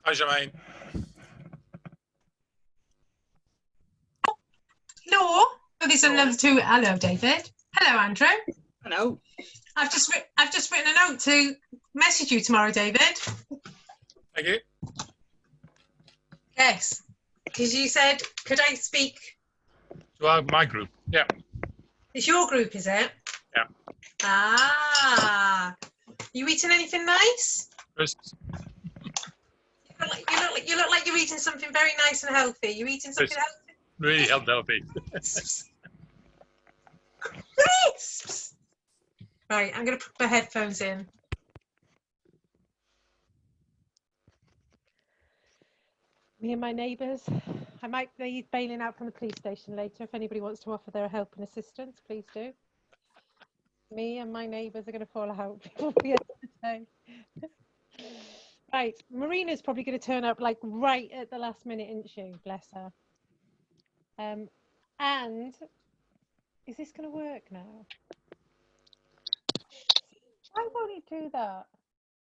Hi, Jermaine. Hello. Oh, there's another two. Hello, David. Hello, Andrew. Hello. I've just written a note to message you tomorrow, David. Thank you. Yes, because you said, could I speak? To my group. Yeah. It's your group, is it? Yeah. Ah. You eating anything nice? Crisps. You look like you're eating something very nice and healthy. You eating something healthy? Really healthy. Crisps. Right, I'm going to put my headphones in. Me and my neighbours. I might be bailing out from the police station later. If anybody wants to offer their help and assistance, please do. Me and my neighbours are going to fall out before the end of the day. Right, Marina's probably going to turn up like right at the last minute, isn't she? Bless her. And is this going to work now? Why won't it do that?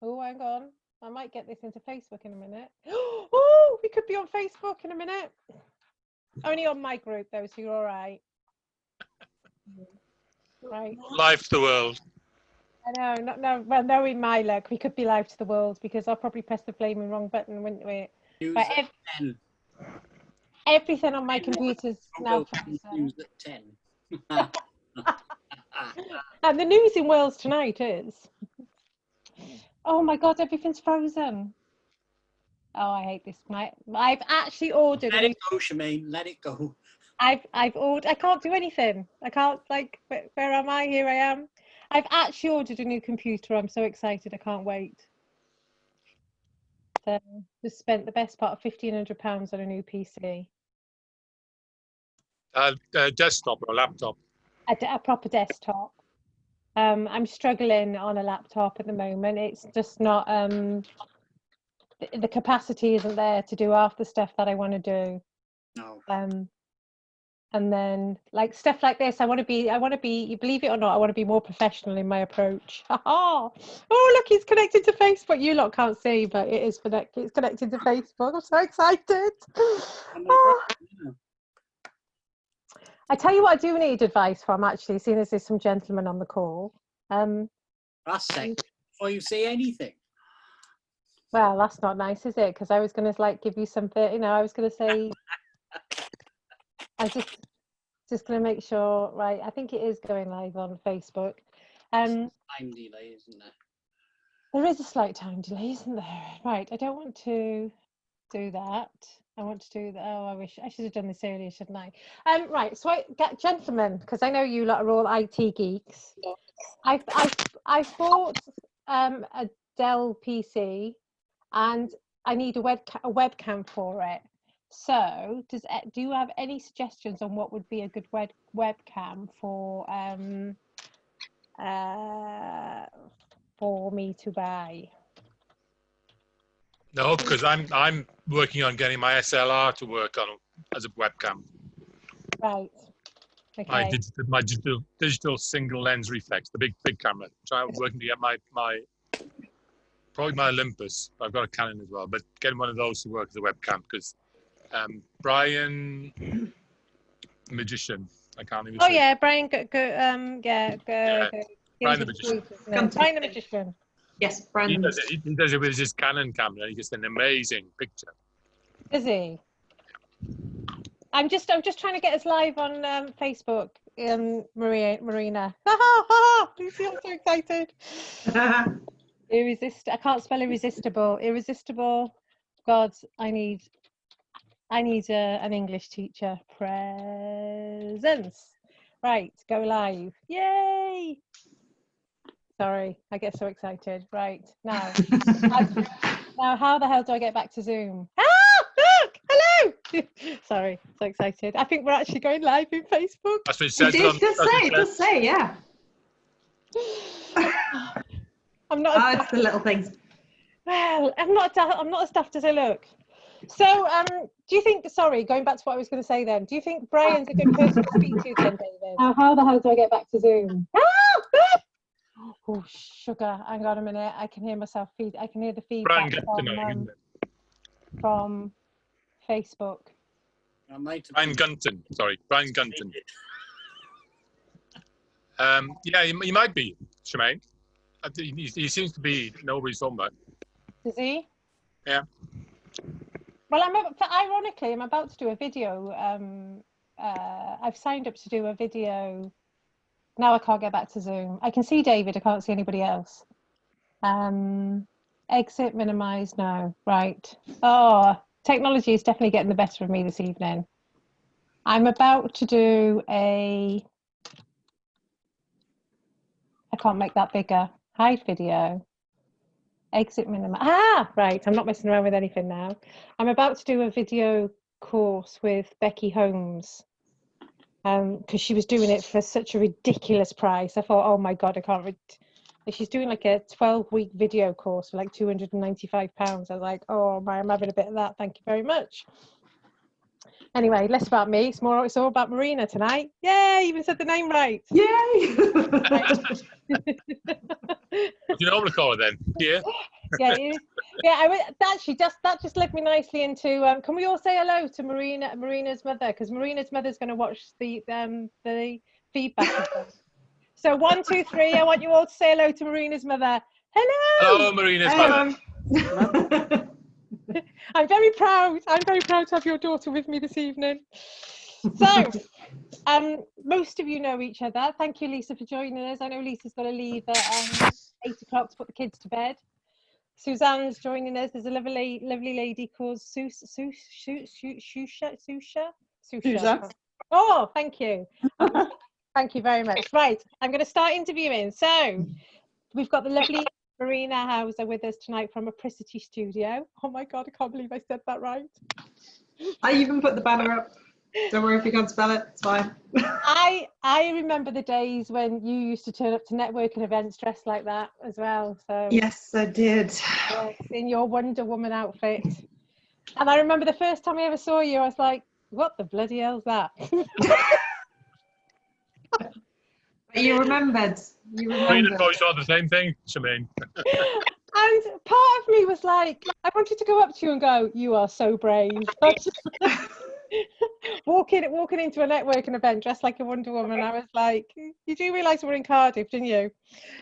Oh, hang on. I might get this into Facebook in a minute. Oh, we could be on Facebook in a minute. Only on my group though, so you're all right. Right. Live to the world. I know, well, knowing my luck, we could be live to the world because I'll probably press the flaming wrong button, wouldn't we? But everything on my computer's now frozen. News at 10. And the news in Wales tonight is, oh my God, everything's frozen. Oh, I hate this. I've actually ordered. Let it go, Shemaine. Let it go. I've ordered. I can't do anything. I can't, like. Where am I? Here I am. I've actually ordered a new computer. I'm so excited. I can't wait. So just spent the best part of £1,500 on a new PC. Desktop or laptop? A proper desktop. I'm struggling on a laptop at the moment. It's just not. The capacity isn't there to do half the stuff that I want to do. No. And then like stuff like this, I want to be, you believe it or not, I want to be more professional in my approach. Oh, look, it's connected to Facebook. You lot can't see, but it is connected. It's connected to Facebook. I'm so excited. Oh. I tell you what, I do need advice from, actually, seeing as there's some gentlemen on the call. That's second before you say anything. Well, that's not nice, is it? Because I was going to like give you something, you know, I was going to say, I just going to make sure, right? I think it is going live on Facebook. Time delay, isn't there? There is a slight time delay, isn't there? Right, I don't want to do that. I want to do that. Oh, I wish I should have done this earlier, shouldn't I? Right, so gentlemen, because I know you lot are all IT geeks. I bought a Dell PC, and I need a webcam for it. So, do you have any suggestions on what would be a good webcam for me to buy? No, because I'm working on getting my SLR to work on as a webcam. Right. Okay. My digital single lens reflex, the big camera. Working to get probably my Olympus. I've got a Canon as well, but getting one of those to work as a webcam because Brian, the magician. I can't even. Oh say. yeah, Brian. Brian the magician. Brian the magician. Yes, Brian. He does it with his Canon camera. He gets an amazing picture. Is he? I'm just trying to get us live on Facebook. Marina. You see, I'm so excited. I can't spell irresistible. Irresistible. God, I need an English teacher. Presence. Right, go live. Yay! Sorry, I get so excited. Right, now how the hell do I get back to Zoom? Look! Hello! Sorry, so excited. I think we're actually going live in Facebook. That's what it says. It does say, yeah. I'm not. It's the little things. Well, I'm not as daft as I look. So, do you think? Sorry, going back to what I was going to say. Then, do you think Brian's a good person to speak to, then, David? How the hell do I get back to Zoom? Oh, sugar! Hang on a minute. I can hear myself feed. I can hear the feedback. Brian gets to know him, isn't it? from Facebook. I might have Brian Gunton. Sorry, Brian Gunton. Yeah, he might be, Shemaine. He seems to know what he's talking about. Does he? Yeah. Well, ironically, I'm about to do a video. I've signed up to do a video. Now I can't get back to Zoom. I can see David. I can't see anybody else. Exit, minimize. No, right. Oh, technology is definitely getting the better of me this evening. I'm about to do I can't make that bigger. Hide video. Exit, minimize. Ah, right. I'm not messing around with anything now. I'm about to do a video course with Becky Holmes. Because she was doing it for such a ridiculous price. I thought, oh my God, I can't. She's doing like a 12-week video course for like £295. I was like, oh my, I'm having a bit of that. Thank you very much. Anyway, less about me. It's all about Marina tonight. Yay! Even said the name right. Yay! You know call then? Yeah. Yeah. That just led me nicely into. Can we all say hello to Marina's mother? Because Marina's mother's going to watch the feedback. So 1, 2, 3. I want you all to say hello to Marina's mother. Hello. Hello, Marina's mother. I'm very proud to have your daughter with me this evening. So, most of you know each other. Thank you, Lisa, for joining us. I know Lisa's got to leave at 8 o'clock to put the kids to bed. Suzanne's joining us. There's a lovely lady called Susha. Oh, thank you. Thank you very much. Right, I'm going to start interviewing. So, we've got the lovely Marina Hauer with us tonight from Apricity Studio. Oh my God, I can't believe I said that right. I even put the banner up. Don't worry if you can't spell it, it's fine. I remember the days when you used to turn up to networking events dressed like that as well. So yes, I did. Yes, in your Wonder Woman outfit. And I remember the first time I ever saw you, I was like, what the bloody hell's that? You remembered. Marina probably saw the same thing, Shemaine. And part of me was like, I wanted to go up to you and go, you are so brave. walking into a networking event dressed like a Wonder Woman, I was like, you do realise we're in Cardiff, didn't you?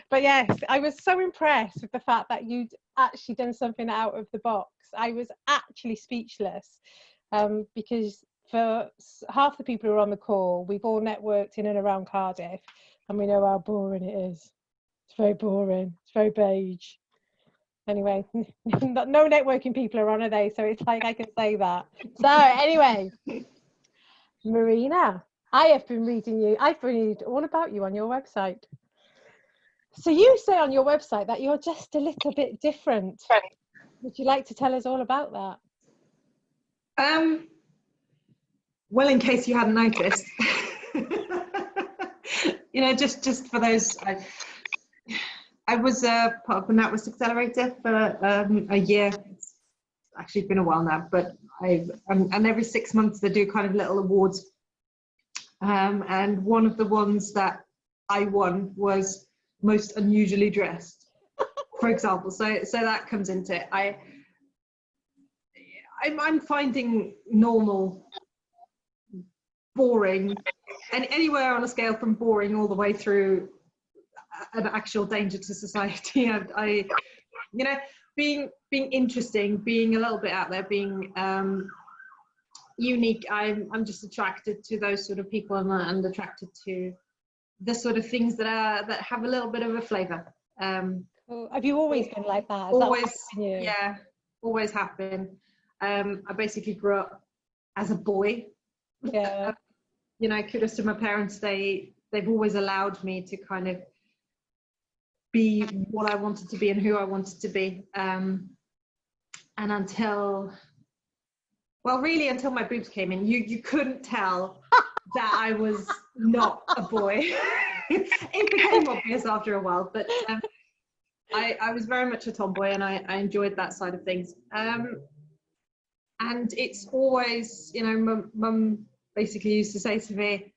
But yes, I was so impressed with the fact that you'd actually done something out of the box. I was actually speechless, because for half the people who are on the call, we've all networked in and around Cardiff, and we know how boring it is. It's very boring. It's very beige. Anyway, no networking people are on, are they? So it's like I can say that. So anyway, Marina, I've been reading all about you on your website. So you say on your website that you're just a little bit different. Would you like to tell us all about that? Well, in case you hadn't noticed, just for those, I was part of the NatWest Accelerator for a year. It's actually been a while now, but and every 6 months they do kind of little awards. And one of the ones that I won was most unusually dressed, for example. So that comes into it. I'm finding normal boring, and anywhere on a scale from boring all the way through an actual danger to society. Being interesting, being a little bit out there, being unique. I'm just attracted to those sort of people, and attracted to the sort of things that have a little bit of a flavour. Have you always been like that? Yeah, always have been. I basically grew up as a boy. Yeah. Kudos to my parents. They've always allowed me to kind of be what I wanted to be and who I wanted to be. And until my boobs came in, you couldn't tell that I was not a boy. It became obvious after a while, but I was very much a tomboy, and I enjoyed that side of things. And it's always, Mum basically used to say to me,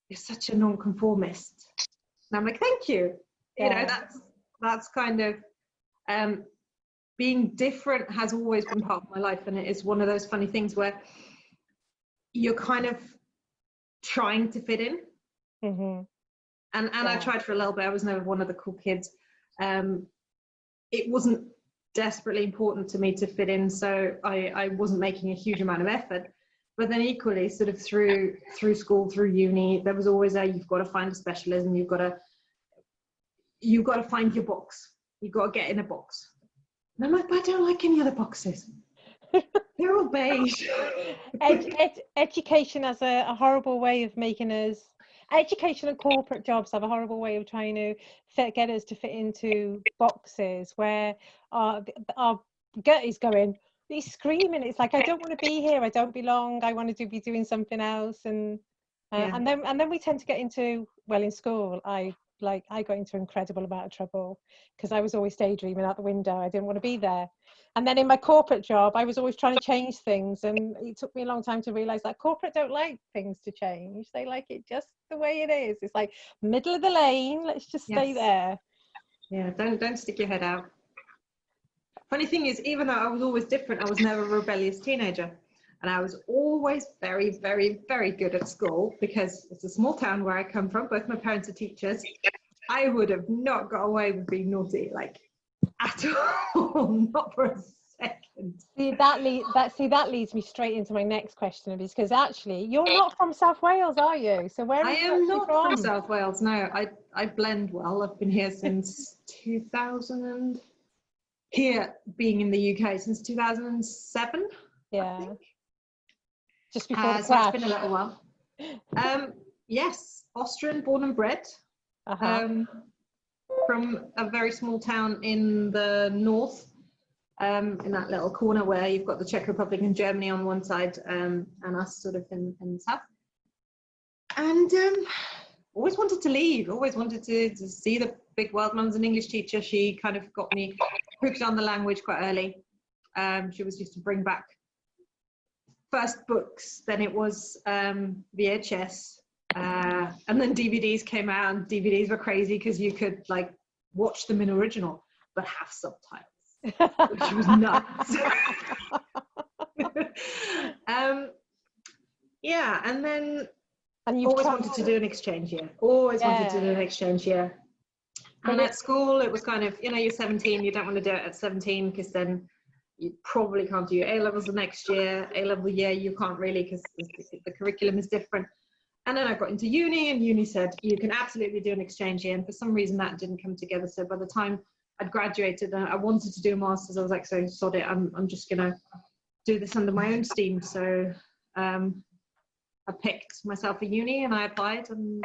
"You're such a nonconformist." And I'm like, "Thank you." Yeah. That's kind of being different has always been part of my life, and it is one of those funny things where you're kind of trying to fit in. Mm-hmm. And I tried for a little bit. I was never one of the cool kids. It wasn't desperately important to me to fit in, so I wasn't making a huge amount of effort. But then equally, sort of through school, through uni, there was always you've got to find a specialism. You've got to find your box. You've got to get in a box. And I'm like, but I don't like any other boxes. They're all beige. Education has a horrible way of making us. Education and corporate jobs have a horrible way of trying to get us to fit into boxes where our gut is going. He's screaming. It's like, I don't want to be here. I don't belong. I want to be doing something else. And then we tend to get into, well, in school, I got into an incredible amount of trouble because I was always daydreaming out the window. I didn't want to be there. And then in my corporate job, I was always trying to change things. And it took me a long time to realize that corporate don't like things to change. They like it just the way it is. It's like middle of the lane. Let's just stay there. Yeah, don't stick your head out. Funny thing is, even though I was always different, I was never a rebellious teenager. And I was always very, very, very good at school because it's a small town where I come from. Both my parents are teachers. I would have not got away with being naughty, like, at all, not for a second. See, that leads me straight into my next question, because actually, you're not from South Wales, are you? So where are you I am not from from? South Wales, no. I blend well. I've been here since 2000. Here, being in the UK, since 2007, Yeah. I think. Just before the so crash. it's been a little while. Yes, Austrian, born and bred. From a very small town in the north, in that little corner where you've got the Czech Republic and Germany on one side, and us sort of in the south. And always wanted to leave, always wanted to see the big world. Mum's an English teacher. She kind of got me hooked on the language quite early. She was used to bring back first books, then it was VHS, and then DVDs came out, and DVDs were crazy because you could like watch them in original but have subtitles, which was nuts. Yeah, and then always wanted to do an exchange year. Wanted to do an exchange year. And at school, it was kind of, you're 17, you don't want to do it at 17 because then you probably can't do your A-levels the next year. A-level year, you can't really because the curriculum is different. And then I got into uni, and uni said, you can absolutely do an exchange year. And for some reason, that didn't come together. So by the time I'd graduated and I wanted to do a master's, I was like, so sod it, I'm just going to do this under my own steam. So I picked myself a uni and I applied, and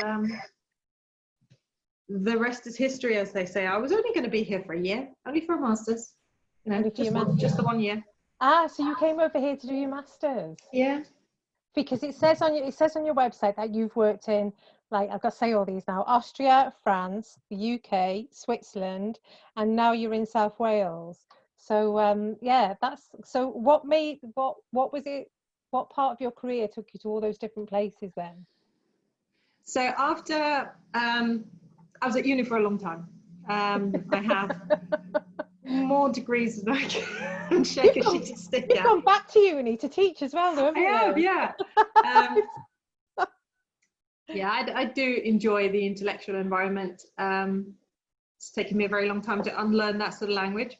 the rest is history, as they say. I was only going to be here for a year, only for a master's. Just the 1 year. So you came over here to do your masters? Yeah. Because it says on your website that you've worked in, like, I've got to say all these now: Austria, France, the UK, Switzerland, and now you're in South Wales. So so what was it? What part of your career took you to all those different places then? So after I was at uni for a long time. I have more degrees than I can shake a sheet of stick at. You've gone back to uni to teach as well, haven't you? I have, yeah. Yeah, I do enjoy the intellectual environment. It's taken me a very long time to unlearn that sort of language,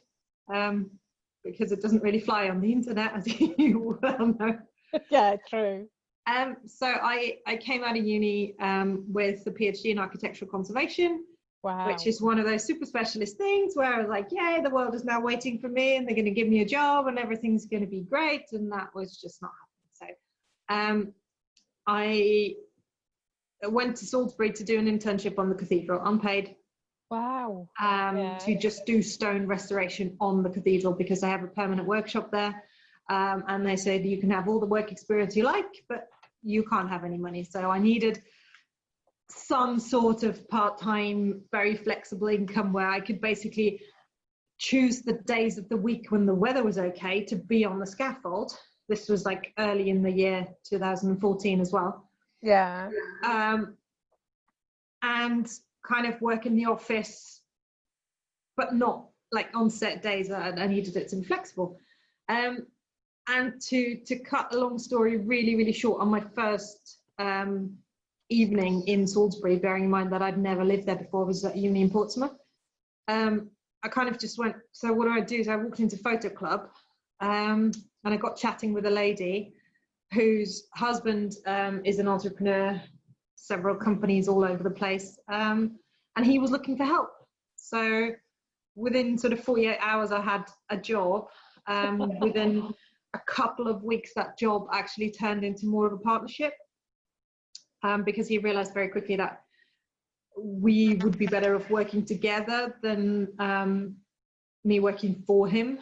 because it doesn't really fly on the internet, as you well know. Yeah, true. So I came out of uni with a PhD in architectural conservation. Wow. Which is one of those super specialist things where I was like, yay, the world is now waiting for me and they're going to give me a job and everything's going to be great. And that was just not happening. So I went to Salisbury to do an internship on the cathedral, unpaid. Wow. To just do stone restoration on the cathedral because I have a permanent workshop there. And they said, you can have all the work experience you like, but you can't have any money. So I needed some sort of part-time, very flexible income where I could basically choose the days of the week when the weather was okay to be on the scaffold. This was like early in the year 2014 as well. Yeah. And kind of work in the office, but not like on set days, I needed it to be flexible. And to cut a long story really, really short, on my first evening in Salisbury, bearing in mind that I'd never lived there before, was at uni in Portsmouth. I kind of just went, so what do I do? So I walked into Photo Club, and I got chatting with a lady whose husband is an entrepreneur, several companies all over the place, and he was looking for help. So within sort of 48 hours, I had a job. Within a couple of weeks, that job actually turned into more of a partnership, because he realized very quickly that we would be better off working together than me working for him.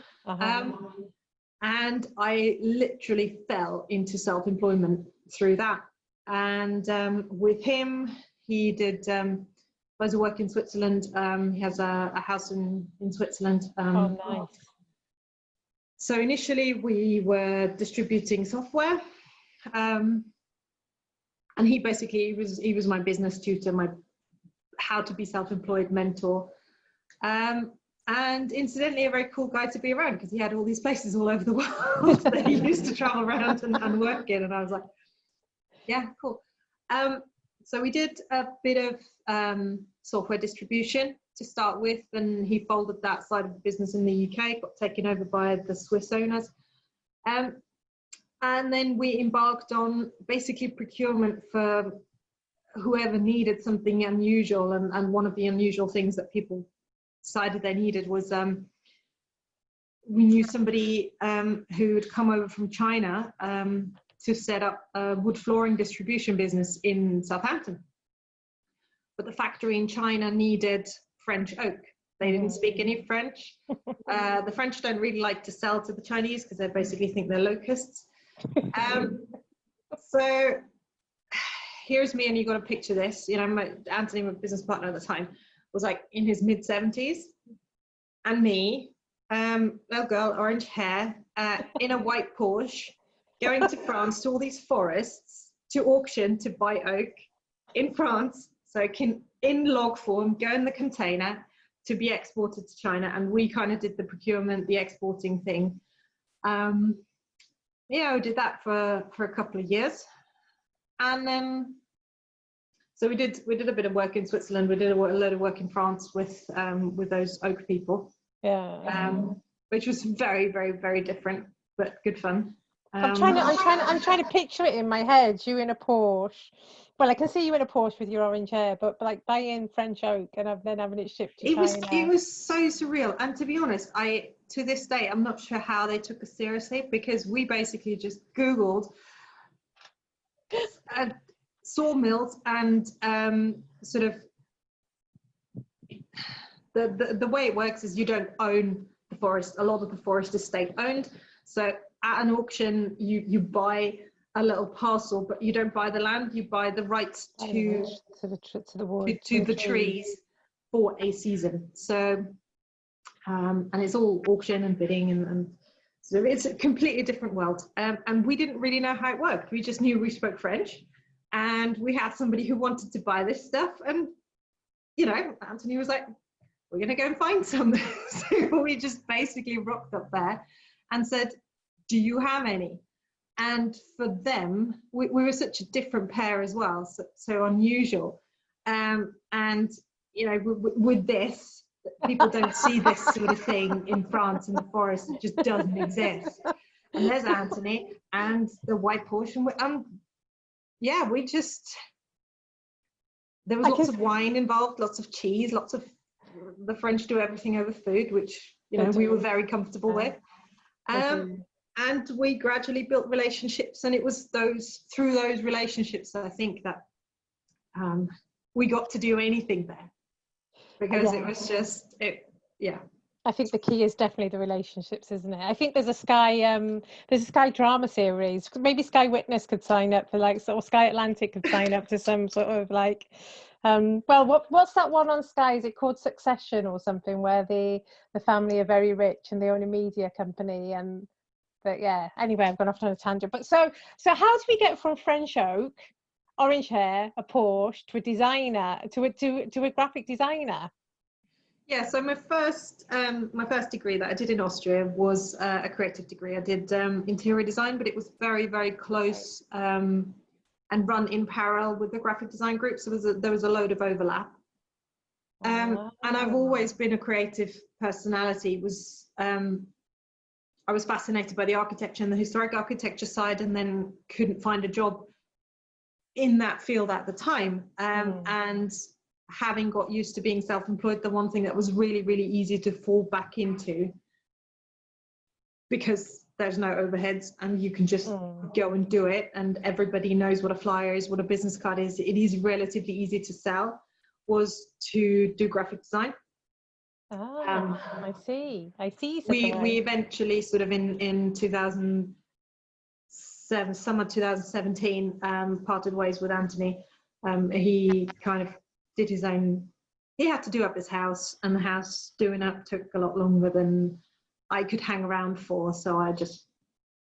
And I literally fell into self-employment through that. And with him, he did loads of work in Switzerland. He has a house in Switzerland. Oh, nice. So initially we were distributing software, and he basically he was my business tutor, my how to be self-employed mentor, and incidentally a very cool guy to be around, because he had all these places all over the world that he used to travel around and work in, and I was like, yeah, cool. So we did a bit of software distribution to start with, and he folded that side of the business in the UK, got taken over by the Swiss owners. And then we embarked on basically procurement for whoever needed something unusual. And one of the unusual things that people decided they needed was, we knew somebody who had come over from China to set up a wood flooring distribution business in Southampton. But the factory in China needed French oak. They didn't speak any French. The French don't really like to sell to the Chinese because they basically think they're locusts. So here's me, and you got to picture this. You know, Anthony, my business partner at the time, was like in his mid-70s, and me, little girl, orange hair, in a white Porsche, going to France to all these forests to auction to buy oak in France, so it can, in log form, go in the container to be exported to China. And we kind of did the procurement, the exporting thing. Yeah, we did that for a couple of years, and then so we did a bit of work in Switzerland. We did a load of work in France with those oak people. Yeah. Which was very, very, very different, but good fun. I'm trying to picture it in my head. You in a Porsche. Well, I can see you in a Porsche with your orange hair, but like buying French oak and then having it shipped to China. It was so surreal. And to be honest, to this day, I'm not sure how they took us seriously, because we basically just Googled sawmills and sort of the way it works is you don't own the forest. A lot of the forest is state owned. So at an auction, you buy a little parcel, but you don't buy the land. You buy the rights to the wood, to the trees for a season. So and it's all auction and bidding, and so it's a completely different world. And we didn't really know how it worked. We just knew we spoke French, and we had somebody who wanted to buy this stuff. And you know, Anthony was like, "We're going to go and find some." So we just basically rocked up there and said, "Do you have any?" And for them, we were such a different pair as well, so unusual. And you know, with this, people don't see this sort of thing in France in the forest. It just doesn't exist. And there's Anthony and the white Porsche, and yeah, we just, there was lots of wine involved, lots of cheese, lots of, the French do everything over food, which, you know, we were very comfortable with. And we gradually built relationships, and it was through those relationships that I think that we got to do anything there, because it was just, yeah. I think the key is definitely the relationships, isn't it? I think there's a Sky drama series. Maybe Sky Witness could sign up for or Sky Atlantic could sign up to some sort of well, what's that one on Sky? Is it called Succession or something, where the family are very rich and they own a media company? But yeah, anyway, I've gone off on a tangent. But so how do we get from French oak, orange hair, a Porsche, to a designer, to a graphic designer? Yeah, so my first degree that I did in Austria was a creative degree. I did interior design, but it was very, very close and run in parallel with the graphic design group. So there was a load of overlap. And I've always been a creative personality. I was fascinated by the architecture and the historic architecture side, and then couldn't find a job in that field at the time. And having got used to being self-employed, the one thing that was really, really easy to fall back into, because there's no overheads and you can just go and do it, and everybody knows what a flyer is, what a business card is, it is relatively easy to sell, was to do graphic design. I see. We eventually sort of in 2007, summer 2017, parted ways with Anthony. He kind of did his own, he had to do up his house, and the house doing up took a lot longer than I could hang around for, so I just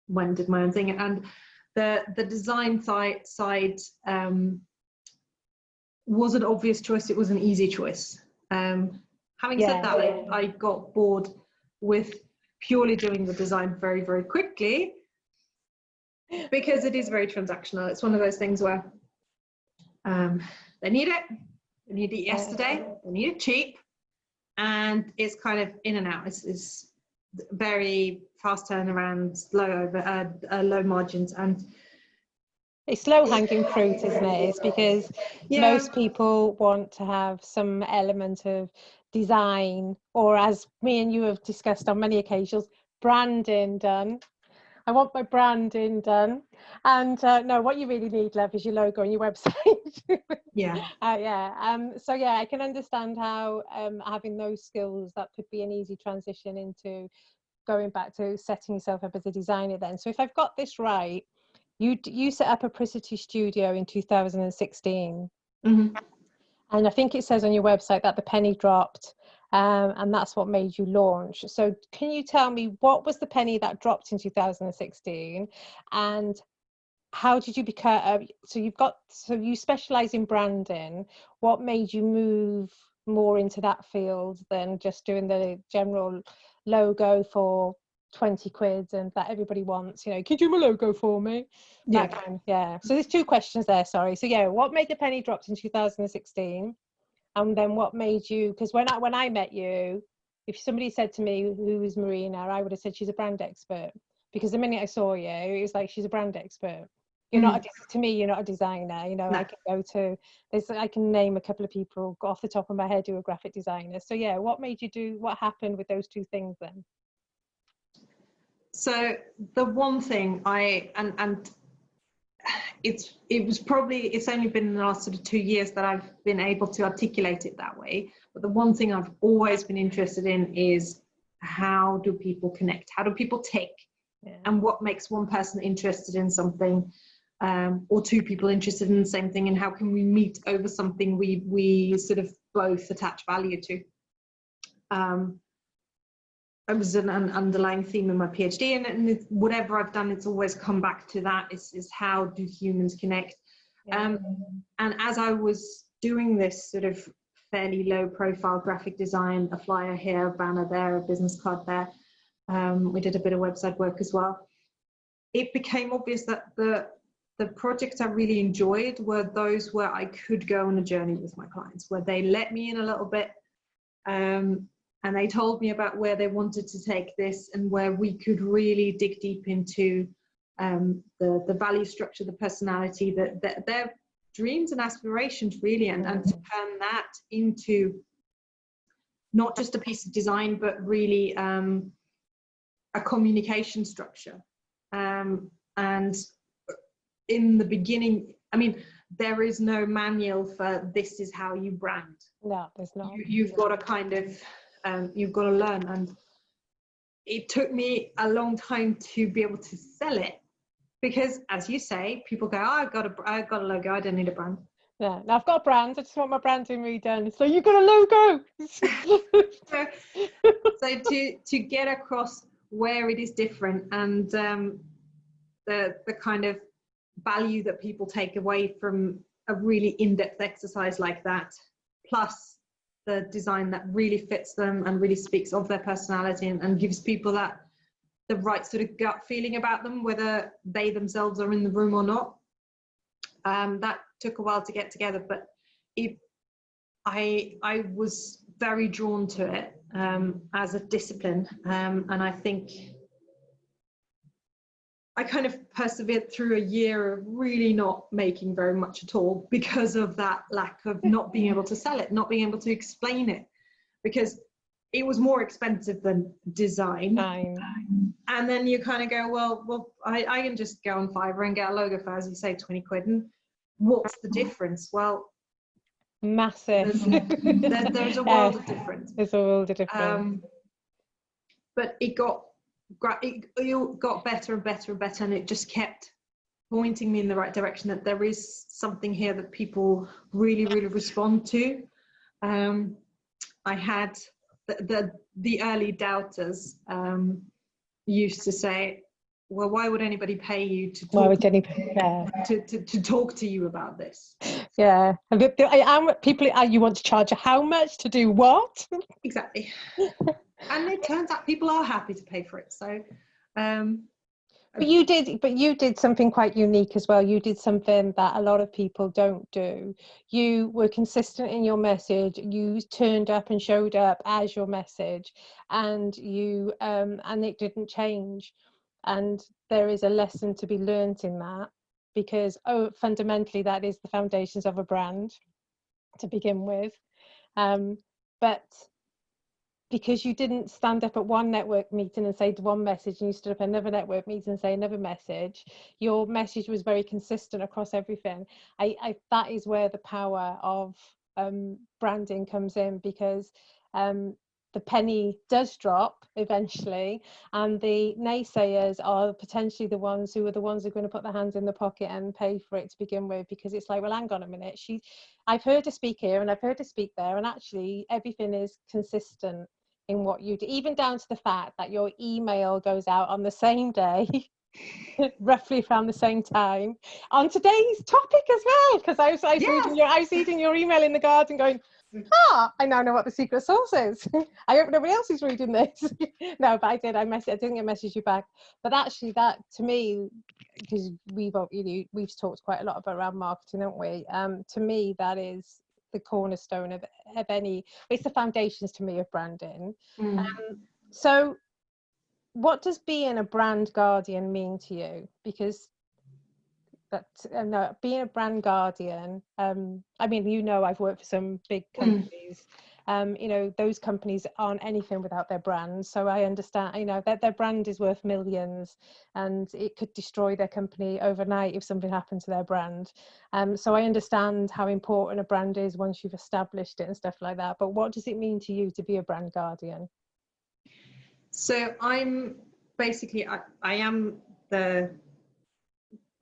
went and did my own thing. And the design side was an obvious choice, it was an easy choice. Having said that, I got bored with purely doing the design very, very quickly, because it is very transactional. It's one of those things where they need it yesterday, they need it cheap, and it's kind of in and out. It's very fast turnaround, low margins, and it's low-hanging fruit, isn't it? It's because most people want to have some element of design, or, as me and you have discussed on many occasions, branding done. I want my branding done. And no, what you really need, love, is your logo and your website. So yeah, I can understand how having those skills, that could be an easy transition into going back to setting yourself up as a designer then. So if I've got this right, you set up Apricity Studio in 2016. And I think it says on your website that the penny dropped, and that's what made you launch. So can you tell me, what was the penny that dropped in 2016, and how did you become, so you specialize in branding. What made you move more into that field than just doing the general logo for 20 quid and that everybody wants, can you do my logo for me? So there's two questions there, sorry. So what made the penny drop in 2016, and then what made you, because when I met you, if somebody said to me, who is Marina, I would have said she's a brand expert, because the minute I saw you, it was like, she's a brand expert. You're not to me, you're not a designer. No. I can name a couple of people off the top of my head who are graphic designers. So what happened with those two things then? So the one thing it's only been in the last sort of 2 years that I've been able to articulate it that way. But the one thing I've always been interested in is, how do people connect? How do people tick? And what makes one person interested in something, or two people interested in the same thing, and how can we meet over something we sort of both attach value to? It was an underlying theme in my PhD, and whatever I've done, it's always come back to that, is how do humans connect? And as I was doing this sort of fairly low profile graphic design, a flyer here, a banner there, a business card there, we did a bit of website work as well, it became obvious that the projects I really enjoyed were those where I could go on a journey with my clients, where they let me in a little bit, and they told me about where they wanted to take this, and where we could really dig deep into the value structure, the personality, their dreams and aspirations, really, and to turn that into not just a piece of design, but really a communication structure. And in the beginning, I mean, there is no manual for this is how you brand. No, there's not. You've got to kind of you've got to learn, and it took me a long time to be able to sell it, because, as you say, people go, "Oh, I've got a logo, I don't need a brand." Yeah, now I've got a brand, I just want my branding redone. So you've got a logo. so to get across where it is different, and the kind of value that people take away from a really in-depth exercise like that, plus the design that really fits them and really speaks of their personality, and gives people that the right sort of gut feeling about them, whether they themselves are in the room or not. That took a while to get together, but I was very drawn to it as a discipline, and I think I kind of persevered through a year of really not making very much at all because of that lack of not being able to sell it, not being able to explain it, because it was more expensive than design. And then you kind of go, well, I can just go on Fiverr and get a logo for, as you say, 20 quid. And what's the difference? Well, massive. There's a world of difference. There's a world of difference. But it got better and better and better, and it just kept pointing me in the right direction, that there is something here that people really, really respond to. I had the early doubters used to say, well, why would anybody pay you to talk, to talk to you about this? Yeah, people, you want to charge how much to do what? Exactly. And it turns out people are happy to pay for it. So but you did something quite unique as well. You did something that a lot of people don't do. You were consistent in your message. You turned up and showed up as your message, and you and it didn't change. And there is a lesson to be learnt in that, because fundamentally that is the foundations of a brand to begin with. But because you didn't stand up at one network meeting and say one message, and you stood up at another network meeting and say another message, your message was very consistent across everything. That is where the power of branding comes in, because the penny does drop eventually, and the naysayers are potentially the ones who are going to put their hands in the pocket and pay for it to begin with, because it's like, well, hang on a minute, I've heard her speak here and I've heard her speak there, and actually everything is consistent in what you do, even down to the fact that your email goes out on the same day roughly around the same time on today's topic as well, because I was reading your email in the garden going, I now know what the secret sauce is. I hope nobody else is reading this. No, but I did. I didn't get message you back. But actually, that to me, because we've talked quite a lot about around marketing, haven't we? To me, that is the cornerstone of any. It's the foundations to me of branding. So, what does being a brand guardian mean to you? Because being a brand guardian, I mean, I've worked for some big companies. Those companies aren't anything without their brand. So I understand, that their brand is worth millions, and it could destroy their company overnight if something happened to their brand. So I understand how important a brand is once you've established it and stuff like that. But what does it mean to you to be a brand guardian? So I'm basically, I am the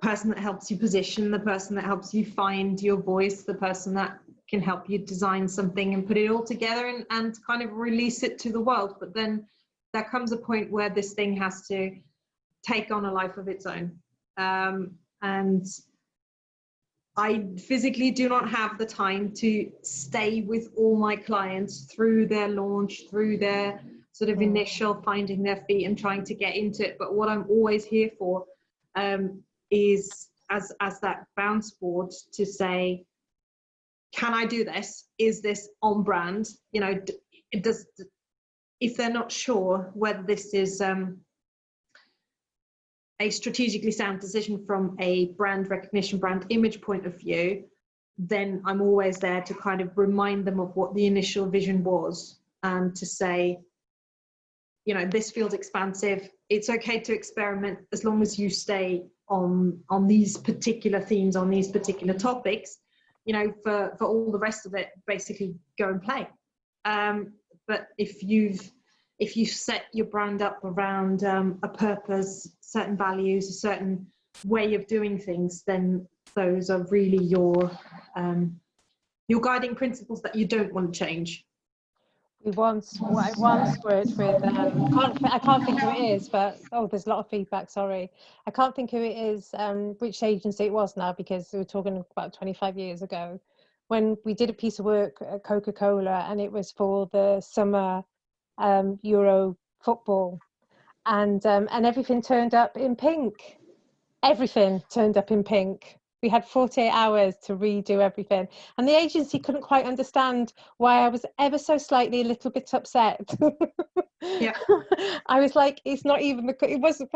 person that helps you position, the person that helps you find your voice, the person that can help you design something and put it all together and kind of release it to the world. But then there comes a point where this thing has to take on a life of its own. And I physically do not have the time to stay with all my clients through their launch, through their sort of initial finding their feet and trying to get into it. But what I'm always here for is as that bounce board to say, can I do this? Is this on brand? If they're not sure whether this is a strategically sound decision from a brand recognition, brand image point of view, then I'm always there to kind of remind them of what the initial vision was, and to say, this feels expansive. It's okay to experiment as long as you stay on these particular themes, on these particular topics. For all the rest of it, basically go and play. But if you set your brand up around a purpose, certain values, a certain way of doing things, then those are really your guiding principles that you don't want to change. I once worked with, I can't think who it is, but there's a lot of feedback, sorry. I can't think who it is, which agency it was now, because we were talking about 25 years ago, when we did a piece of work at Coca-Cola, and it was for the summer Euro football, and everything turned up in pink. Everything turned up in pink. We had 48 hours to redo everything, and the agency couldn't quite understand why I was ever so slightly a little bit upset. Yeah. I was like, it's not even it wasn't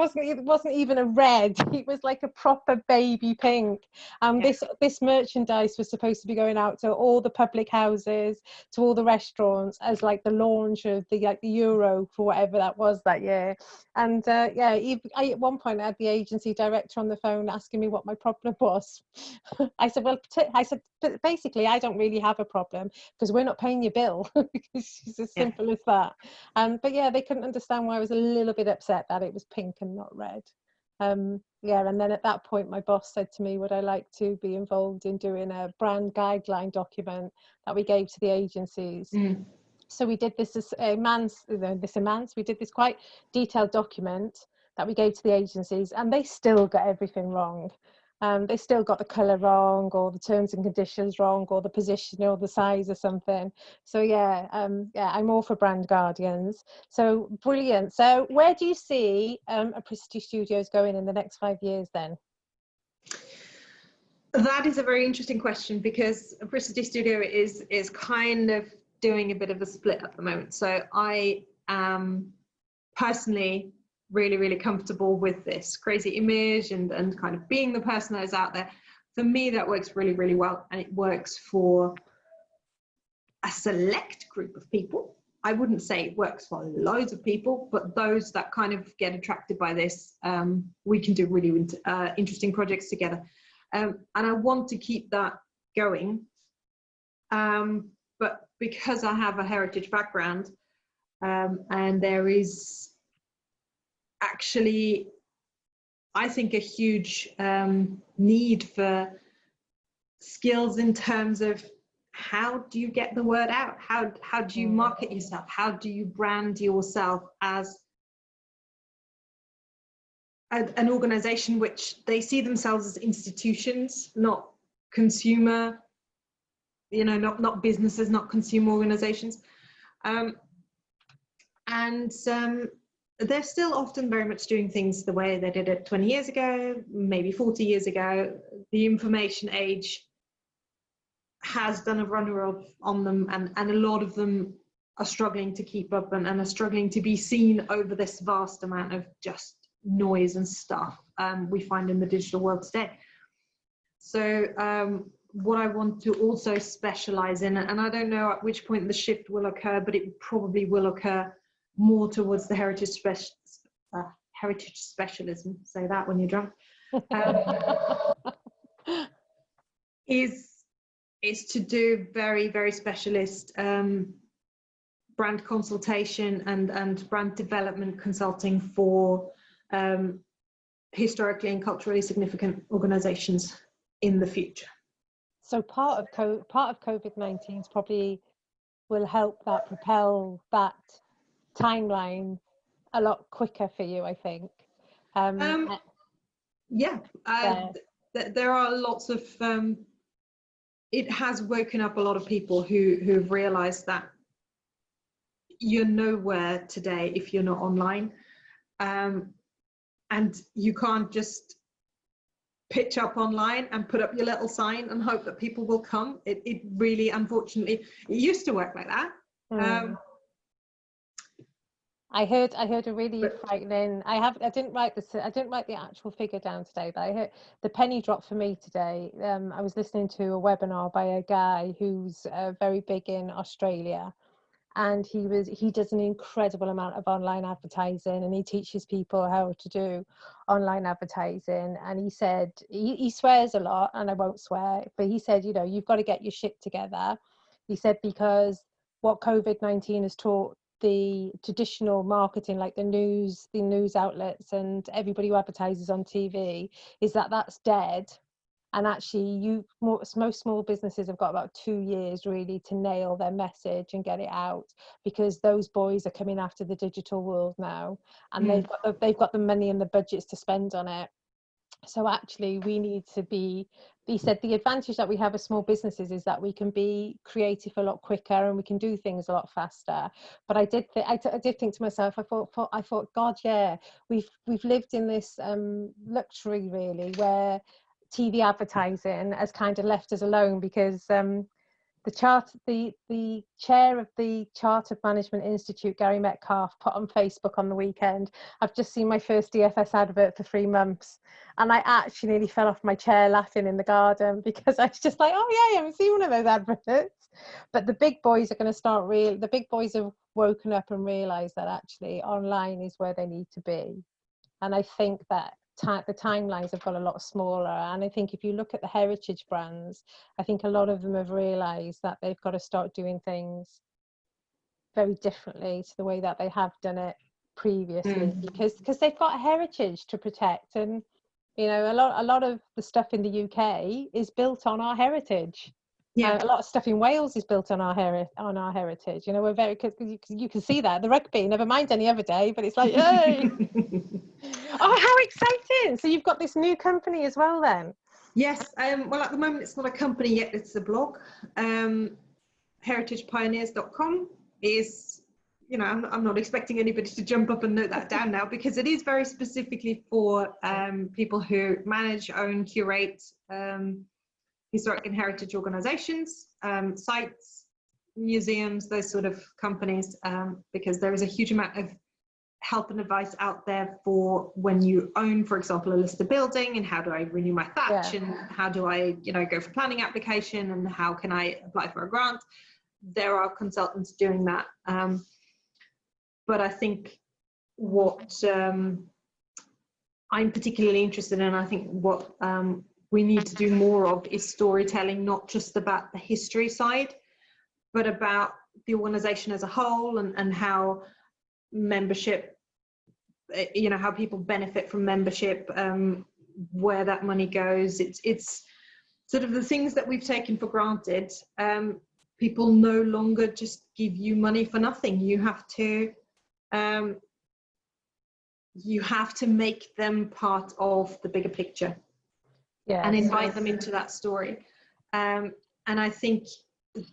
even a red. It was like a proper baby pink. Yeah. This merchandise was supposed to be going out to all the public houses, to all the restaurants, as like the launch of the Euro for whatever that was that year. And I at one point I had the agency director on the phone asking me what my problem was. I said, but basically I don't really have a problem, because we're not paying your bill. It's as simple as that. But yeah, they couldn't understand why I was a little bit upset that it was pink and not red. And then at that point my boss said to me, would I like to be involved in doing a brand guideline document that we gave to the agencies. So we did this we did this quite detailed document that we gave to the agencies, and they still got everything wrong. They still got the colour wrong, or the terms and conditions wrong, or the position, or the size or something. So I'm all for brand guardians. So brilliant. So where do you see Apricity Studios going in the next 5 years then? That is a very interesting question, because Apricity Studio is kind of doing a bit of a split at the moment. So I am personally really, really comfortable with this crazy image and kind of being the person that is out there. For me, that works really, really well, and it works for a select group of people. I wouldn't say it works for loads of people, but those that kind of get attracted by this, we can do really interesting projects together. And I want to keep that going. But because I have a heritage background, and there is actually, I think, a huge need for skills in terms of how do you get the word out? How do you market yourself? How do you brand yourself as an organization which they see themselves as institutions, not consumer, not businesses, not consumer organizations. They're still often very much doing things the way they did it 20 years ago, maybe 40 years ago. The information age has done a runner on them, and a lot of them are struggling to keep up and are struggling to be seen over this vast amount of just noise and stuff we find in the digital world today. So what I want to also specialize in, and I don't know at which point the shift will occur, but it probably will occur more towards the heritage specialism, say that when you're drunk, is to do very, very specialist brand consultation and brand development consulting for historically and culturally significant organizations in the future. So part of COVID-19 probably will help that propel that timeline a lot quicker for you, I think. There are lots of it has woken up a lot of people who've realized that you're nowhere today if you're not online, and you can't just pitch up online and put up your little sign and hope that people will come. It really, unfortunately, it used to work like that. I heard a really frightening. I didn't write the actual figure down today, but I heard the penny dropped for me today. I was listening to a webinar by a guy who's very big in Australia, and he does an incredible amount of online advertising, and he teaches people how to do online advertising. And he said he swears a lot, and I won't swear, but he said, you've got to get your shit together. He said, because what COVID-19 has taught the traditional marketing, like the news outlets and everybody who advertises on TV, is that that's dead. And actually most small businesses have got about 2 years really to nail their message and get it out, because those boys are coming after the digital world now, and they've got the money and the budgets to spend on it. So actually we need to be he said the advantage that we have as small businesses is that we can be creative a lot quicker and we can do things a lot faster. But I did think to myself, I thought, God, yeah, we've lived in this luxury really, where TV advertising has kind of left us alone, because the chair of the Chartered Management Institute, Gary Metcalf, put on Facebook on the weekend, I've just seen my first DFS advert for 3 months. And I actually nearly fell off my chair laughing in the garden, because I was just like, oh yeah, I haven't seen one of those adverts. But the big boys are going to start the big boys have woken up and realised that actually online is where they need to be. And I think that the timelines have got a lot smaller, and I think if you look at the heritage brands, I think a lot of them have realized that they've got to start doing things very differently to the way that they have done it previously, because they've got a heritage to protect. And you know, a lot of the stuff in the UK is built on our heritage. A lot of stuff in Wales is built on our heritage. You know, we're very, because you can see that the rugby, never mind any other day, but it's like, yay. Oh, how exciting! So you've got this new company as well then? Yes. Well, at the moment it's not a company yet, it's a blog. heritagepioneers.com is, you know, I'm not expecting anybody to jump up and note that down now, because it is very specifically for people who manage, own, curate historic and heritage organizations, sites, museums, those sort of companies, because there is a huge amount of help and advice out there for when you own, for example, a listed building, and how do I renew my thatch, and how do I, you know, go for planning application, and how can I apply for a grant. There are consultants doing that. But I think what I'm particularly interested in, I think what we need to do more of, is storytelling, not just about the history side, but about the organization as a whole, and how membership, you know, how people benefit from membership, where that money goes. It's sort of the things that we've taken for granted. People no longer just give you money for nothing. You have to make them part of the bigger picture, and invite them into that story. And I think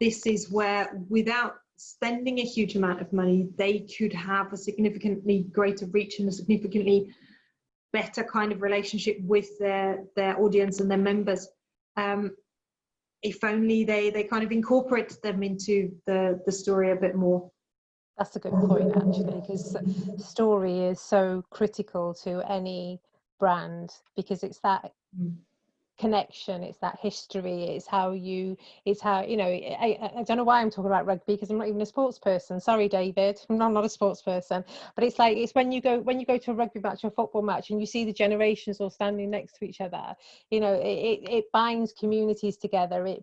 this is where, without spending a huge amount of money, they could have a significantly greater reach and a significantly better kind of relationship with their audience and their members, if only they kind of incorporate them into the story a bit more. That's a good point, actually, because story is so critical to any brand, because it's that connection, it's that history, it's how you know, I don't know why I'm talking about rugby, because I'm not even a sports person. Sorry, David, I'm not a sports person. But it's like, it's when you go to a rugby match or a football match, and you see the generations all standing next to each other, you know, it binds communities together, it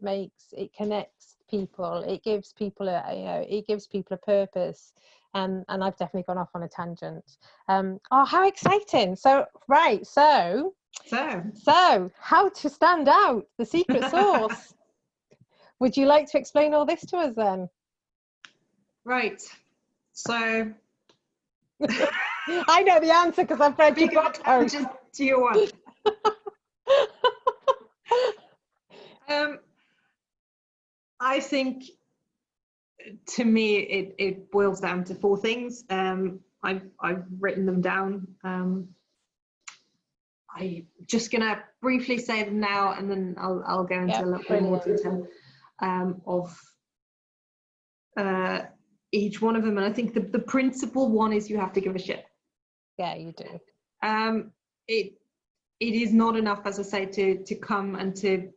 connects people, it gives people a purpose. And I've definitely gone off on a tangent. Oh, how exciting. So how to stand out, the secret sauce. Would you like to explain all this to us then? Right. So I know the answer because I've read your book. Do you want? I think, to me, it boils down to 4 things. I've written them down. I'm just gonna briefly say them now, and then I'll go into a little bit more detail of each one of them. And I think the principal one is, you have to give a shit. Yeah, you do. It is not enough, as I say, to come and to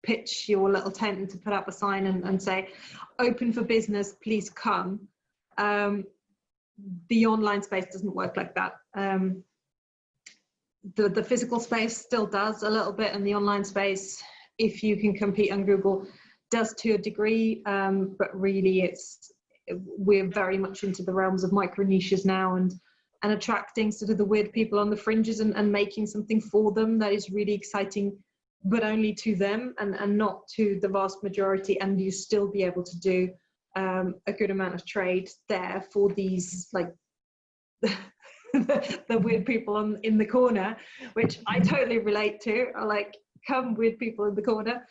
pitch your little tent and to put up a sign and say, open for business, please come. The online space doesn't work like that. The physical space still does a little bit, and the online space, if you can compete on Google, does to a degree, but really we're very much into the realms of micro niches now, and attracting sort of the weird people on the fringes, and making something for them that is really exciting, but only to them, and not to the vast majority. And you still be able to do a good amount of trade there for these, like, the weird people in the corner, which I totally relate to. I like, become weird people in the corner.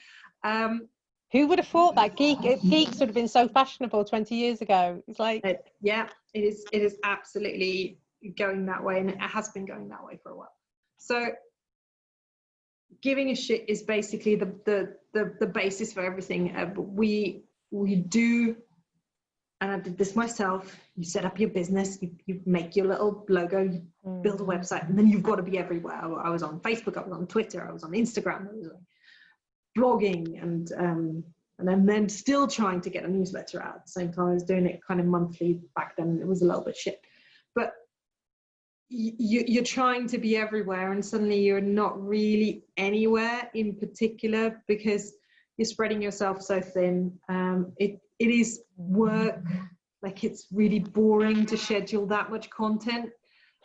Who would have thought that geeks would have been so fashionable 20 years ago? It's like, yeah, it is absolutely going that way, and it has been going that way for a while. So giving a shit is basically the basis for everything. We do, and I did this myself. You set up your business, you make your little logo, you build a website, and then you've got to be everywhere. I was on Facebook, I was on Twitter, I was on Instagram, I was blogging, and then still trying to get a newsletter out at the same time. I was doing it kind of monthly back then. It was a little bit shit, but you're trying to be everywhere, and suddenly you're not really anywhere in particular because you're spreading yourself so thin. It is work. Like, it's really boring to schedule that much content.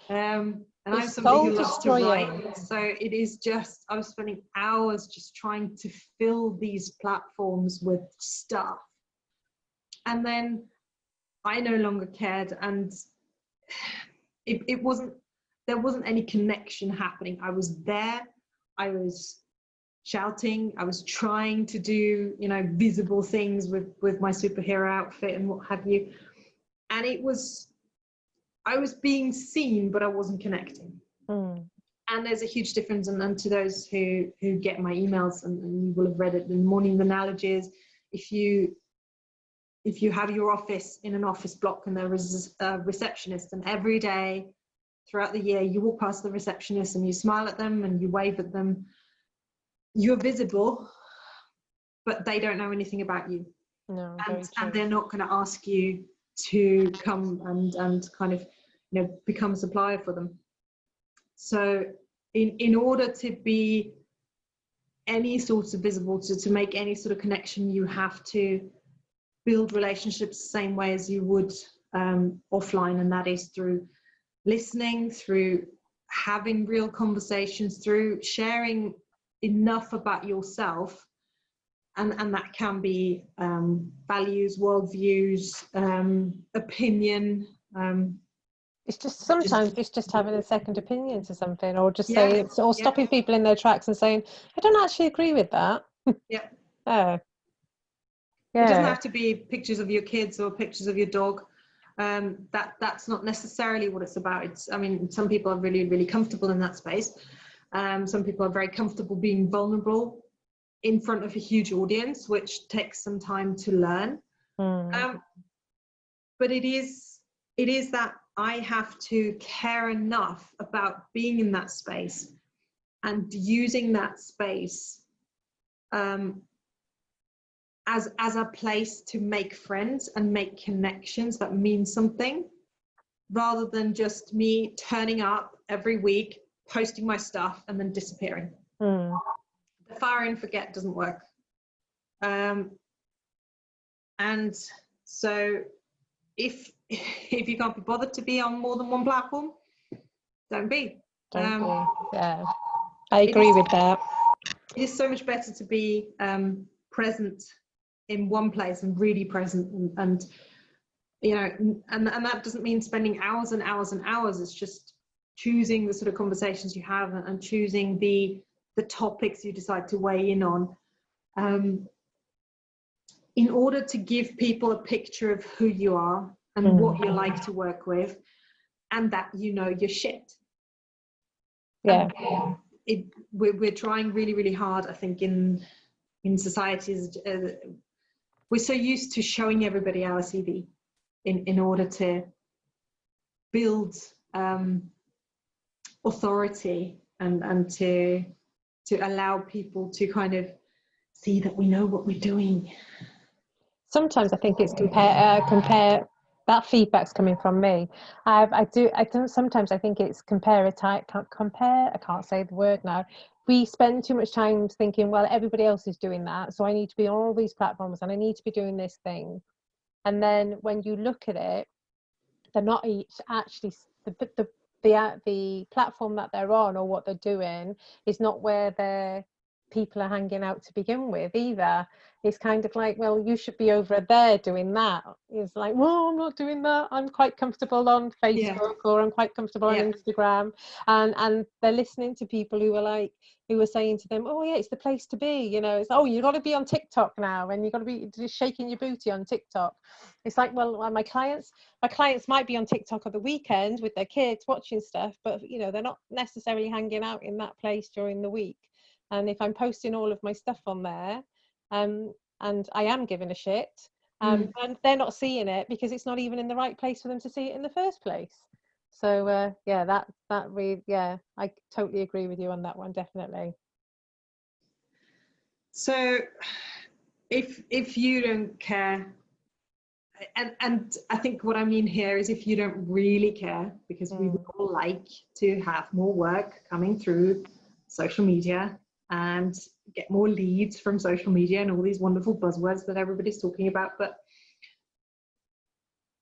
And I'm somebody who loves to write, so it is just, I was spending hours just trying to fill these platforms with stuff, and then I no longer cared, and it wasn't, there wasn't any connection happening. I was there, I was shouting, I was trying to do, you know, visible things with my superhero outfit and what have you, and it was, I was being seen, but I wasn't connecting. And there's a huge difference, and to those who get my emails, and you will have read it in the morning, the analogy is, if you have your office in an office block and there is a receptionist, and every day throughout the year you walk past the receptionist and you smile at them and you wave at them, you're visible, but they don't know anything about you. No, and they're not going to ask you to come and kind of, you know, become a supplier for them. So in order to be any sort of visible, to make any sort of connection, you have to build relationships the same way as you would offline, and that is through listening, through having real conversations, through sharing enough about yourself, and that can be values, worldviews, opinion. It's just sometimes it's just having a second opinion to something, or just saying, or stopping people in their tracks and saying, I don't actually agree with that. Yeah. Yeah. It doesn't have to be pictures of your kids or pictures of your dog. That's not necessarily what it's about. I mean, some people are really, really comfortable in that space. Some people are very comfortable being vulnerable in front of a huge audience, which takes some time to learn. But it is that I have to care enough about being in that space and using that space as a place to make friends and make connections that mean something, rather than just me turning up every week, posting my stuff, and then disappearing. The fire and forget doesn't work. And so if you can't be bothered to be on more than one platform, don't be. Yeah, I agree with that. It is so much better to be present in one place and really present, and you know, and that doesn't mean spending hours and hours and hours. It's just choosing the sort of conversations you have, and choosing the topics you decide to weigh in on, in order to give people a picture of who you are and what you like to work with, and that, you know, your shit. Yeah. We're trying really, really hard, I think, in societies. We're so used to showing everybody our CV in order to build authority and to allow people to kind of see that we know what we're doing. Sometimes I think it's compare. That feedback's coming from me. Sometimes I think it's compare. I can't say the word now. We spend too much time thinking, well, everybody else is doing that, so I need to be on all these platforms and I need to be doing this thing. And then when you look at it, they're not each actually, the platform that they're on or what they're doing is not where they're people are hanging out to begin with either. It's kind of like, well, you should be over there doing that. It's like, well, I'm not doing that. I'm quite comfortable on Facebook or I'm quite comfortable on Instagram. And they're listening to people who are saying to them, oh yeah, it's the place to be. You know, it's, oh, you've got to be on TikTok now and you've got to be just shaking your booty on TikTok. It's like, well, my clients might be on TikTok at the weekend with their kids watching stuff, but you know, they're not necessarily hanging out in that place during the week. And if I'm posting all of my stuff on there, and I am giving a shit, and they're not seeing it because it's not even in the right place for them to see it in the first place. So that really, I totally agree with you on that one, definitely. So if you don't care, and I think what I mean here is if you don't really care, because we would all like to have more work coming through social media and get more leads from social media and all these wonderful buzzwords that everybody's talking about. But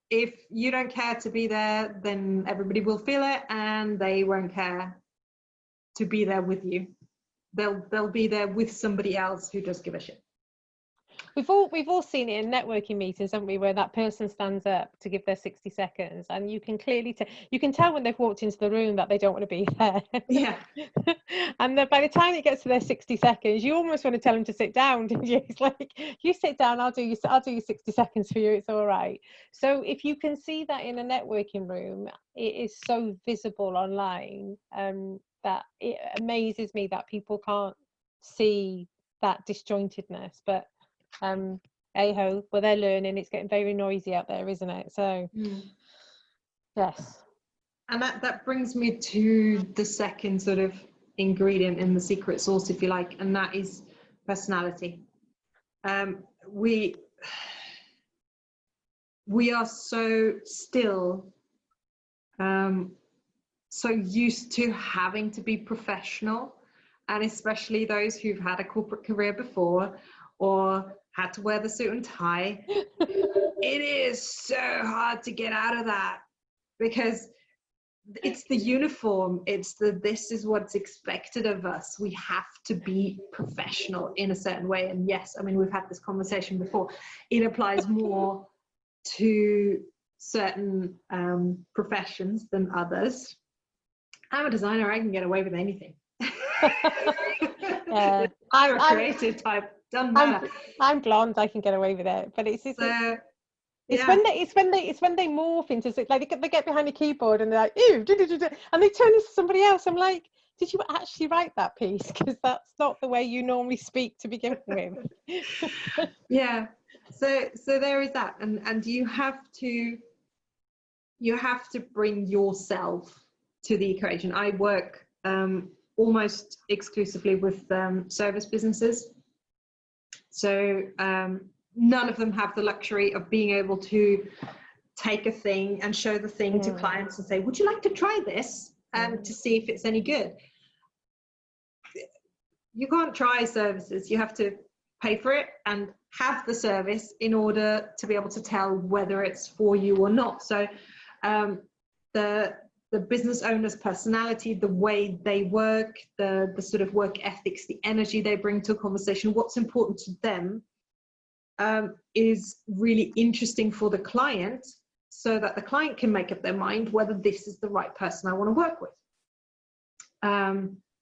if you don't care to be there, then everybody will feel it and they won't care to be there with you. They'll be there with somebody else who does give a shit. We've all seen it in networking meetings, haven't we, where that person stands up to give their 60 seconds and you can clearly tell when they've walked into the room that they don't want to be there. Yeah. And by the time it gets to their 60 seconds, you almost want to tell them to sit down, don't you? It's like, you sit down, I'll do your 60 seconds for you, it's all right. So if you can see that in a networking room, it is so visible online that it amazes me that people can't see that disjointedness. But hey-ho, well, they're learning. It's getting very noisy out there, isn't it? So yes. And that brings me to the second sort of ingredient in the secret sauce, if you like, and that is personality. We are so still so used to having to be professional, and especially those who've had a corporate career before or had to wear the suit and tie. It is so hard to get out of that because it's the uniform, it's this is what's expected of us. We have to be professional in a certain way. And yes, I mean, we've had this conversation before. It applies more to certain professions than others. I'm a designer, I can get away with anything. I'm a creative type. Doesn't matter. I'm blonde. I can get away with it, but it's when they morph into like they get behind a keyboard and they're like, ew, and they turn into somebody else. I'm like, did you actually write that piece? Because that's not the way you normally speak to begin with. Yeah. So there is that, and you have to bring yourself to the equation. I work almost exclusively with service businesses. So none of them have the luxury of being able to take a thing and show the thing to clients and say, would you like to try this and to see if it's any good? You can't try services. You have to pay for it and have the service in order to be able to tell whether it's for you or not. So the business owner's personality, the way they work, the sort of work ethics, the energy they bring to a conversation, what's important to them is really interesting for the client so that the client can make up their mind whether this is the right person I want to work with.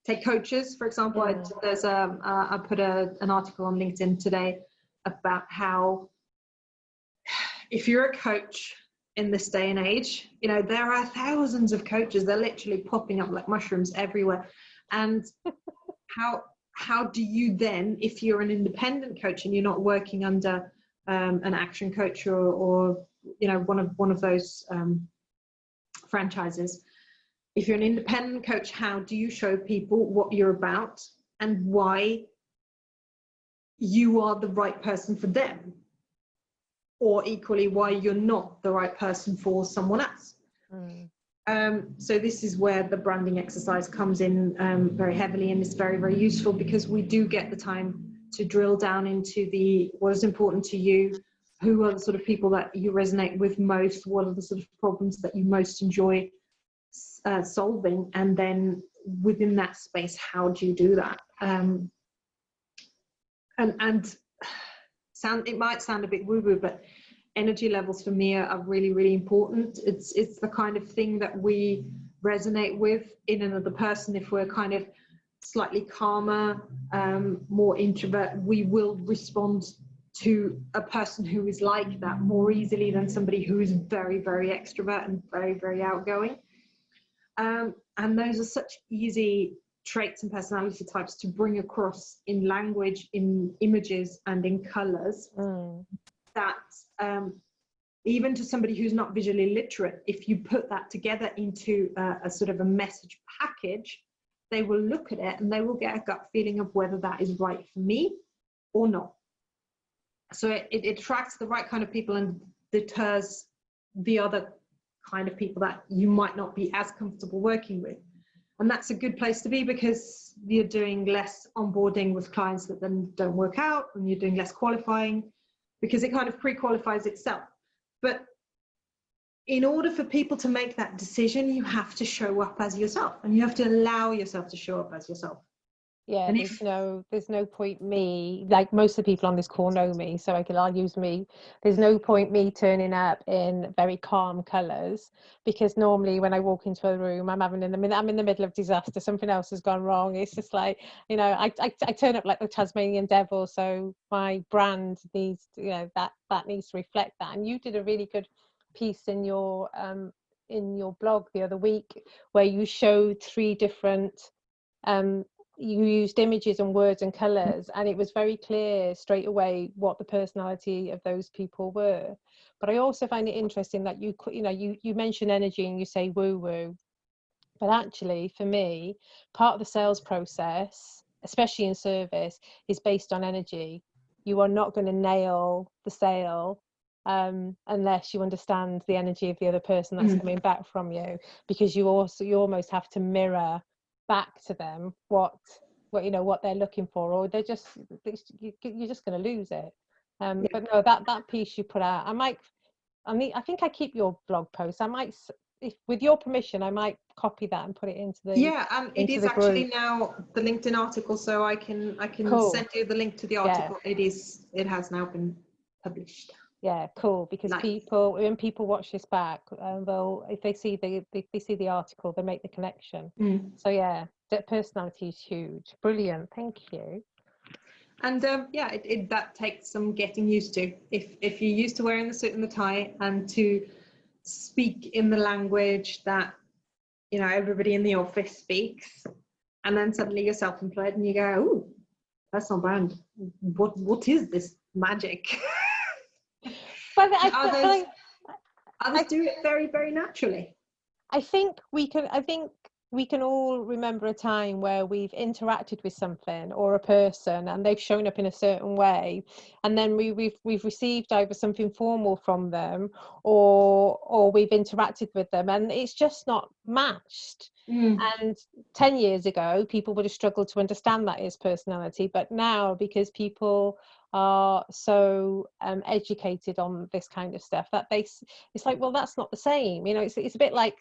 Take coaches, for example. I put an article on LinkedIn today about how if you're a coach in this day and age, you know, there are thousands of coaches. They're literally popping up like mushrooms everywhere. And how do you then, if you're an independent coach and you're not working under an action coach or you know, one of those franchises, if you're an independent coach, how do you show people what you're about and why you are the right person for them? Or equally, why you're not the right person for someone else. So this is where the branding exercise comes in very heavily, and it's very, very useful because we do get the time to drill down into what is important to you, who are the sort of people that you resonate with most, what are the sort of problems that you most enjoy solving, and then within that space, how do you do that? and it might sound a bit woo-woo, but energy levels for me are really, really important. It's the kind of thing that we resonate with in another person. If we're kind of slightly calmer, more introvert, we will respond to a person who is like that more easily than somebody who is very, very extrovert and very, very outgoing. And those are such easy traits and personality types to bring across in language, in images, and in colors, that even to somebody who's not visually literate, if you put that together into a sort of a message package, they will look at it and they will get a gut feeling of whether that is right for me or not. So it attracts the right kind of people and deters the other kind of people that you might not be as comfortable working with. And that's a good place to be, because you're doing less onboarding with clients that then don't work out, and you're doing less qualifying, because it kind of pre-qualifies itself. But in order for people to make that decision, you have to show up as yourself, and you have to allow yourself to show up as yourself. Yeah, And there's no point me, like most of the people on this call know me, so I'll use me. There's no point me turning up in very calm colours, because normally when I walk into a room, I'm in the middle of disaster. Something else has gone wrong. It's just like, you know, I turn up like the Tasmanian devil. So my brand needs, you know, that needs to reflect that. And you did a really good piece in your blog the other week, where you showed 3 different you used images and words and colors, and it was very clear straight away what the personality of those people were. But I also find it interesting that you mention energy and you say woo woo, but actually for me, part of the sales process, especially in service, is based on energy. You are not going to nail the sale unless you understand the energy of the other person that's coming back from you, because you almost have to mirror back to them what they're looking for, or you're just going to lose it. But no, that piece you put out, I think I keep your blog post. I might, if with your permission, I might copy that and put it into the it is actually now the LinkedIn article, so I can Cool. send you the link to the article. It has now been published. Yeah, cool. Because Nice. when people watch this back, if they see the article, they make the connection. So yeah, that personality is huge. Brilliant, thank you. And that takes some getting used to. If you're used to wearing the suit and the tie, and to speak in the language that, you know, everybody in the office speaks, and then suddenly you're self-employed and you go, "Ooh, personal brand. What is this magic?" But others do it very, very naturally. I think we can all remember a time where we've interacted with something or a person and they've shown up in a certain way, and then we've received either something formal from them or we've interacted with them and it's just not matched. And 10 years ago people would have struggled to understand that as personality, but now, because people are so educated on this kind of stuff, that it's like, well, that's not the same, you know. It's a bit like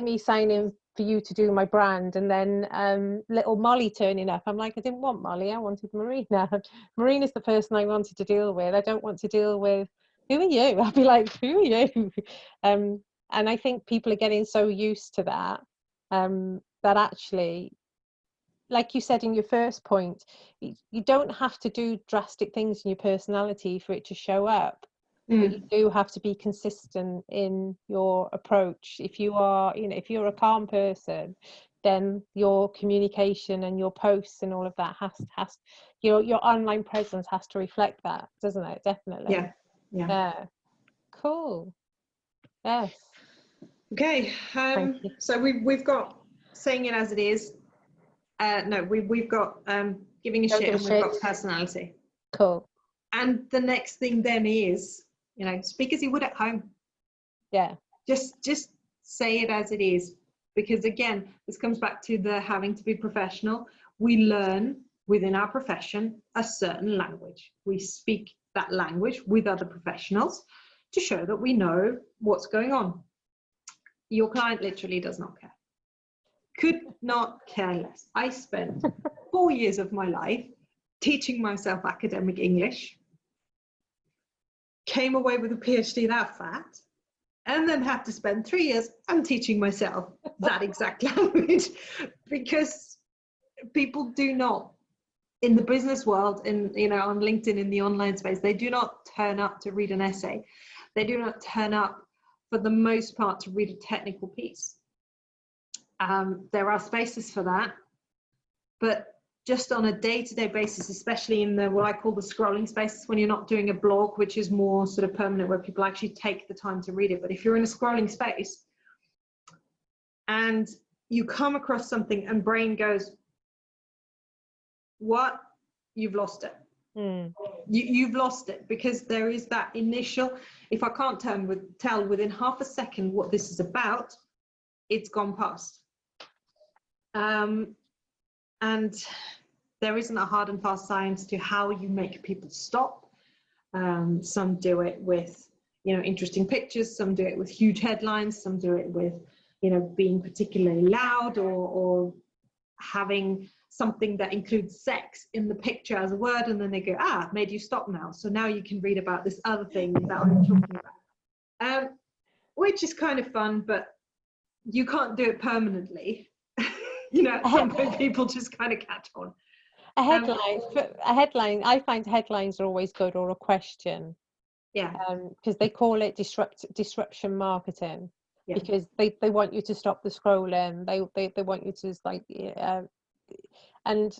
me signing for you to do my brand, and then little Molly turning up. I'm like, I didn't want Molly, I wanted Marina. Marina's the person I wanted to deal with. I don't want to deal with, who are you? I'll be like, who are you? And I think people are getting so used to that, that actually, like you said in your first point, you don't have to do drastic things in your personality for it to show up. But you do have to be consistent in your approach. If you are, you know, if you're a calm person, then your communication and your posts and all of that has your online presence has to reflect that, doesn't it? Definitely. Yeah. Cool. Yes. Okay. So we've got saying it as it is. We've got giving a shit, and we've got personality. Cool. And the next thing then is, you know, speak as you would at home. Yeah. Just say it as it is, because again, this comes back to the having to be professional. We learn within our profession a certain language. We speak that language with other professionals to show that we know what's going on. Your client literally does not care. Could not care less. I spent 4 years of my life teaching myself academic English, came away with a PhD that fat, and then had to spend 3 years teaching myself that exact language, because people do not, in the business world, in, you know, on LinkedIn, in the online space, they do not turn up to read an essay. They do not turn up, for the most part, to read a technical piece. There are spaces for that, but just on a day-to-day basis, especially in the what I call the scrolling spaces, when you're not doing a blog, which is more sort of permanent, where people actually take the time to read it. But if you're in a scrolling space and you come across something and brain goes, what? You've lost it. You've lost it, because there is that initial, if I can't tell within half a second what this is about, it's gone past. And there isn't a hard and fast science to how you make people stop. Some do it with, you know, interesting pictures, some do it with huge headlines, some do it with, you know, being particularly loud, or having something that includes sex in the picture as a word, and then they go, I've made you stop now, so now you can read about this other thing that I'm talking about, which is kind of fun, but you can't do it permanently. You know, at some point people just kind of catch on. A headline, I find headlines are always good, or a question. Yeah. Because they call it disruption marketing. Yeah. Because they want you to stop the scrolling. They want you to, like, and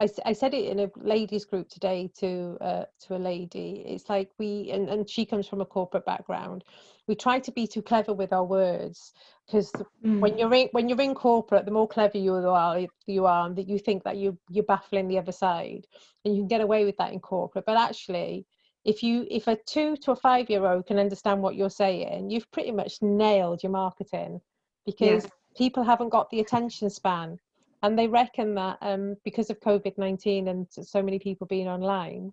I said it in a ladies group today to a lady. It's like and she comes from a corporate background. We try to be too clever with our words, because when you're in corporate, the more clever you are, and that you think that you're baffling the other side, and you can get away with that in corporate. But actually, if a 2 to a 5-year-old can understand what you're saying, you've pretty much nailed your marketing, because people haven't got the attention span. And they reckon that because of COVID-19 and so many people being online,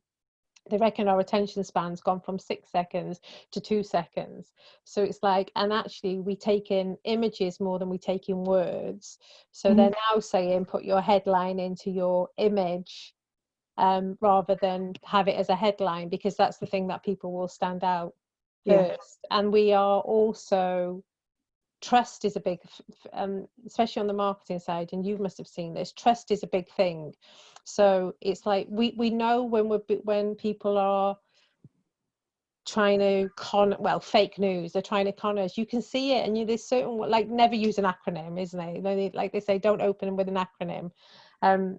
they reckon our attention span's gone from 6 seconds to 2 seconds. So it's like, and actually we take in images more than we take in words. So they're now saying put your headline into your image rather than have it as a headline, because that's the thing that people will stand out first. And we are also... Trust is a big, especially on the marketing side, and you must have seen this. Trust is a big thing. So it's like we know when people are trying to fake news. They're trying to con us. You can see it, and there's certain, like, never use an acronym, isn't it? Like they say, don't open with an acronym.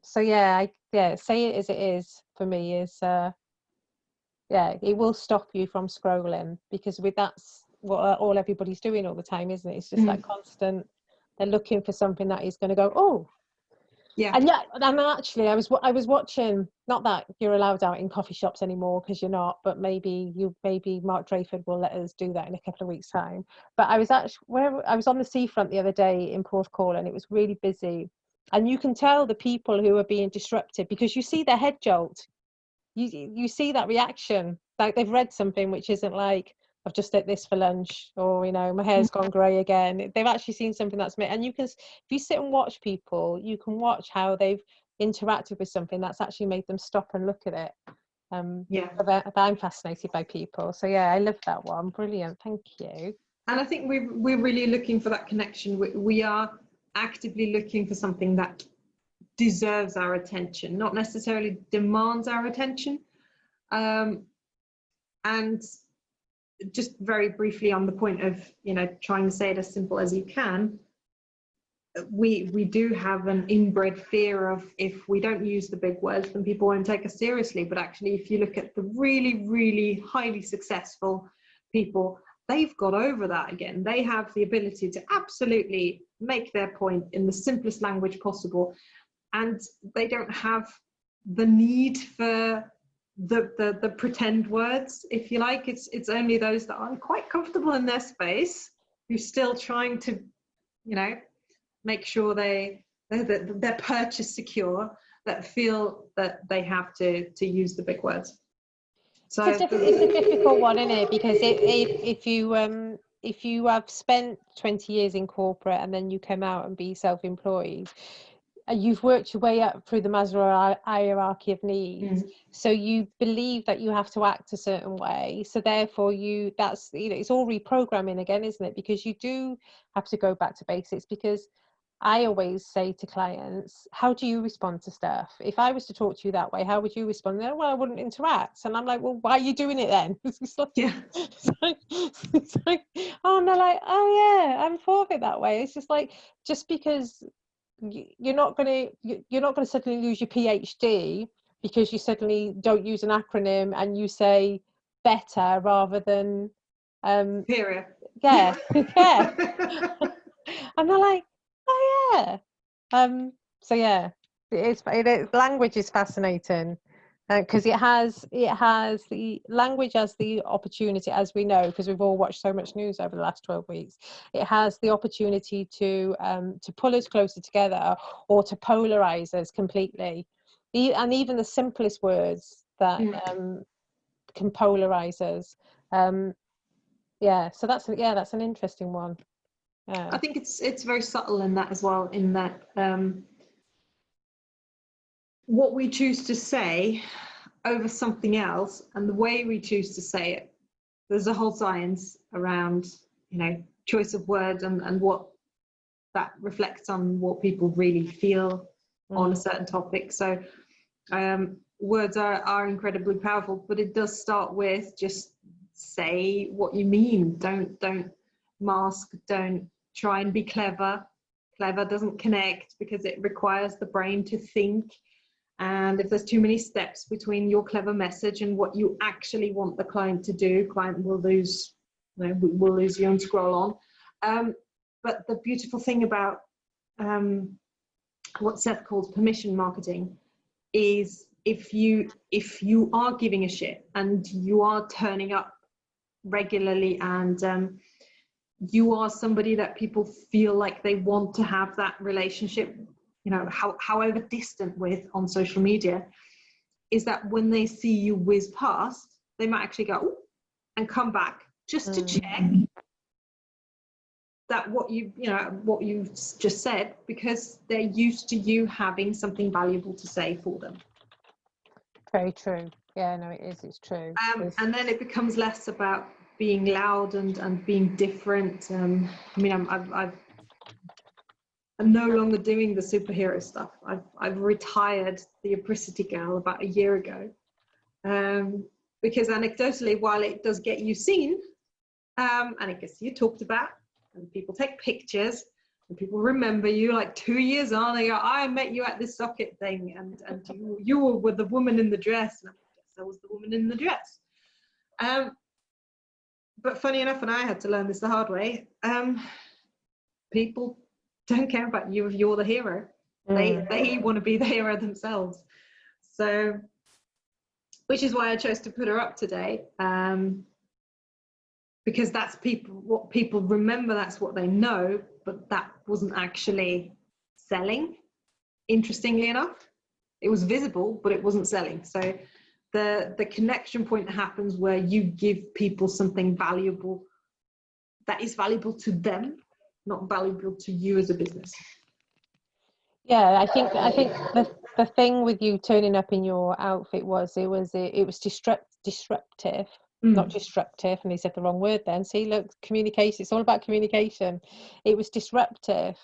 So say it as it is. For me, is it will stop you from scrolling, because that's what all everybody's doing all the time, isn't it? It's just that constant, they're looking for something that is going to go, oh yeah. And actually I was watching, not that you're allowed out in coffee shops anymore, because you're not, but maybe Mark Drayford will let us do that in a couple of weeks' time. But I was on the seafront the other day in Porthcawl, and it was really busy, and you can tell the people who are being disrupted, because you see their head jolt. You see that reaction, like they've read something which isn't like, I've just ate this for lunch, or, you know, my hair's gone grey again. They've actually seen something that's made, and if you sit and watch people, you can watch how they've interacted with something that's actually made them stop and look at it. I'm fascinated by people, so I love that one. Brilliant, thank you. And I think we're really looking for that connection. We are actively looking for something that deserves our attention, not necessarily demands our attention. And just very briefly on the point of, you know, trying to say it as simple as you can, we do have an inbred fear of, if we don't use the big words, then people won't take us seriously. But actually, if you look at the really, really highly successful people, they've got over that again. They have the ability to absolutely make their point in the simplest language possible, and they don't have the need for the pretend words, if you like. It's only those that aren't quite comfortable in their space who's still trying to, you know, make sure their purchase secure, that feel that they have to use the big words. So it's a difficult one, isn't it? Because if you have spent 20 years in corporate and then you come out and be self-employed, you've worked your way up through the Maslow hierarchy of needs. So you believe that you have to act a certain way. So therefore that's, it's all reprogramming again, isn't it? Because you do have to go back to basics, because I always say to clients, how do you respond to stuff? If I was to talk to you that way, how would you respond? Well, I wouldn't interact. And I'm like, well, why are you doing it then? It's like, Yeah. it's like, oh, and they're like, oh yeah, I'm for it that way. It's just like, just because you're not going to suddenly lose your PhD because you suddenly don't use an acronym and you say better rather than Superior. yeah. And they're like, oh yeah. So yeah, language is fascinating, because it has the language as the opportunity, as we know, because we've all watched so much news over the last 12 weeks. It has the opportunity to pull us closer together, or to polarize us completely. And even the simplest words that can polarize us. So that's an interesting one. I think it's very subtle in that as well, in that what we choose to say over something else, and the way we choose to say it, there's a whole science around, choice of words and what that reflects on what people really feel on a certain topic. So words are incredibly powerful, but it does start with just say what you mean. Don't mask, don't try and be clever. Clever doesn't connect because it requires the brain to think. And if there's too many steps between your clever message and what you actually want the client to do, client will lose, will lose you and scroll on. But the beautiful thing about what Seth calls permission marketing is if you are giving a shit and you are turning up regularly and you are somebody that people feel like they want to have that relationship, however distant with on social media, is that when they see you whiz past, they might actually go, ooh, and come back just to check that what you've just said, because they're used to you having something valuable to say for them. Very true. Yeah, no, it's true. And then it becomes less about being loud and being different. I'm no longer doing the superhero stuff. I've retired the Apricity girl about a year ago, because anecdotally, while it does get you seen, and it gets you talked about, and people take pictures, and people remember you like 2 years on, they go, I met you at this socket thing, and you were the woman in the dress, and I guess I was the woman in the dress. But funny enough, and I had to learn this the hard way, people don't care about you if you're the hero. They want to be the hero themselves. So, which is why I chose to put her up today, because that's what people remember, that's what they know, but that wasn't actually selling. Interestingly enough, it was visible, but it wasn't selling. So the connection point happens where you give people something valuable that is valuable to them, not valuable to you as a business. Yeah, I think the thing with you turning up in your outfit was it was disruptive, not disruptive, and he said the wrong word then. See, look, communication, it's all about communication. It was disruptive.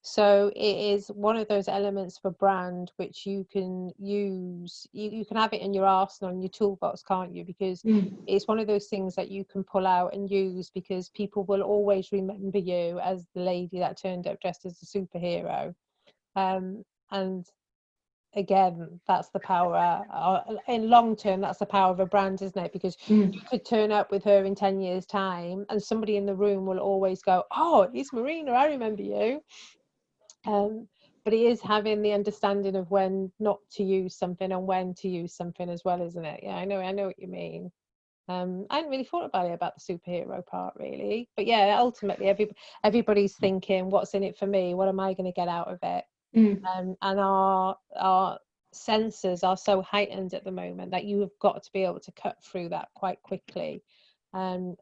So it is one of those elements of a brand which you can use. You can have it in your arsenal, in your toolbox, can't you? Because it's one of those things that you can pull out and use, because people will always remember you as the lady that turned up dressed as a superhero. And again, that's the power in long term, that's the power of a brand, isn't it? Because you could turn up with her in 10 years time and somebody in the room will always go, oh, it's Marina, I remember you. But it is having the understanding of when not to use something and when to use something as well, isn't it? Yeah, I know what you mean. I hadn't really thought about the superhero part, really, but yeah, ultimately everybody's thinking, what's in it for me, what am I going to get out of it? And our senses are so heightened at the moment that you have got to be able to cut through that quite quickly, and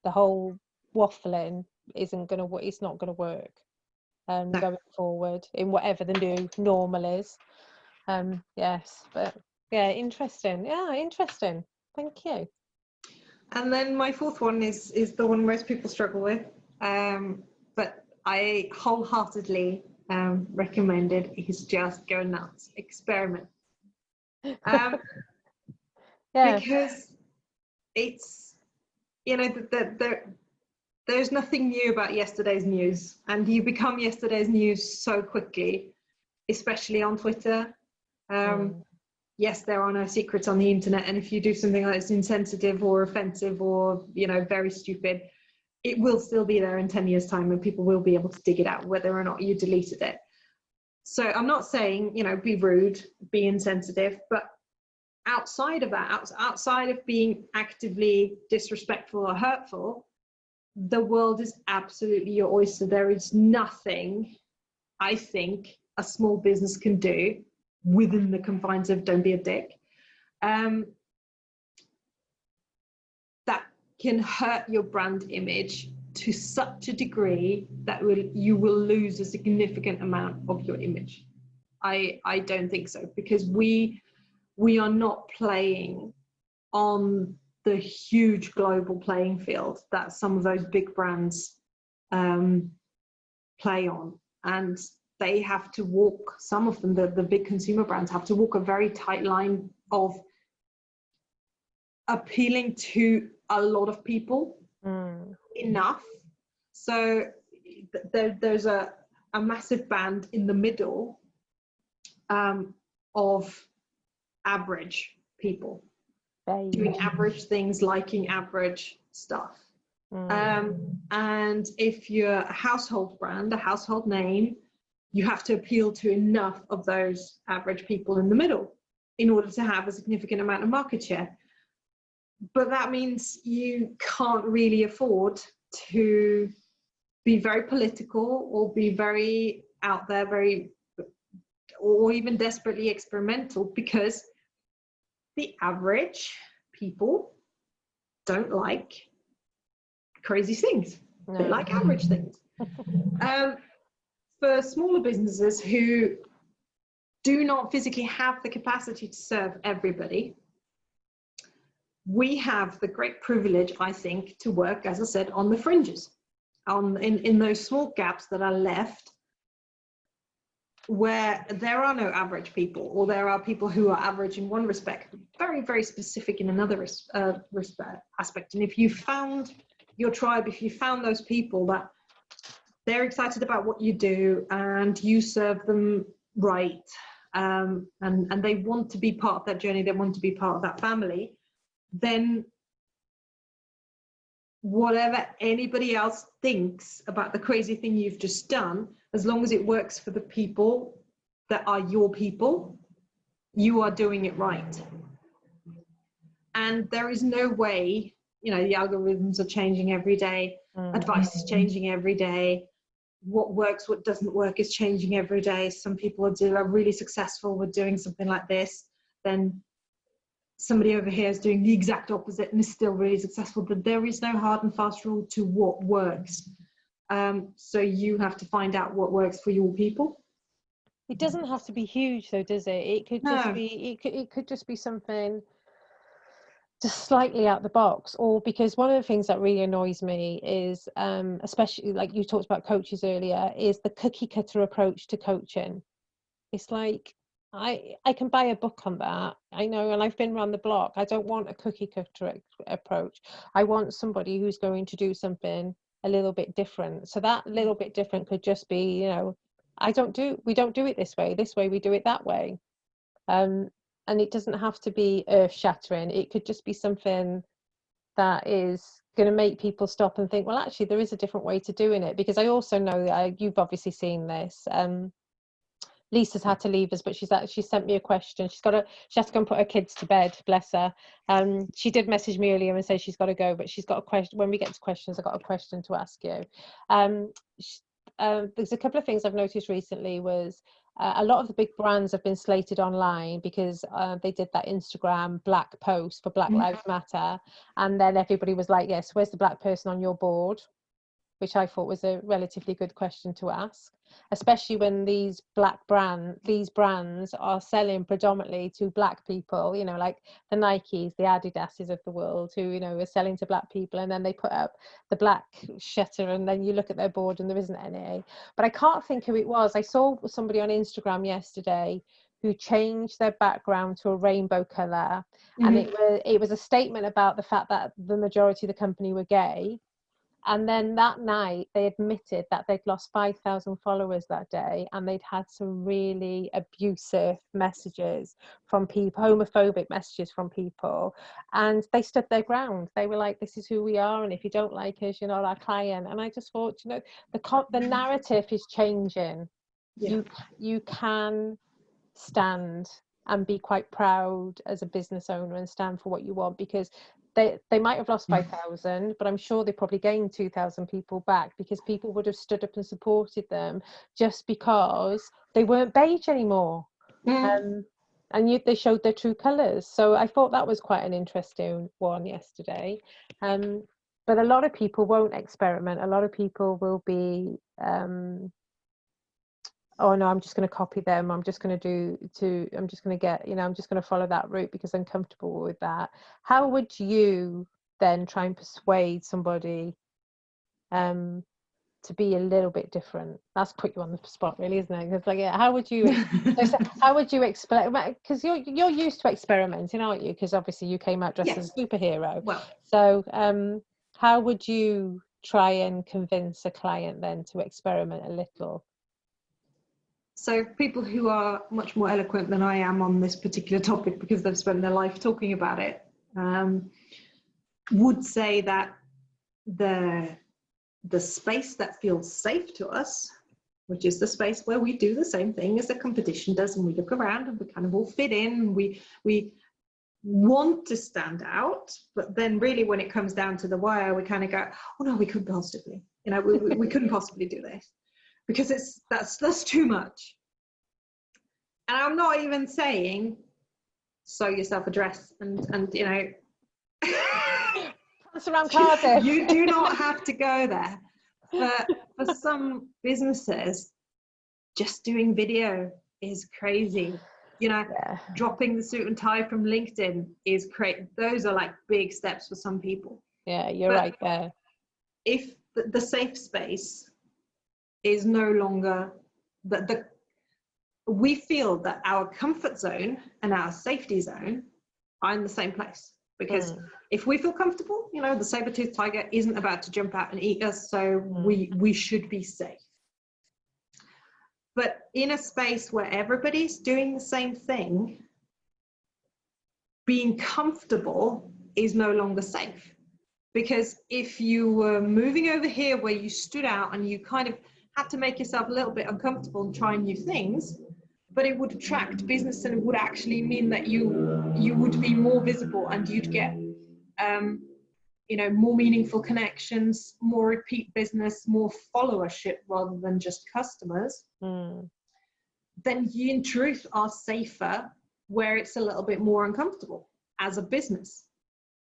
the whole waffling it's not going to work. going forward in whatever the new normal is. Yes, but yeah, interesting. Yeah, interesting. Thank you. And then my fourth one is the one most people struggle with, but I wholeheartedly recommend it. Is just go nuts, experiment. Yeah. Because it's, you know, there's nothing new about yesterday's news, and you become yesterday's news so quickly, especially on Twitter. Yes, there are no secrets on the internet, and if you do something that's insensitive or offensive or, you know, very stupid, it will still be there in 10 years' time, and people will be able to dig it out whether or not you deleted it. So I'm not saying, you know, be rude, be insensitive, but outside of that, outside of being actively disrespectful or hurtful, the world is absolutely your oyster. There is nothing, I think, a small business can do within the confines of don't be a dick, that can hurt your brand image to such a degree that you will lose a significant amount of your image. I don't think so, because we are not playing on the huge global playing field that some of those big brands play on, and they have to walk, some of them, the big consumer brands have to walk a very tight line of appealing to a lot of people enough. So there's a massive band in the middle of average people doing average things, liking average stuff. And if you're a household brand, a household name, you have to appeal to enough of those average people in the middle in order to have a significant amount of market share. But that means you can't really afford to be very political or be very out there, or even desperately experimental, because the average people don't like crazy things. No. They like average things. For smaller businesses who do not physically have the capacity to serve everybody, we have the great privilege, I think, to work, as I said, on the fringes, in those small gaps that are left, where there are no average people, or there are people who are average in one respect, very, very specific in another aspect. And if you found your tribe, if you found those people that they're excited about what you do and you serve them right, and they want to be part of that journey, they want to be part of that family, then whatever anybody else thinks about the crazy thing you've just done, as long as it works for the people that are your people, you are doing it right. And there is no way, you know, the algorithms are changing every day, advice is changing every day, what works, what doesn't work is changing every day. Some people are really successful with doing something like this, then somebody over here is doing the exact opposite and is still really successful. But there is no hard and fast rule to what works. So you have to find out what works for your people. It doesn't have to be huge, though, does it? It could just be. It could just be something just slightly out the box. Or because one of the things that really annoys me is, especially like you talked about coaches earlier, is the cookie cutter approach to coaching. It's like, I can buy a book on that, I know, and I've been around the block. I don't want a cookie cutter approach. I want somebody who's going to do something a little bit different. So that little bit different could just be, you know, we don't do it this way we do it that way. And it doesn't have to be earth-shattering. It could just be something that is going to make people stop and think, well, actually, there is a different way to doing it. Because I also know that you've obviously seen this. Lisa's had to leave us, but she sent me a question. She has to go and put her kids to bed, bless her. She did message me earlier and say she's got to go, but she's got a question. When we get to questions, I've got a question to ask you. There's a couple of things I've noticed recently was a lot of the big brands have been slated online because they did that Instagram black post for Black Lives Matter, and then everybody was like, yes, where's the black person on your board? which I thought was a relatively good question to ask, especially when these brands are selling predominantly to black people, you know, like the Nikes, the Adidases of the world, who, you know, are selling to black people, and then they put up the black shutter, and then you look at their board and there isn't any. But I can't think who it was. I saw somebody on Instagram yesterday who changed their background to a rainbow color, and it was a statement about the fact that the majority of the company were gay. And then that night, they admitted that they'd lost 5,000 followers that day, and they'd had some really abusive messages from people, homophobic messages from people, and they stood their ground. They were like, "This is who we are, and if you don't like us, you're not our client." And I just thought, you know, the narrative is changing. Yeah. You can stand and be quite proud as a business owner and stand for what you want, because they might have lost 5,000, but I'm sure they probably gained 2,000 people back, because people would have stood up and supported them just because they weren't beige anymore. And they showed their true colours. So I thought that was quite an interesting one yesterday. But a lot of people won't experiment. A lot of people will be oh no, I'm just going to copy them. I'm just going to get, you know, I'm just going to follow that route because I'm comfortable with that. How would you then try and persuade somebody to be a little bit different? That's put you on the spot, really, isn't it? Because, like, yeah, how would you explain? Because you're used to experimenting, aren't you? Because obviously you came out dressed as a superhero. Well, so how would you try and convince a client then to experiment a little? So people who are much more eloquent than I am on this particular topic, because they've spent their life talking about it, would say that the space that feels safe to us, which is the space where we do the same thing as the competition does, and we look around and we kind of all fit in, and we want to stand out, but then really when it comes down to the wire, we kind of go, oh no, we couldn't possibly, you know, we couldn't possibly do this, because that's too much. And I'm not even saying sew yourself a dress and you know, around Cardiff. You do not have to go there. But for some businesses, just doing video is crazy. You know, dropping the suit and tie from LinkedIn is great. Those are like big steps for some people. Yeah, you're right there. If the safe space is no longer we feel that our comfort zone and our safety zone are in the same place, because if we feel comfortable, you know, the saber-toothed tiger isn't about to jump out and eat us, so we should be safe. But in a space where everybody's doing the same thing, being comfortable is no longer safe. Because if you were moving over here where you stood out and you kind of had to make yourself a little bit uncomfortable and try new things, but it would attract business, and it would actually mean that you would be more visible, and you'd get you know, more meaningful connections, more repeat business, more followership rather than just customers, then you in truth are safer where it's a little bit more uncomfortable as a business.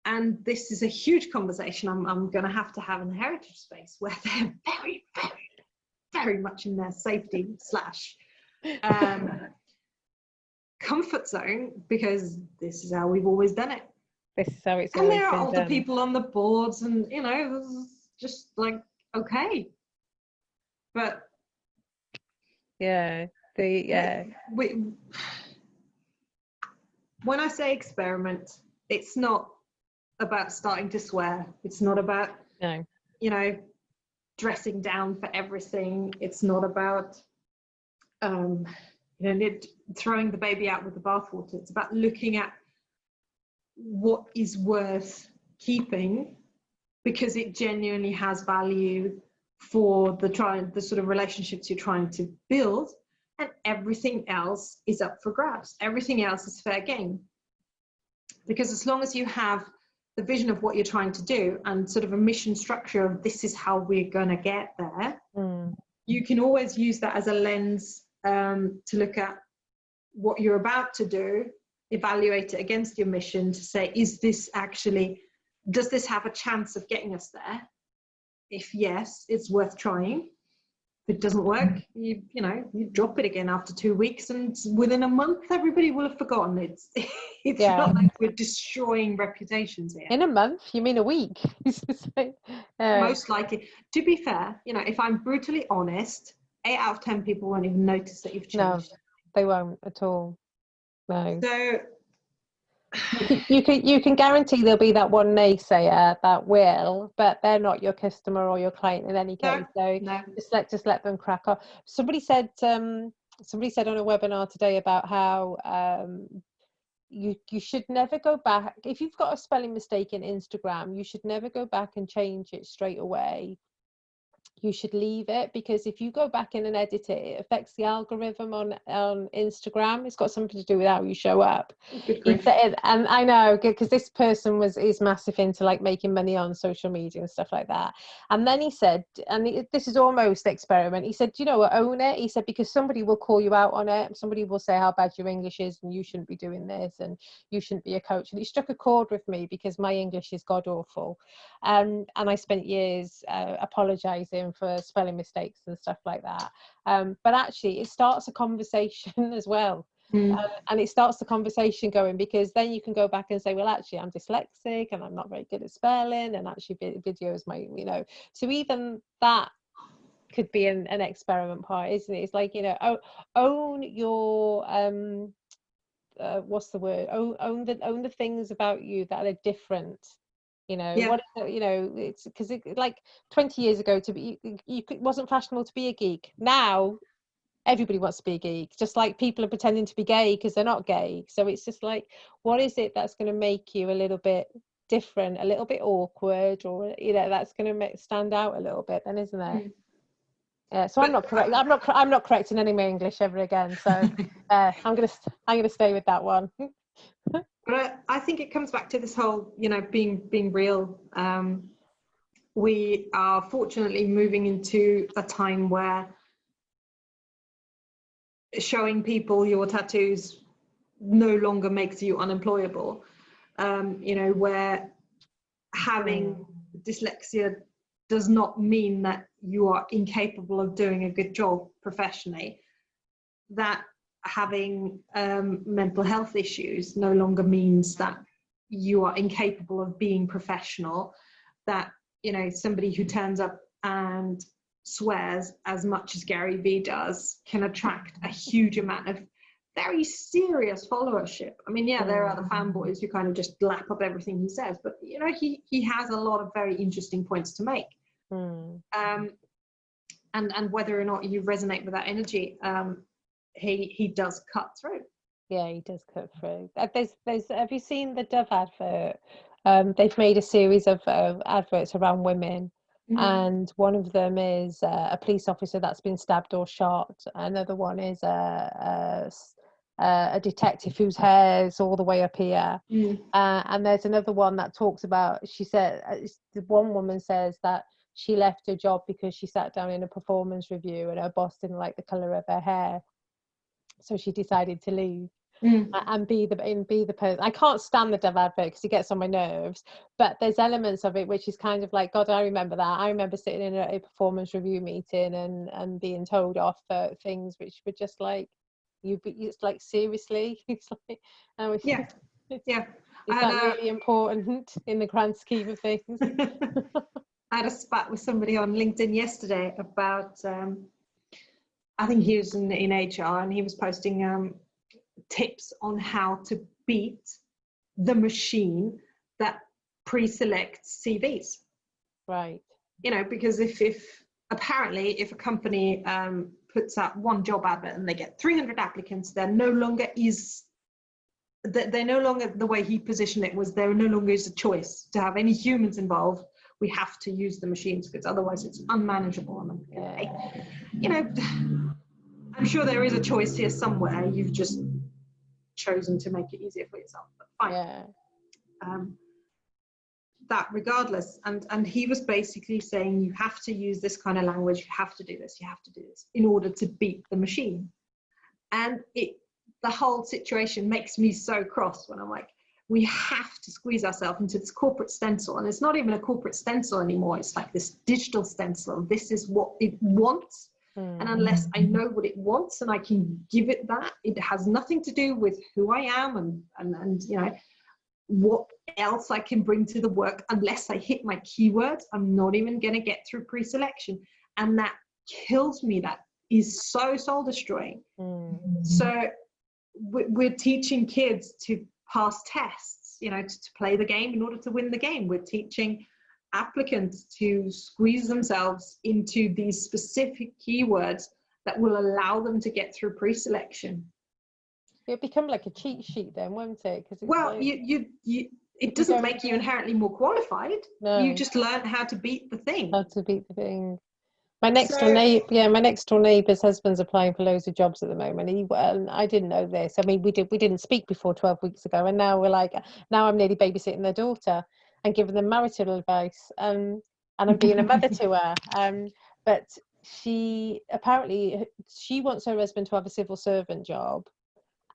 And this is a huge conversation I'm going to have in the heritage space, where they're very, very, very much in their safety / comfort zone, because this is how we've always done it. This is how it's and always there are been older done. people on the boards, and you know, just like, okay. But yeah, when I say experiment, it's not about starting to swear. It's not about, you know, dressing down for everything. It's not about you know, throwing the baby out with the bathwater. It's about looking at what is worth keeping, because it genuinely has value for the sort of relationships you're trying to build, and everything else is up for grabs. Everything else is fair game. Because as long as you have the vision of what you're trying to do and sort of a mission structure of this is how we're going to get there, you can always use that as a lens to look at what you're about to do, evaluate it against your mission to say, is this actually, does this have a chance of getting us there? if yes, it's worth trying. If it doesn't work, you drop it again after 2 weeks, and within a month, everybody will have forgotten. It's not like we're destroying reputations here. In a month? You mean a week? It's just like, Most likely. To be fair, if I'm brutally honest, 8 out of 10 people won't even notice that you've changed. No, they won't at all. No. So you can guarantee there'll be that one naysayer that will, but they're not your customer or your client in any case. no. Just let them crack on. Somebody said on a webinar today about how you should never go back if you've got a spelling mistake in Instagram. You should never go back and change it straight away. You should leave it, because if you go back in and edit it, it affects the algorithm on Instagram. It's got something to do with how you show up. And I know, because this person is massive into like making money on social media and stuff like that. And then he said, this is almost experiment, he said, own it. He said, because somebody will call you out on it. Somebody will say how bad your English is and you shouldn't be doing this and you shouldn't be a coach. And it struck a chord with me because my English is god awful. And I spent years apologizing for spelling mistakes and stuff like that, but actually it starts a conversation as well. And it starts the conversation going, because then you can go back and say, well, actually I'm dyslexic and I'm not very good at spelling, and actually video is my so even that could be an experiment part, isn't it? It's like, own your what's the word, own the things about you that are different. It's because like 20 years ago it wasn't fashionable to be a geek. Now everybody wants to be a geek, just like people are pretending to be gay because they're not gay. So it's just like, what is it that's going to make you a little bit different, a little bit awkward, or that's going to stand out a little bit then, isn't it? Yeah, so I'm not correcting any of my English ever again, so I'm gonna stay with that one. But I think it comes back to this whole, being real. We are fortunately moving into a time where showing people your tattoos no longer makes you unemployable. Where having dyslexia does not mean that you are incapable of doing a good job professionally. That having mental health issues no longer means that you are incapable of being professional. That somebody who turns up and swears as much as Gary Vee does can attract a huge amount of very serious followership. I mean, there are the fanboys who kind of just lap up everything he says, but he has a lot of very interesting points to make. And whether or not you resonate with that energy, he does cut through. Yeah, he does cut through. There's have you seen the Dove advert? They've made a series of adverts around women, and one of them is a police officer that's been stabbed or shot. Another one is a detective whose hair is all the way up here. And there's another one that talks about, she said, one woman says that she left her job because she sat down in a performance review and her boss didn't like the colour of her hair, so she decided to leave and be the person. I can't stand the Dove advert because it gets on my nerves, but there's elements of it which is kind of like, God, I remember that. I remember sitting in a performance review meeting and being told off for things which were just like, it's like, seriously. It's like, is that really important in the grand scheme of things? I had a spat with somebody on LinkedIn yesterday about, I think he was in HR, and he was posting tips on how to beat the machine that pre-selects CVs. Right. Because if a company puts out one job advert and they get 300 applicants, the way he positioned it was, there no longer is a choice to have any humans involved. We have to use the machines because otherwise it's unmanageable. I'm sure there is a choice here somewhere. You've just chosen to make it easier for yourself. But fine. Yeah. That regardless, and he was basically saying you have to use this kind of language. You have to do this in order to beat the machine. And the whole situation makes me so cross when I'm like, we have to squeeze ourselves into this corporate stencil. And it's not even a corporate stencil anymore. It's like this digital stencil. This is what it wants. And unless I know what it wants and I can give it that, it has nothing to do with who I am and you know, what else I can bring to the work. Unless I hit my keywords, I'm not even going to get through pre-selection. And that kills me. That is so soul destroying. So we're teaching kids to pass tests, you know, to play the game in order to win the game. We're teaching applicants to squeeze themselves into these specific keywords that will allow them to get through pre-selection. It'll become like a cheat sheet then, won't it? Because well, like, it doesn't make you inherently more qualified. No. You just learn how to beat the thing. How to beat the thing. My next door neighbour's husband's applying for loads of jobs at the moment. I didn't know this. I mean, we didn't speak before 12 weeks ago, and now now I'm nearly babysitting their daughter and giving them marital advice. And I'm being a mother to her. But she wants her husband to have a civil servant job,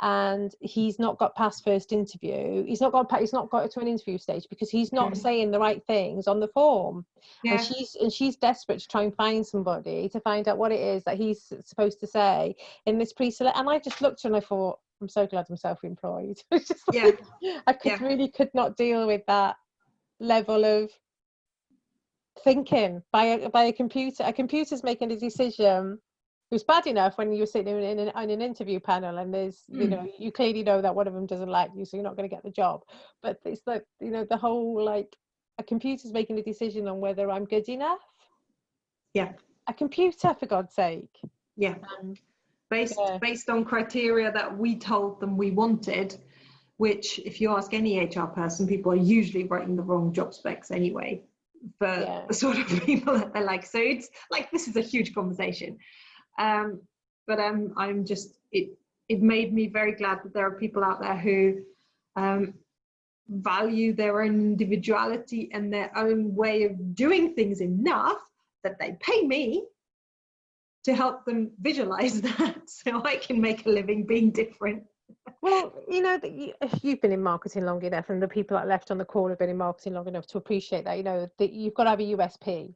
and he's not got past first interview. He's not got to an interview stage because he's not saying the right things on the form. Yeah. And she's desperate to try and find somebody to find out what it is that he's supposed to say in this pre-select. And I just looked at her and I thought, I'm so glad I'm self-employed. It's just like, I really could not deal with that level of thinking by a computer. A computer's making a decision. It was bad enough when you're sitting in an interview panel and there's, you know, you clearly know that one of them doesn't like you, so you're not going to get the job. But it's like, you know, the whole, like, a computer's making a decision on whether I'm good enough. Yeah. A computer, for God's sake. Yeah. Based on criteria that we told them we wanted, which if you ask any HR person, people are usually writing the wrong job specs anyway for the sort of people that they're like. So it's like, this is a huge conversation. But I'm just, it made me very glad that there are people out there who value their own individuality and their own way of doing things enough that they pay me to help them visualize that so I can make a living being different. Well, you know, if you've been in marketing long enough, and the people that left on the call have been in marketing long enough to appreciate that, you know, that you've got to have a USP.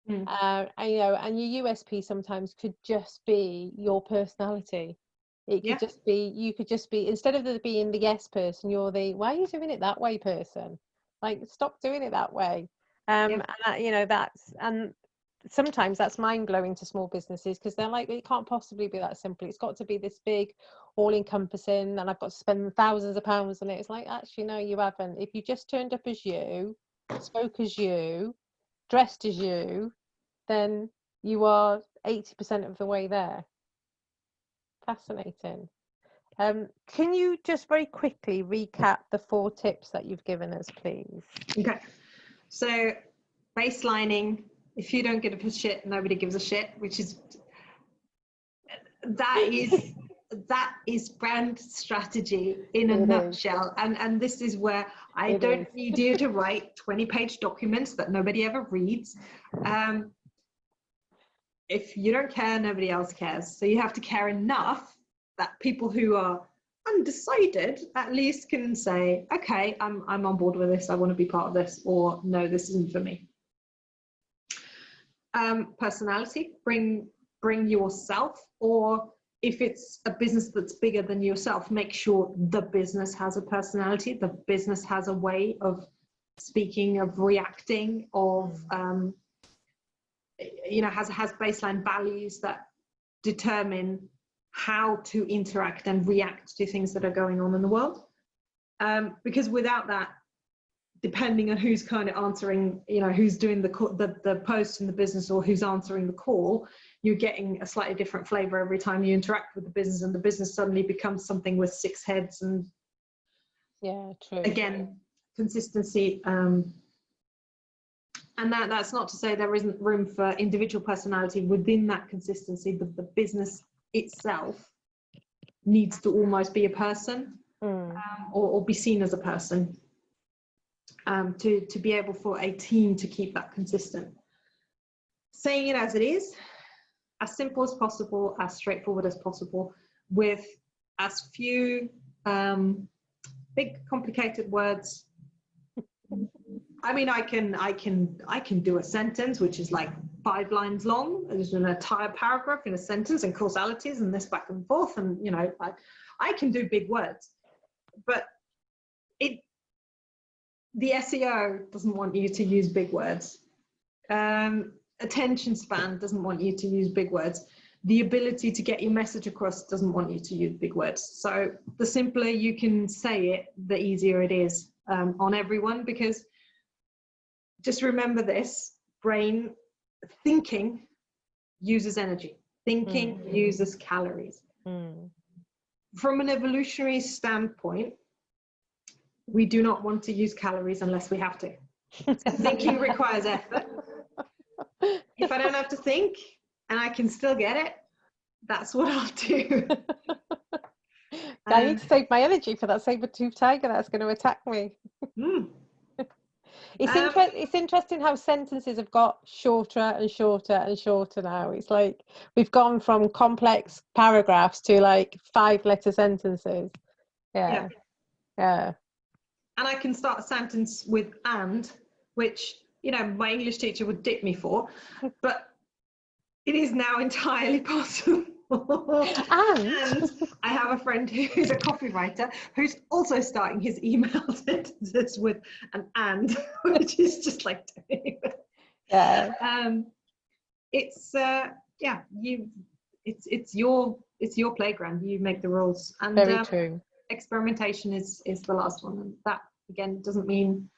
You know, and your USP sometimes could just be your personality. It could just be, you could just be, instead of being the yes person, you're the, why are you doing it that way person? Like, stop doing it that way. And that, you know, and sometimes that's mind-blowing to small businesses because they're like, it can't possibly be that simple. It's got to be this big, all-encompassing, and I've got to spend thousands of pounds on it. It's like, actually, no, you haven't. If you just turned up as you, spoke as you, dressed as you, then you are 80% of the way there. Fascinating. Can you just very quickly recap the 4 tips that you've given us, please? Okay. So, baselining. If you don't give a shit, nobody gives a shit, which is that is brand strategy in a nutshell. And this is where I don't need you to write 20-page documents that nobody ever reads. If you don't care, nobody else cares. So you have to care enough that people who are undecided at least can say, okay, I'm on board with this, I want to be part of this, or no, this isn't for me. Personality, bring yourself, or if it's a business that's bigger than yourself, make sure the business has a personality, the business has a way of speaking, of reacting, of you know, has baseline values that determine how to interact and react to things that are going on in the world. Because without that, depending on who's kind of answering, you know, who's doing the post in the business or who's answering the call, you're getting a slightly different flavor every time you interact with the business, and the business suddenly becomes something with 6 heads. And true. Again, consistency. And that's not to say there isn't room for individual personality within that consistency, but the business itself needs to almost be a person, or be seen as a person, to be able for a team to keep that consistent. Saying it as it is, as simple as possible, as straightforward as possible, with as few big complicated words. I mean, I can do a sentence which is like 5 lines long. There's an entire paragraph in a sentence and causalities and this back and forth, and you know, I can do big words, but the SEO doesn't want you to use big words. Attention span doesn't want you to use big words. The ability to get your message across doesn't want you to use big words. So the simpler you can say it, the easier it is on everyone, because just remember this, brain thinking uses energy. Thinking uses calories. From an evolutionary standpoint, we do not want to use calories unless we have to. Thinking requires effort. If I don't have to think and I can still get it, that's what I'll do. I need to save my energy for that saber-toothed tiger that's going to attack me. It's interesting how sentences have got shorter and shorter and shorter now. It's like we've gone from complex paragraphs to like 5-letter sentences. Yeah. And I can start a sentence with "and," which, you know, my English teacher would dick me for, but it is now entirely possible. And I have a friend who's a copywriter who's also starting his email sentences with an "and," which is just like, it's your playground. You make the rules. And very true. Experimentation is the last one, and that again doesn't mean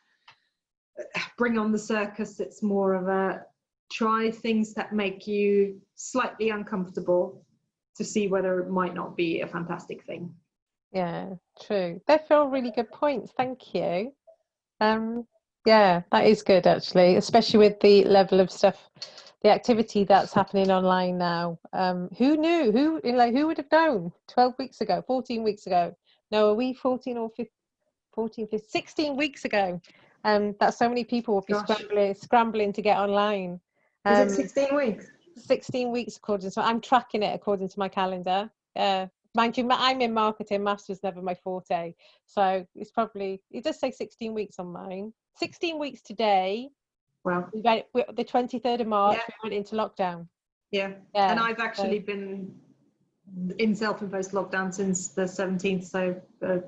bring on the circus. It's more of a try things that make you slightly uncomfortable to see whether it might not be a fantastic thing. Yeah, true. They're all really good points. Thank you. Yeah, that is good actually, especially with the level of stuff, the activity that's happening online now. Who knew? Who would have known 12 weeks ago, 14 weeks ago? No, are we 14 or 15, 14, 15, 16 weeks ago? That so many people would be scrambling to get online. Is it 16 weeks? 16 weeks according to, I'm tracking it according to my calendar. Mind you, I'm in marketing, maths was never my forte. So it's probably, it does say 16 weeks on mine. 16 weeks today. Wow. The 23rd of March, we went into lockdown. Yeah. And I've actually been in self-imposed lockdown since the 17th, so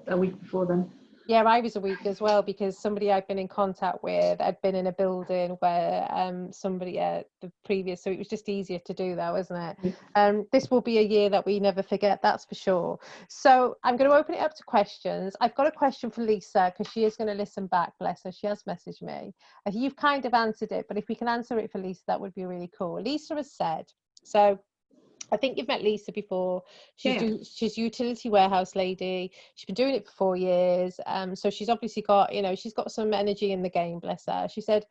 a week before then. Yeah, I was a week as well, because somebody I'd been in contact with had been in a building where somebody the previous, so it was just easier to do that, wasn't it? This will be a year that we never forget, that's for sure. So I'm going to open it up to questions. I've got a question for Lisa, because she is going to listen back, bless her. She has messaged me. You've kind of answered it, but if we can answer it for Lisa, that would be really cool. Lisa has said, so I think you've met Lisa before. She's utility warehouse lady. She's been doing it for 4 years. So she's obviously got, she's got some energy in the game, bless her. She said,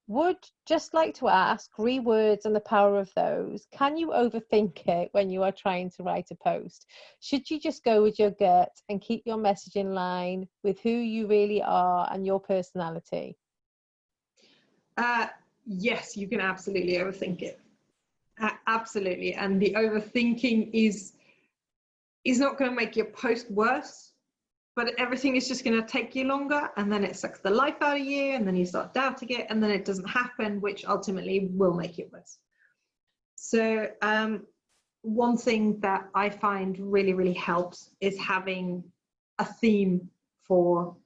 would just like to ask, words and the power of those. Can you overthink it when you are trying to write a post? Should you just go with your gut and keep your message in line with who you really are and your personality? Yes, you can absolutely overthink it. Absolutely. And the overthinking is not going to make your post worse, but everything is just going to take you longer, and then it sucks the life out of you, and then you start doubting it, and then it doesn't happen, which ultimately will make it worse. So one thing that I find really, really helps is having a theme for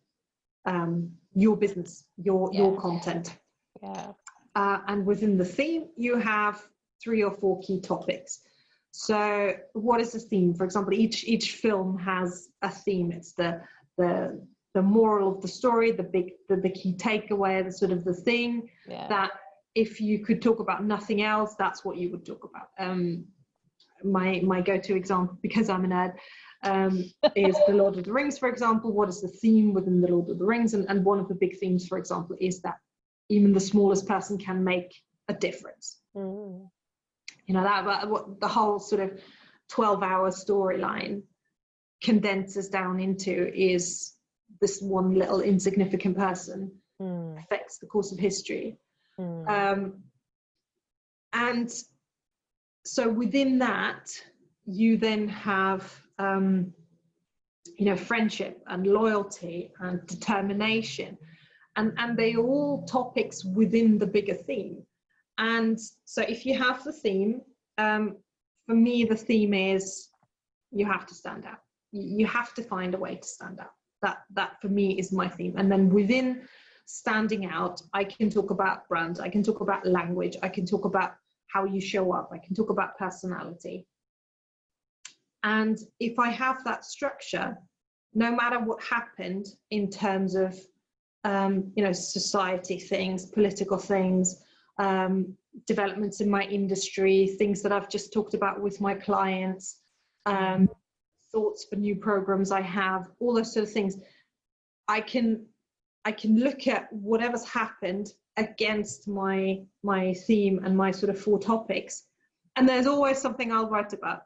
your business, your content. Yeah. And within the theme, you have 3 or 4 key topics. So what is the theme? For example, each film has a theme. It's the moral of the story, the key takeaway, the sort of the thing that if you could talk about nothing else, that's what you would talk about. My go-to example, because I'm a nerd, is the Lord of the Rings, for example. What is the theme within the Lord of the Rings? And one of the big themes, for example, is that even the smallest person can make a difference. That what the whole sort of 12-hour storyline condenses down into is this one little insignificant person affects the course of history. And so within that, you then have you know, friendship and loyalty and determination, and they are all topics within the bigger theme. And so if you have the theme, for me the theme is you have to stand out. You have to find a way to stand out. That for me is my theme. And then within standing out, I can talk about brands, I can talk about language, I can talk about how you show up, I can talk about personality. And if I have that structure, no matter what happened in terms of you know, society things, political things, developments in my industry, things that I've just talked about with my clients, thoughts for new programs I have, all those sort of things, I can look at whatever's happened against my theme and my sort of 4 topics, and there's always something I'll write about.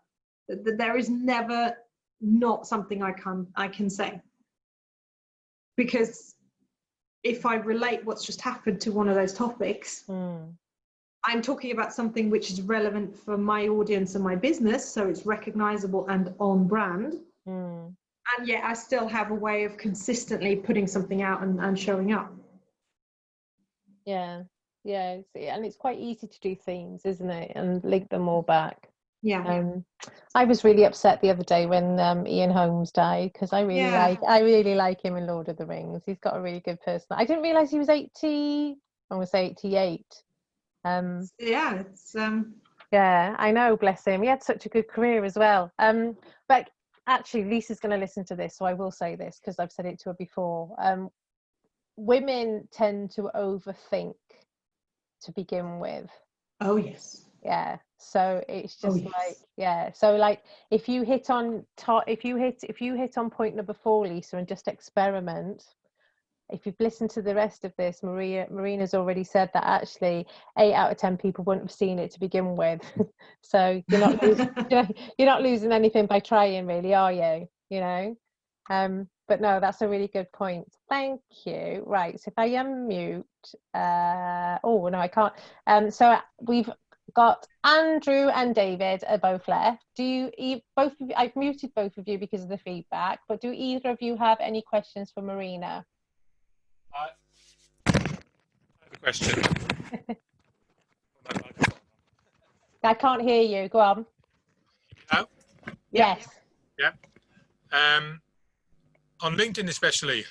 There is never not something I can say, because if I relate what's just happened to one of those topics, I'm talking about something which is relevant for my audience and my business, so it's recognizable and on brand. And yet I still have a way of consistently putting something out and showing up. Yeah, and it's quite easy to do themes, isn't it, and link them all back. Yeah. I was really upset the other day when Ian Holmes died, because I really like him in Lord of the Rings. He's got a really good person. I didn't realise he was 80. I want to say 88. Yeah, it's yeah, I know, bless him. He had such a good career as well. But actually, Lisa's going to listen to this, so I will say this because I've said it to her before. Women tend to overthink to begin with. Oh yes. Yeah, so it's just so like if you hit on point number 4, Lisa, and just experiment. If you've listened to the rest of this, Marina's already said that actually 8 out of 10 people wouldn't have seen it to begin with. So you're not losing, you're not losing anything by trying, really, are you? You know. But no, that's a really good point. Thank you. Right, so if I unmute, oh no, I can't. So we've got Andrew and David are both left. Do you both of you, I've muted both of you because of the feedback, but do either of you have any questions for Marina? I have a question. I can't hear you. Go on. Now? Yes. Yeah. On LinkedIn especially,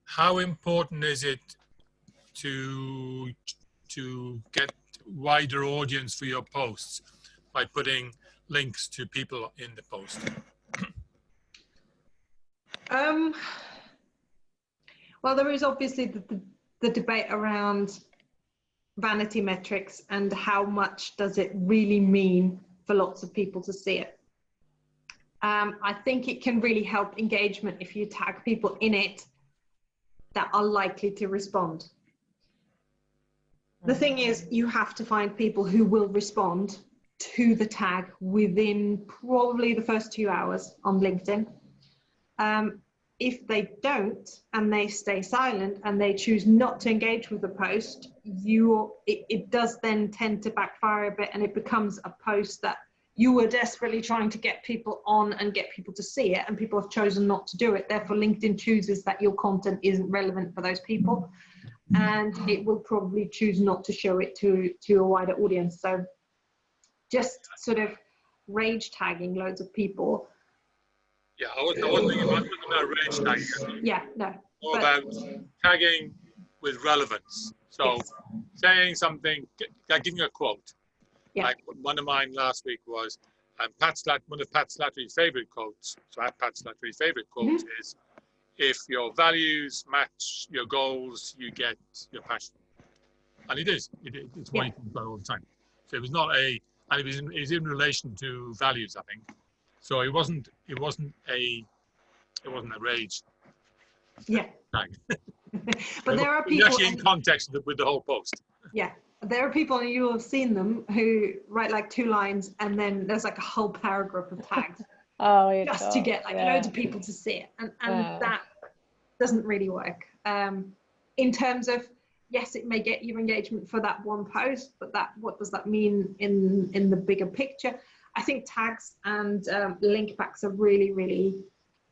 how important is it to get wider audience for your posts by putting links to people in the post? Well, there is obviously the debate around vanity metrics and how much does it really mean for lots of people to see it. I think it can really help engagement if you tag people in it that are likely to respond. The thing is, you have to find people who will respond to the tag within probably the first 2 hours on LinkedIn. If they don't, and they stay silent and they choose not to engage with the post, it does then tend to backfire a bit, and it becomes a post that you were desperately trying to get people on and get people to see it, and people have chosen not to do it. Therefore, LinkedIn chooses that your content isn't relevant for those people, and it will probably choose not to show it to a wider audience. So just sort of rage tagging loads of people. Yeah, I wasn't thinking about rage tagging. Yeah, no. More about tagging with relevance. So saying something, like giving a quote. Yeah. Like one of mine last week was, one of Pat Slattery's favorite quotes. So Pat Slattery's favorite quote is, if your values match your goals, you get your passion. And it is. It's what he thinks about all the time. So it was not and it was in relation to values, I think. So it wasn't a rage. Yeah. Tag. But there are people actually in context with the whole post. Yeah. There are people, and you will have seen them, who write like 2 lines and then there's like a whole paragraph of tags. Just to get like loads of people to see it, and that doesn't really work. In terms of, yes, it may get you engagement for that one post, but what does that mean in the bigger picture? I think tags and link backs are really, really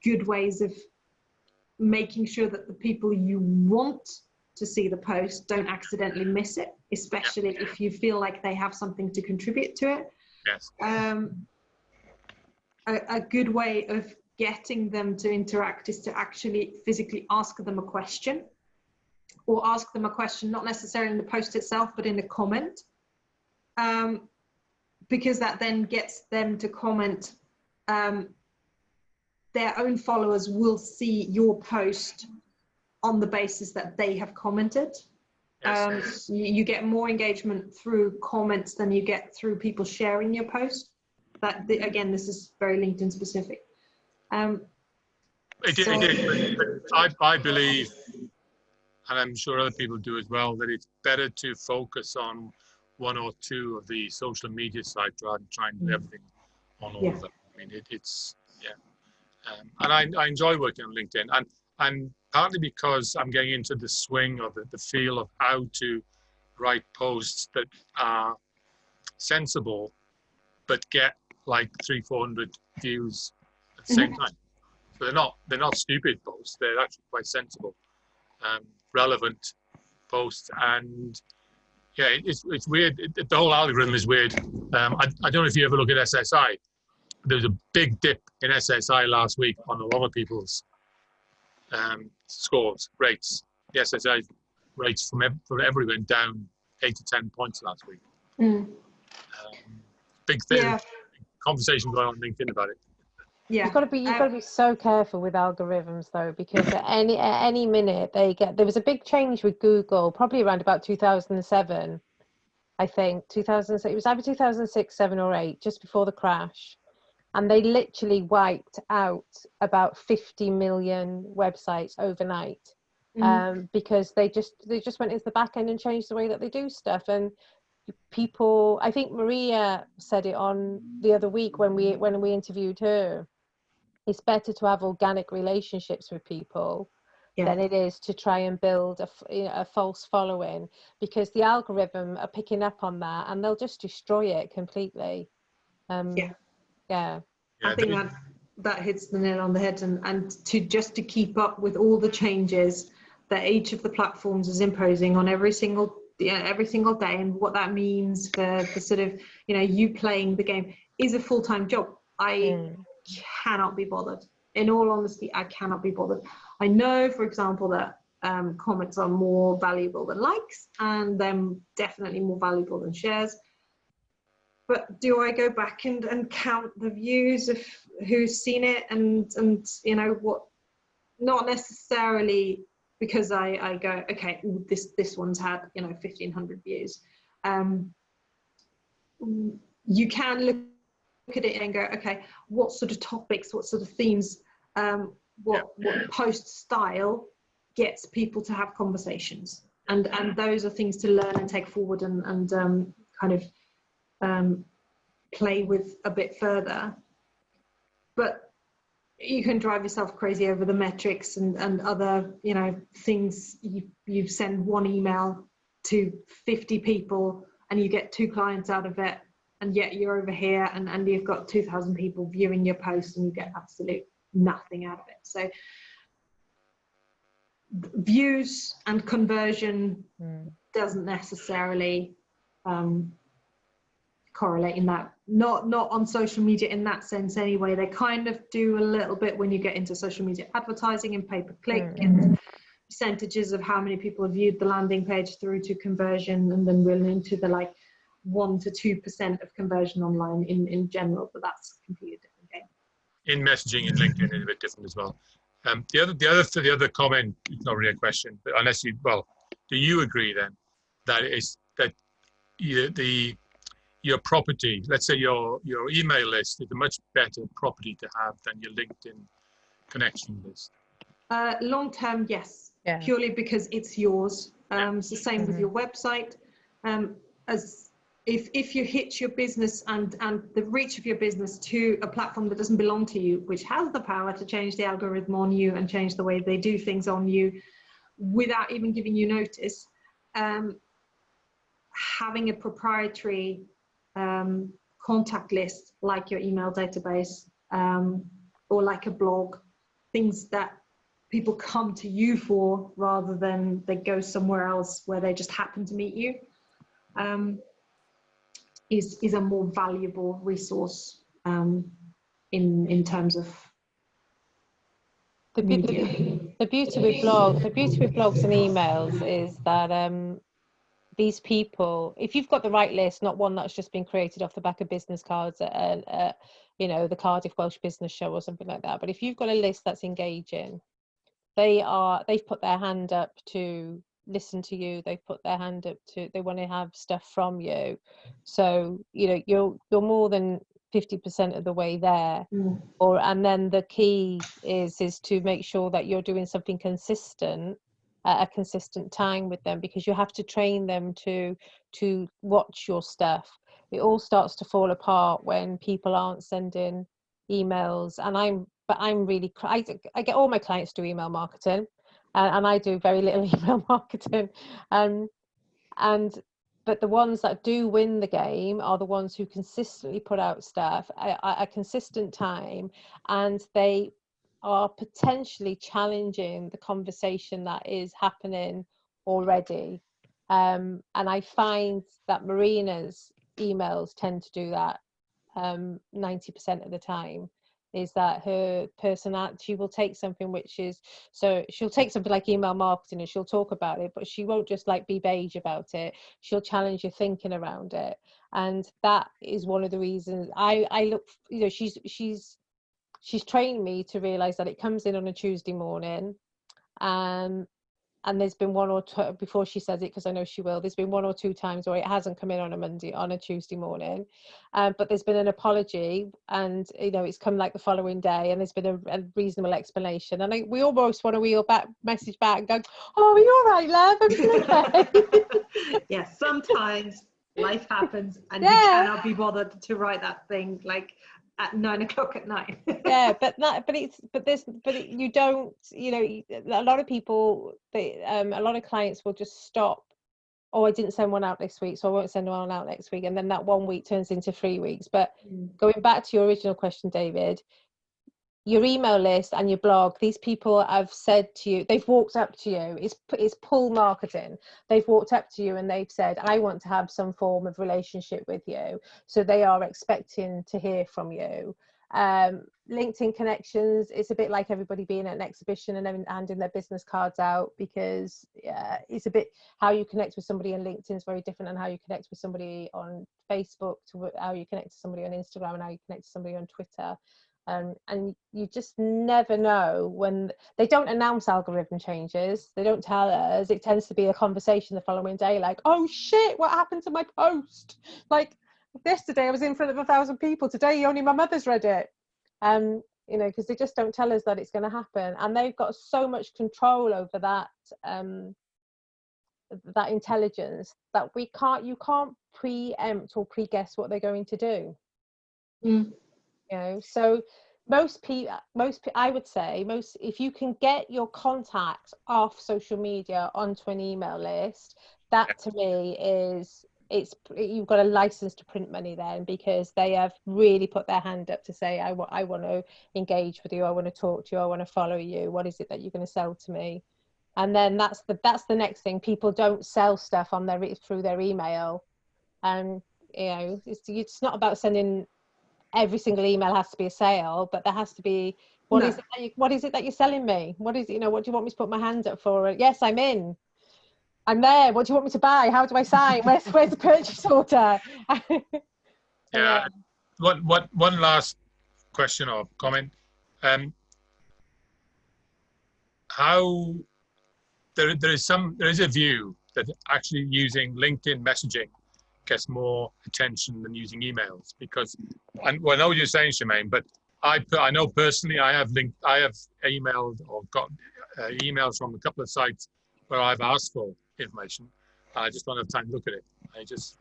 good ways of making sure that the people you want to see the post don't accidentally miss it, especially if you feel like they have something to contribute to it. Yes. A good way of getting them to interact is to actually physically ask them a question, or ask them a question not necessarily in the post itself but in a comment, because that then gets them to comment. Their own followers will see your post on the basis that they have commented. Yes. You get more engagement through comments than you get through people sharing your post. Again, this is very LinkedIn specific. It is, but I believe, and I'm sure other people do as well, that it's better to focus on one or two of the social media sites rather than trying to do everything on all of them. I mean, it's and I enjoy working on LinkedIn, and partly because I'm getting into the swing of the feel of how to write posts that are sensible, but get like 300-400 views at the same time. So they're not stupid posts. They're actually quite sensible, relevant posts, and yeah, it's weird. The whole algorithm is weird. I don't know if you ever look at SSI. There was a big dip in SSI last week on a lot of people's scores, rates. The SSI rates from everyone went down 8 to 10 points last week. Big thing. Yeah. Conversation going on LinkedIn about it. Yeah. You've got to be so careful with algorithms though, because at any minute there was a big change with Google, probably around about 2007, I think. 2006, it was either 2006, 7 or 8, just before the crash. And they literally wiped out about 50 million websites overnight, because they just went into the back end and changed the way that they do stuff. And people, I think Maria said it on the other week when we interviewed her, it's better to have organic relationships with people than it is to try and build a false following, because the algorithm are picking up on that and they'll just destroy it completely. I think that hits the nail on the head, and to keep up with all the changes that each of the platforms is imposing on every single day, and what that means for the sort of, you playing the game is a full-time job. I cannot be bothered. In all honesty, I cannot be bothered. I know, for example, that comments are more valuable than likes, and they're definitely more valuable than shares. But do I go back and count the views of who's seen it and what? Not necessarily, because I go, okay, ooh, this one's had 1,500 views. You can look at it and go, okay, what sort of topics, what sort of themes, what post style gets people to have conversations, and those are things to learn and take forward and kind of play with a bit further. But you can drive yourself crazy over the metrics and other things. You send one email to 50 people and you get 2 clients out of it, and yet you're over here and you've got 2,000 people viewing your post and you get absolute nothing out of it. So views and conversion doesn't necessarily correlate in that, not on social media in that sense anyway. They kind of do a little bit when you get into social media advertising and pay-per-click and percentages of how many people have viewed the landing page through to conversion, and then we're into the 1 to 2% of conversion online in general, but that's a completely different game. In messaging and LinkedIn is a bit different as well. The other comment, it's not really a question, but do you agree then that your property, let's say your email list, is a much better property to have than your LinkedIn connection list? Long term, yes, purely because it's yours. It's the same with your website. As if you hitch your business and the reach of your business to a platform that doesn't belong to you, which has the power to change the algorithm on you and change the way they do things on you without even giving you notice, having a proprietary contact list like your email database or like a blog things that people come to you for rather than they go somewhere else where they just happen to meet you, is a more valuable resource in terms of the beauty with blogs and emails is that these people, if you've got the right list, not one that's just been created off the back of business cards at you know, the Cardiff Welsh Business Show or something like that, but if you've got a list that's engaging, they've put their hand up to listen to you, they've put their hand up to, they want to have stuff from you, so you know, you're more than 50% of the way there. And then the key is to make sure that you're doing something consistent at a consistent time with them, because you have to train them to watch your stuff. It all starts to fall apart when people aren't sending emails, and I'm really, I get all my clients do email marketing, and I do very little email marketing, but the ones that do win the game are the ones who consistently put out stuff at a consistent time, and they are potentially challenging the conversation that is happening already. And I find that Marina's emails tend to do that 90% of the time. Is that her personality? She will take something which is, so she'll take something like email marketing and she'll talk about it, but she won't just like be beige about it. She'll challenge your thinking around it, and that is one of the reasons I look, you know, she's trained me to realize that it comes in on a Tuesday morning, and there's been one or two, before she says it, because I know she will, there's been one or two times where it hasn't come in on a Tuesday morning, but there's been an apology, and you know, it's come like the following day, and there's been a reasonable explanation, and we almost want to message back and go, oh, are you all right, love? Okay. Yeah, sometimes life happens and you cannot be bothered to write that thing like at 9 o'clock at night. Yeah, you don't, you know, a lot of people, a lot of clients will just stop. Oh, I didn't send one out this week, so I won't send one out next week, and then that 1 week turns into 3 weeks. But going back to your original question, David, your email list and your blog, these people have said to you, they've walked up to you, it's pull marketing, they've walked up to you and they've said, I want to have some form of relationship with you, so they are expecting to hear from you. LinkedIn connections, it's a bit like everybody being at an exhibition and then handing their business cards out, because it's a bit, how you connect with somebody on LinkedIn is very different than how you connect with somebody on Facebook, to how you connect to somebody on Instagram, and how you connect to somebody on Twitter. And you just never know when they don't announce algorithm changes. They don't tell us. It tends to be a conversation the following day, like, oh shit, what happened to my post? Like yesterday I was in front of 1,000 people, today only my mother's read it. You know, because they just don't tell us that it's going to happen, and they've got so much control over that that intelligence that you can't preempt or pre-guess what they're going to do. You know, so most people, I would say, if you can get your contacts off social media onto an email list, that to me is, you've got a license to print money then, because they have really put their hand up to say, I want to engage with you, I want to talk to you, I want to follow you, what is it that you're going to sell to me? And then that's the next thing. People don't sell stuff on through their email, and you know, it's not about sending. Every single email has to be a sale, but there has to be, what is it that you're selling me? What is it, you know, what do you want me to put my hand up for? Yes, I'm in. I'm there. What do you want me to buy? How do I sign? Where's the purchase order? Yeah. One last question or comment. How there is a view that actually using LinkedIn messaging gets more attention than using emails, because I know what you're saying, Shemaine, but I know personally I have emailed or got emails from a couple of sites where I've asked for information. I just don't have time to look at it. Because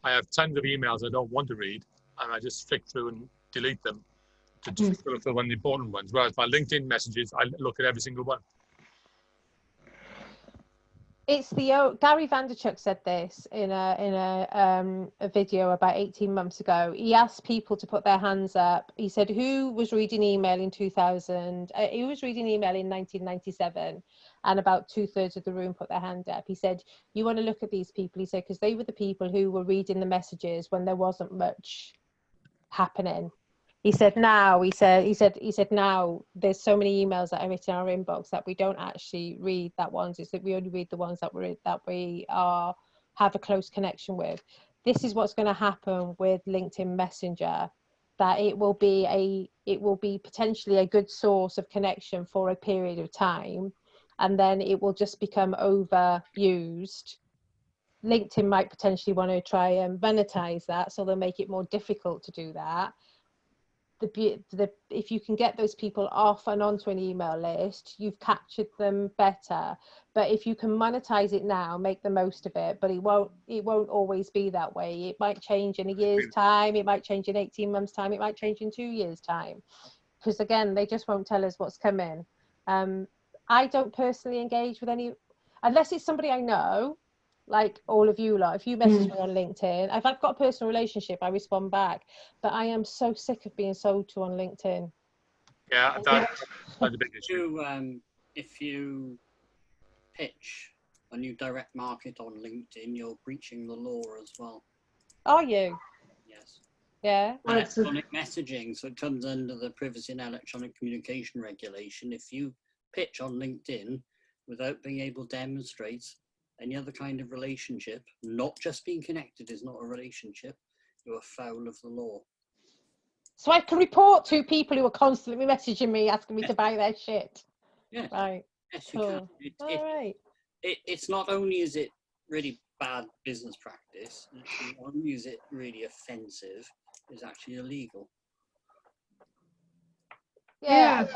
I have tons of emails I don't want to read, and I just flick through and delete them to just look for one of the important ones. Whereas my LinkedIn messages, I look at every single one. It's the Gary Vanderchuk said this in a video about 18 months ago. He asked people to put their hands up. He said, who was reading email in 2000? He was reading email in 1997, and about 2/3 of the room put their hand up. He said, you want to look at these people. He said, because they were the people who were reading the messages when there wasn't much happening. He said now there's so many emails that are written in our inbox that we don't actually read that ones. It's that we only read the ones that we have a close connection with. This is what's going to happen with LinkedIn Messenger, that it will be potentially a good source of connection for a period of time, and then it will just become overused. LinkedIn might potentially want to try and monetize that, so they'll make it more difficult to do that. If you can get those people off and onto an email list, you've captured them better. But if you can monetize it now, make the most of it. But it won't always be that way. It might change in a year's time. It might change in 18 months' time. It might change in 2 years' time. Because again, they just won't tell us what's coming. I don't personally engage with any, unless it's somebody I know. Like all of you lot, if you message me on LinkedIn, if I've got a personal relationship, I respond back. But I am so sick of being sold to on LinkedIn. Yeah, that's a big issue. If you pitch a new direct market on LinkedIn, you're breaching the law as well. Are you? Yes. Yeah. Electronic messaging, so it comes under the Privacy and Electronic Communication Regulation. If you pitch on LinkedIn without being able to demonstrate any other kind of relationship, not just being connected is not a relationship, you're foul of the law. So I can report to people who are constantly messaging me asking me to buy their shit. Yeah. Right. Yes, Cool. you can. All right. It's not only is it really bad business practice, not only is it really offensive, it's actually illegal. Yeah.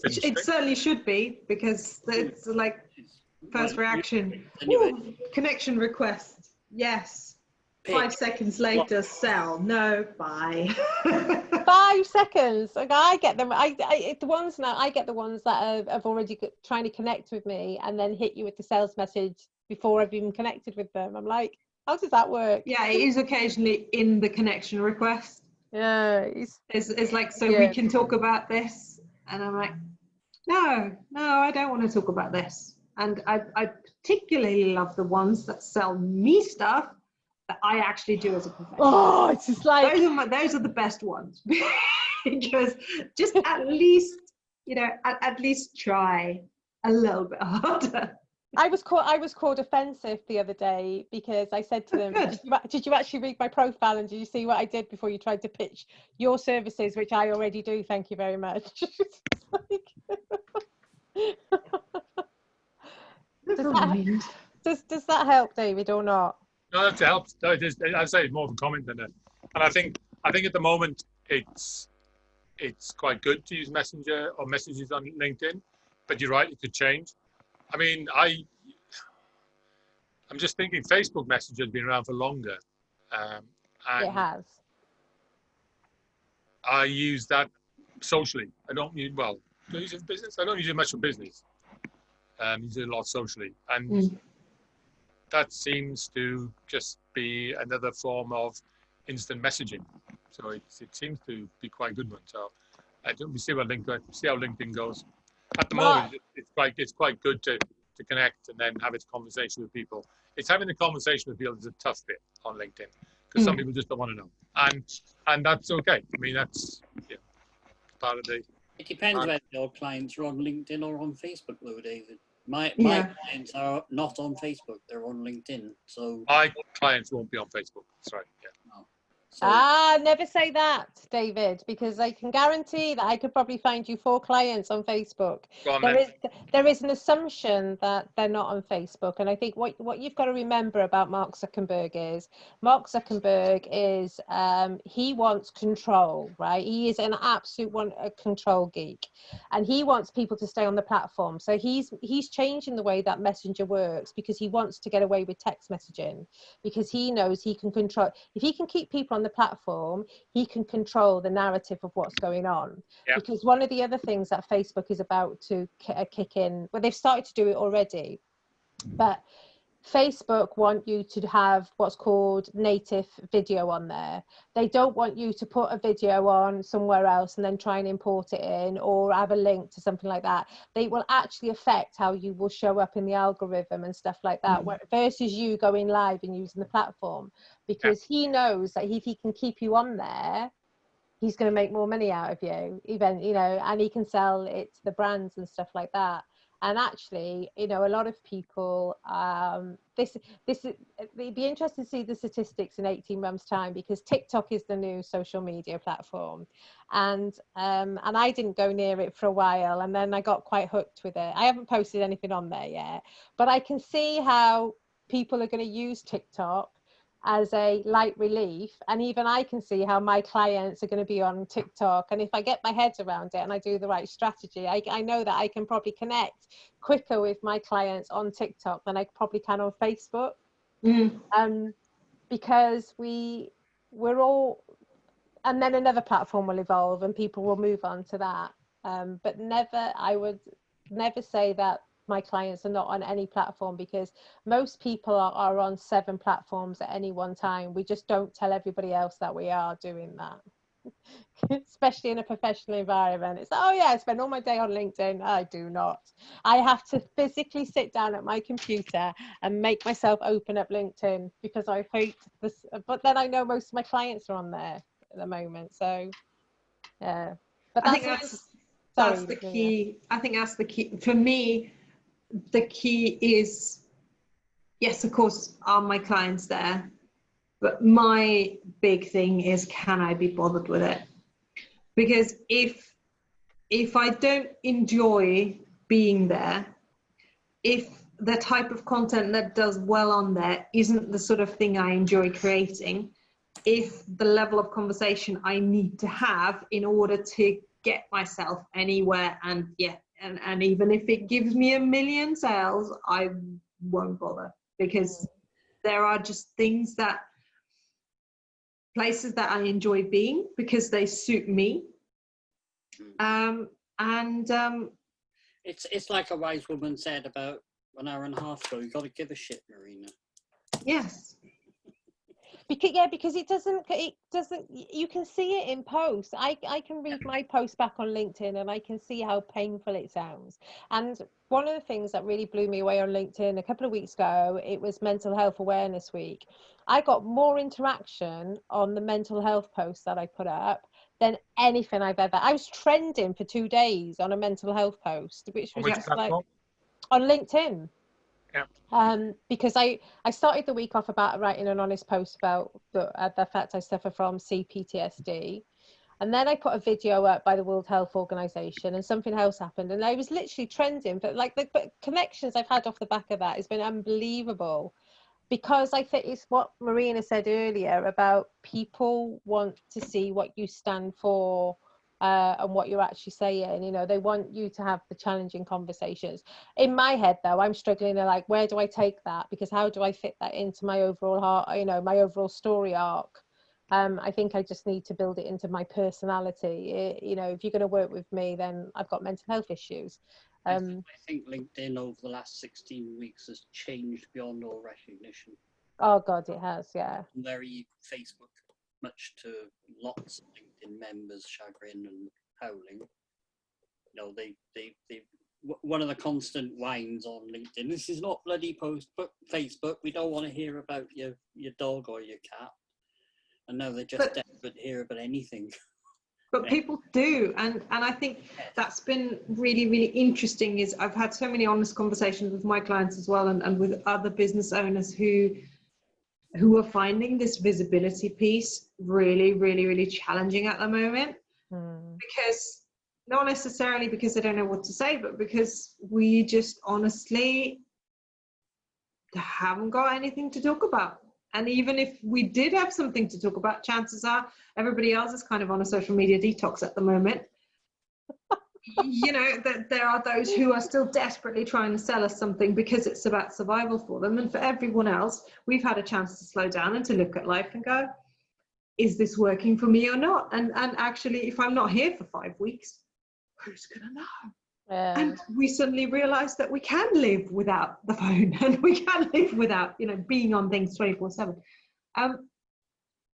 It certainly should be, because it's like first reaction, ooh, connection request, yes. 5 seconds later, sell, no, buy. 5 seconds. Okay, I get them. I get the ones that have already trying to connect with me and then hit you with the sales message before I've even connected with them. I'm like, how does that work? Yeah, it is occasionally in the connection request. Yeah, it's like, so we can talk about this, and I'm like, no, I don't want to talk about this. And I particularly love the ones that sell me stuff that I actually do as a professional. Oh, it's just like those are the best ones. Because just at least, at least try a little bit harder. I was called offensive the other day because I said to them, did you actually read my profile, and did you see what I did before you tried to pitch your services, which I already do, thank you very much. Does that help, David, or not? No, that helps. I'd say it's more of a comment than and I think at the moment it's quite good to use Messenger or messages on LinkedIn, but you're right, it could change. I mean, I'm just thinking Facebook Messenger has been around for longer. And it has. I use that socially. I don't use do I use it for business? I don't use it much for business. I use it a lot socially. And that seems to just be another form of instant messaging. So it seems to be quite a good one. So we see how LinkedIn goes. At the moment, it's quite good to connect and then have a conversation with people. It's having a conversation with people is a tough bit on LinkedIn, because some people just don't want to know, and that's okay. I mean, that's part of the. It depends whether your clients are on LinkedIn or on Facebook, though, David. My clients are not on Facebook; they're on LinkedIn. So my clients won't be on Facebook. That's right. Yeah. No. So, never say that, David, because I can guarantee that I could probably find you 4 clients on Facebook. There is an assumption that they're not on Facebook, and I think what you've got to remember about Mark Zuckerberg is he wants control, right? He is an absolute control geek, and he wants people to stay on the platform. So he's changing the way that Messenger works, because he wants to get away with text messaging, because he knows he can control. If he can keep people on the platform, he can control the narrative of what's going on. Because one of the other things that Facebook is about to kick in, they've started to do it already, But Facebook want you to have what's called native video on there. They don't want you to put a video on somewhere else and then try and import it in, or have a link to something like that. They will actually affect how you will show up in the algorithm and stuff like that, versus you going live and using the platform, because he knows that if he can keep you on there, he's going to make more money out of you, even, you know, and he can sell it to the brands and stuff like that. And actually, you know, a lot of people, it'd be interesting to see the statistics in 18 months' time, because TikTok is the new social media platform. And I didn't go near it for a while, and then I got quite hooked with it. I haven't posted anything on there yet, but I can see how people are going to use TikTok as a light relief, and even I can see how my clients are going to be on TikTok. And if I get my head around it and I do the right strategy, I know that I can probably connect quicker with my clients on TikTok than I probably can on Facebook. Because we're all, and then another platform will evolve and people will move on to that, but I would never say that my clients are not on any platform, because most people are on 7 platforms at any one time. We just don't tell everybody else that we are doing that. Especially in a professional environment. It's like, oh yeah, I spend all my day on LinkedIn. I do not. I have to physically sit down at my computer and make myself open up LinkedIn, because I hate this. But then I know most of my clients are on there at the moment. So yeah, but that's the key. I think that's the key for me. The key is, yes, of course, are my clients there? But my big thing is, can I be bothered with it? Because if I don't enjoy being there, if the type of content that does well on there isn't the sort of thing I enjoy creating, if the level of conversation I need to have in order to get myself anywhere, and even if it gives me 1 million sales, I won't bother, because there are just places that I enjoy being because they suit me. It's like a wise woman said about an hour and a half ago, you got to give a shit, Marina. Yes. Because it doesn't, you can see it in posts. I can read my post back on LinkedIn and I can see how painful it sounds. And one of the things that really blew me away on LinkedIn a couple of weeks ago, it was Mental Health Awareness Week. I got more interaction on the mental health post that I put up than anything I've ever. I was trending for 2 days on a mental health post, which was just like on LinkedIn. Yeah. Because I started the week off about writing an honest post about the fact I suffer from CPTSD, and then I put a video up by the World Health Organization, and something else happened, and I was literally trending. But like the connections I've had off the back of that has been unbelievable, because I think it's what Marina said earlier about people want to see what you stand for. And what you're actually saying, you know, they want you to have the challenging conversations. In my head, though, I'm struggling to like, where do I take that? Because how do I fit that into my overall my overall story arc? I think I just need to build it into my personality. If you're going to work with me, then I've got mental health issues. I think LinkedIn over the last 16 weeks has changed beyond all recognition. Oh God, it has, yeah. Very Facebook, much to lots of LinkedIn members' chagrin and howling. They one of the constant whines on LinkedIn, this is not bloody Facebook, we don't want to hear about your dog or your cat. And now they're just desperate to hear about anything. But people do, and I think that's been really, really interesting. Is I've had so many honest conversations with my clients as well, and with other business owners who are finding this visibility piece really, really, really challenging at the moment. Because not necessarily because they don't know what to say, but because we just honestly haven't got anything to talk about. And even if we did have something to talk about, chances are everybody else is kind of on a social media detox at the moment. That there are those who are still desperately trying to sell us something because it's about survival for them. And for everyone else, we've had a chance to slow down and to look at life and go, is this working for me or not? And actually, if I'm not here for 5 weeks, who's going to know? And we suddenly realized that we can live without the phone, and we can live without, being on things 24/7.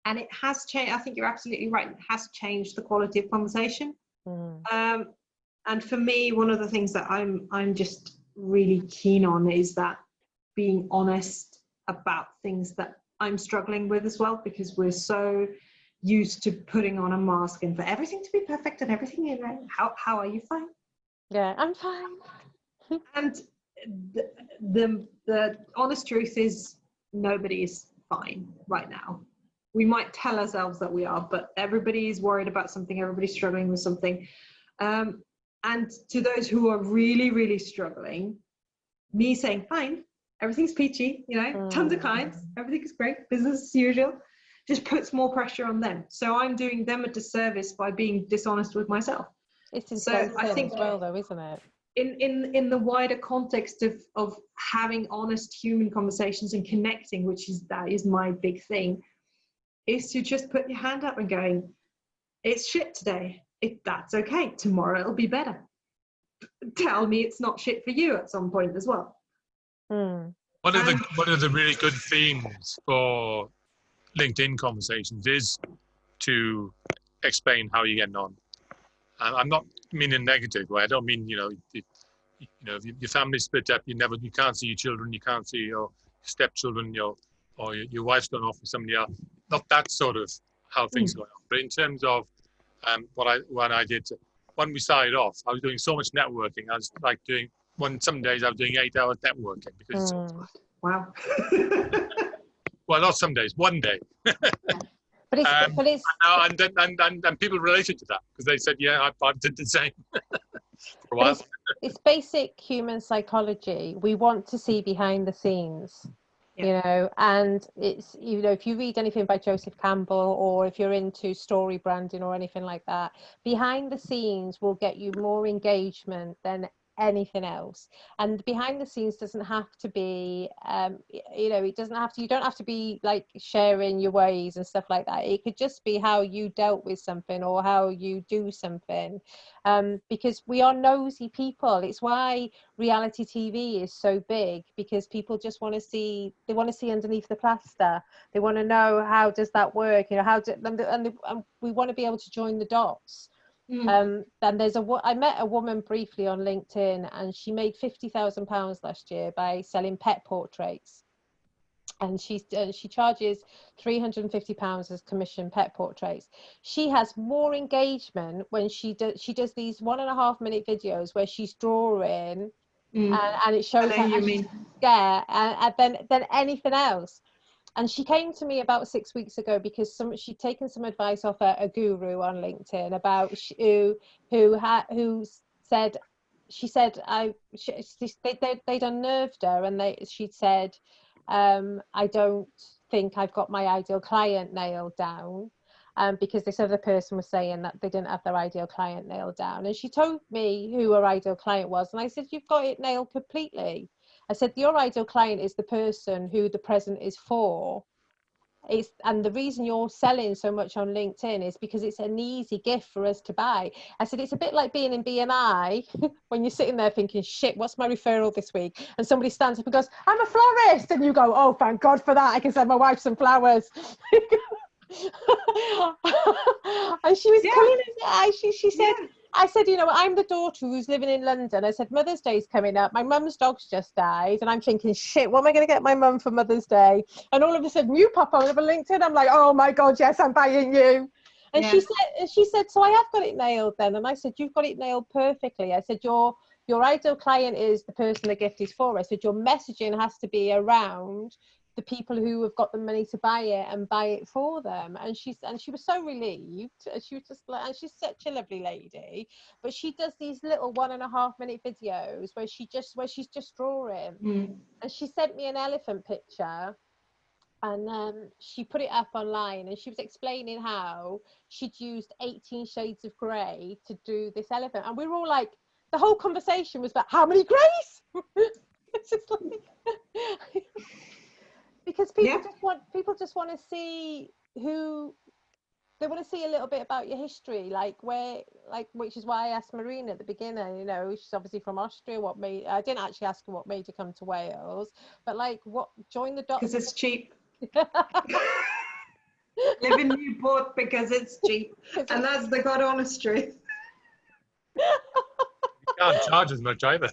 And it has changed. I think you're absolutely right. It has changed the quality of conversation. And for me, one of the things that I'm just really keen on is that being honest about things that I'm struggling with as well, because we're so used to putting on a mask and for everything to be perfect and everything, how are you? Fine. Yeah, I'm fine. And the honest truth is nobody is fine right now. We might tell ourselves that we are, but everybody is worried about something. Everybody's struggling with something. And to those who are really, really struggling, me saying, fine, everything's peachy, tons of clients, everything is great, business as usual, just puts more pressure on them. So I'm doing them a disservice by being dishonest with myself. It's So I think as well, though, isn't it? In the wider context of having honest human conversations and connecting, that is my big thing, is to just put your hand up and going, it's shit today. That's okay. Tomorrow it'll be better. Tell me it's not shit for you at some point as well. One of the really good themes for LinkedIn conversations is to explain how you're getting on. And I'm not meaning negative way. I don't mean if your family split up, you can't see your children, you can't see your stepchildren, your wife's gone off with somebody else. Not that sort of how things are going on. But in terms of what I did when we started off, I was doing so much networking. I was like some days I was doing 8 hours networking because wow. well, not some days, one day. But it's and people related to that because they said, yeah, I did the same for a while. It's basic human psychology. We want to see behind the scenes. And it's, if you read anything by Joseph Campbell, or if you're into story branding or anything like that, behind the scenes will get you more engagement than anything else. And behind the scenes doesn't have to be it doesn't have to, you don't have to be like sharing your ways and stuff like that. It could just be how you dealt with something or how you do something, because we are nosy people. It's why reality TV is so big, because people just want to see underneath the plaster. They want to know, how does that work, and we want to be able to join the dots. And I met a woman briefly on LinkedIn, and she made £50,000 last year by selling pet portraits, and she charges £350 as commission pet portraits. She has more engagement when she does these 1.5 minute videos where she's drawing and it shows than anything else. And she came to me about 6 weeks ago because she'd taken some advice off a guru on LinkedIn about who said, she said they'd unnerved her, and she'd said, I don't think I've got my ideal client nailed down, because this other person was saying that they didn't have their ideal client nailed down. And she told me who her ideal client was, and I said, you've got it nailed completely. I said, your ideal client is the person who the present is for. And the reason you're selling so much on LinkedIn is because it's an easy gift for us to buy. I said, it's a bit like being in BNI when you're sitting there thinking, shit, what's my referral this week? And somebody stands up and goes, I'm a florist. And you go, oh, thank God for that. I can send my wife some flowers. And she was killing it. She said, I said, I'm the daughter who's living in London. I said, Mother's Day's coming up. My mum's dog's just died. And I'm thinking, shit, what am I going to get my mum for Mother's Day? And all of a sudden you pop over LinkedIn. I'm like, oh my God, yes, I'm buying you. And she said, so I have got it nailed then. And I said, you've got it nailed perfectly. I said, your ideal client is the person the gift is for. I said, your messaging has to be around the people who have got the money to buy it and buy it for them. And she was so relieved. She was just like, and she's such a lovely lady, but she does these little 1.5 minute videos where she's just drawing. And she sent me an elephant picture, and she put it up online, and she was explaining how she'd used 18 shades of grey to do this elephant. And we were all like, the whole conversation was about how many greys. It's just like because people just want to see who they want to see a little bit about your history, like which is why I asked Marina at the beginning. You know, she's obviously from Austria. I didn't actually ask her what made her come to Wales, but like, what join the dots? Because it's cheap. Live in Newport because it's cheap, and that's the God honest truth. You can't charge as much either.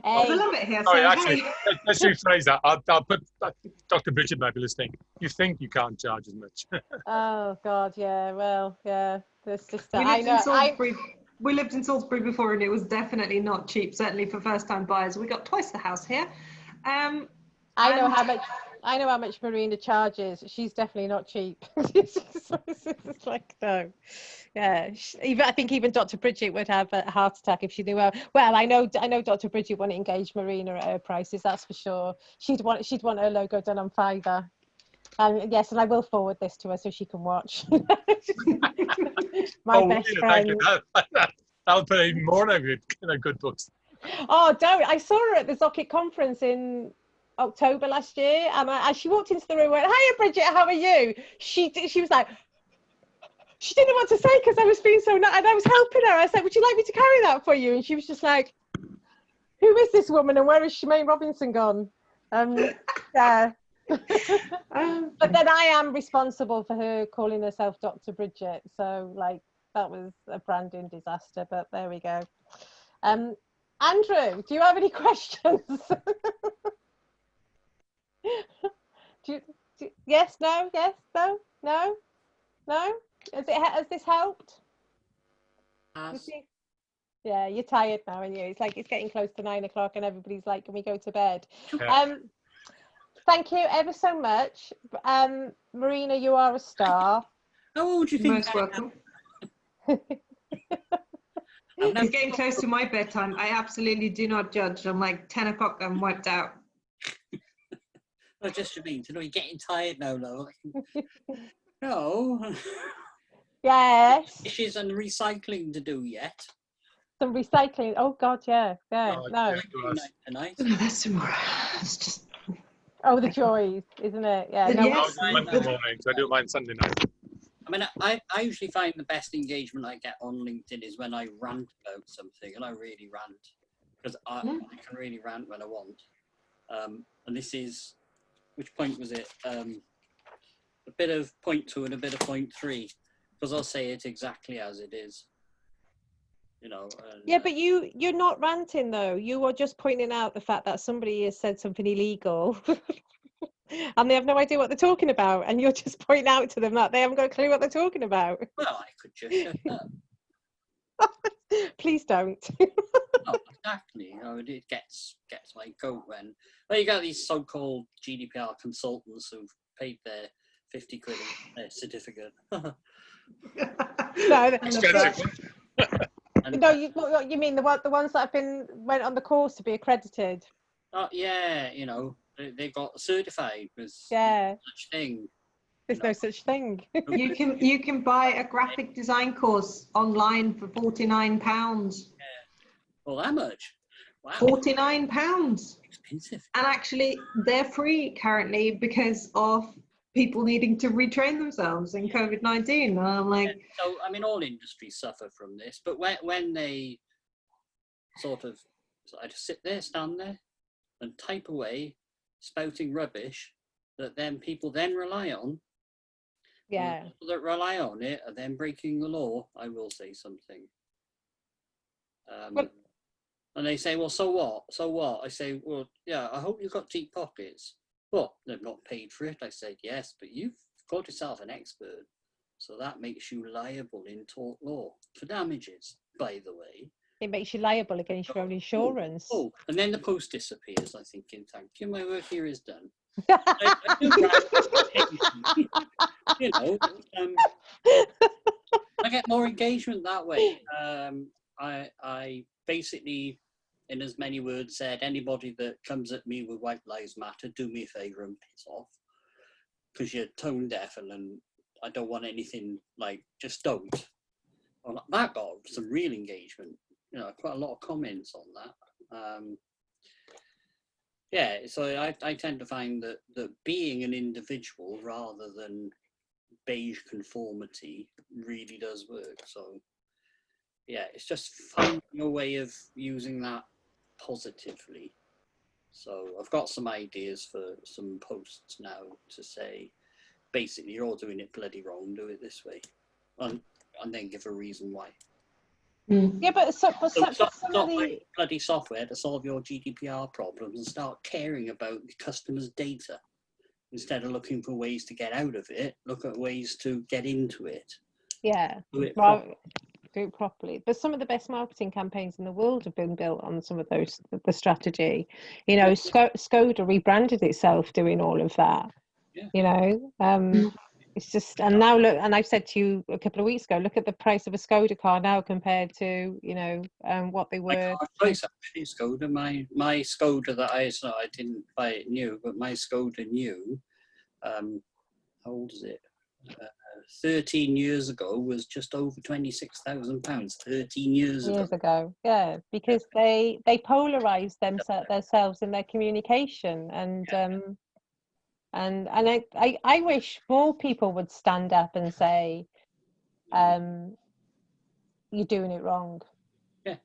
I love it here. Sorry, So actually, hey. let's rephrase that. I'll put Dr. Bridget might be listening. You think you can't charge as much. Oh God, yeah. Well, yeah. There's just We I lived know. in Salisbury. We lived in Salisbury before, and it was definitely not cheap. Certainly for first-time buyers. We got twice the house here. I know how much Marina charges. She's definitely not cheap. It's like no, yeah. I think even Dr. Bridget would have a heart attack if she knew. Well, I know Dr. Bridget wouldn't engage Marina at her prices. That's for sure. She'd want her logo done on Fiverr. Yes, and I will forward this to her so she can watch. My best friend. That'll put even more in good books. Oh, don't! I saw her at the Zocket conference in October last year, and as she walked into the room, went, "Hiya, Bridget, how are you?" She was like, she didn't know what to say because I was being so nice, and I was helping her. I said, "Would you like me to carry that for you?" And she was just like, "Who is this woman, and where is Lei-Robinson gone?" Yeah. But then I am responsible for her calling herself Dr. Bridget, so like that was a branding disaster. But there we go. Andrew, do you have any questions? Yes, no, yes, no, no, no. Has this helped? Yeah, you're tired now, aren't you? It's like it's getting close to 9 o'clock, and everybody's like, "Can we go to bed?" Yeah. Thank you ever so much, Marina. You are a star. How old do you think? Most welcome. It's getting close to my bedtime. I absolutely do not judge. I'm like 10 o'clock. I'm wiped out. No, just mean to know you're getting tired now, though. No. Yes. Dishes and recycling to do yet. Some recycling. Oh God, yeah. Oh, No. Tonight. No, that's tomorrow. It's just. Oh, the joys, isn't it? Yeah. No, Yes. Monday morning, so I do mine Sunday night. I mean, I usually find the best engagement I get on LinkedIn is when I rant about something, and I really rant because I can really rant when I want. And this is, which point was it? A bit of point 2 and a bit of point 3, because I'll say it exactly as it is. You know. And, yeah, but you're not ranting though. You are just pointing out the fact that somebody has said something illegal. And they have no idea what they're talking about, and you're just pointing out to them that they haven't got a clue what they're talking about. Well, I could just shut up. Please don't. Oh, exactly. You know, it gets my goat when you got these so-called GDPR consultants who've paid their 50 quid their certificate. No, Expensive. no, you mean the ones that went on the course to be accredited? Oh yeah, you know. They got certified. There's yeah. no such thing. There's no such thing. You can buy a graphic design course online for £49. Yeah. Well, that much? Wow. £49. Expensive. And actually, they're free currently because of people needing to retrain themselves in COVID-19. I'm like, yeah. So I mean, all industries suffer from this, but when they sort of, so I just stand there, and type away. Spouting rubbish that then people then rely on. Yeah. The people that rely on it are then breaking the law. I will say something. And they say, well, so what? So what? I say, well, yeah, I hope you've got deep pockets. But they've not paid for it. I said, yes, but you've called yourself an expert. So that makes you liable in tort law for damages, by the way. It makes you liable against your own insurance. Oh, and then the post disappears. I think, thank you, my work here is done. You know, I get more engagement that way. I basically, in as many words, said anybody that comes at me with White Lives Matter, do me a favour and piss off, because you're tone deaf and I don't want anything like just don't. Well, that got some real engagement. You know, quite a lot of comments on that. Yeah, so I tend to find that being an individual rather than beige conformity really does work. So yeah, it's just finding a way of using that positively. So I've got some ideas for some posts now to say, basically, you're all doing it bloody wrong, do it this way. And then give a reason why. Yeah, but some Stop of the buying bloody software to solve your GDPR problems and start caring about the customer's data. Instead of looking for ways to get out of it, look at ways to get into it. yeah, Do it well, properly. do it properly. But some of the best marketing campaigns in the world have been built on some of those, the strategy. You know, Skoda rebranded itself doing all of that. Yeah. You know, it's just, and now look, and I've said to you a couple of weeks ago, look at the price of a Skoda car now compared to, you know, what they My were. car choice actually, Skoda. My Skoda that I didn't buy it new, but my Skoda new, how old is it? 13 years ago was just over £26,000. 13 years ago. Yeah, because they polarized themselves in their communication, and I wish more people would stand up and say, you're doing it wrong. Yeah.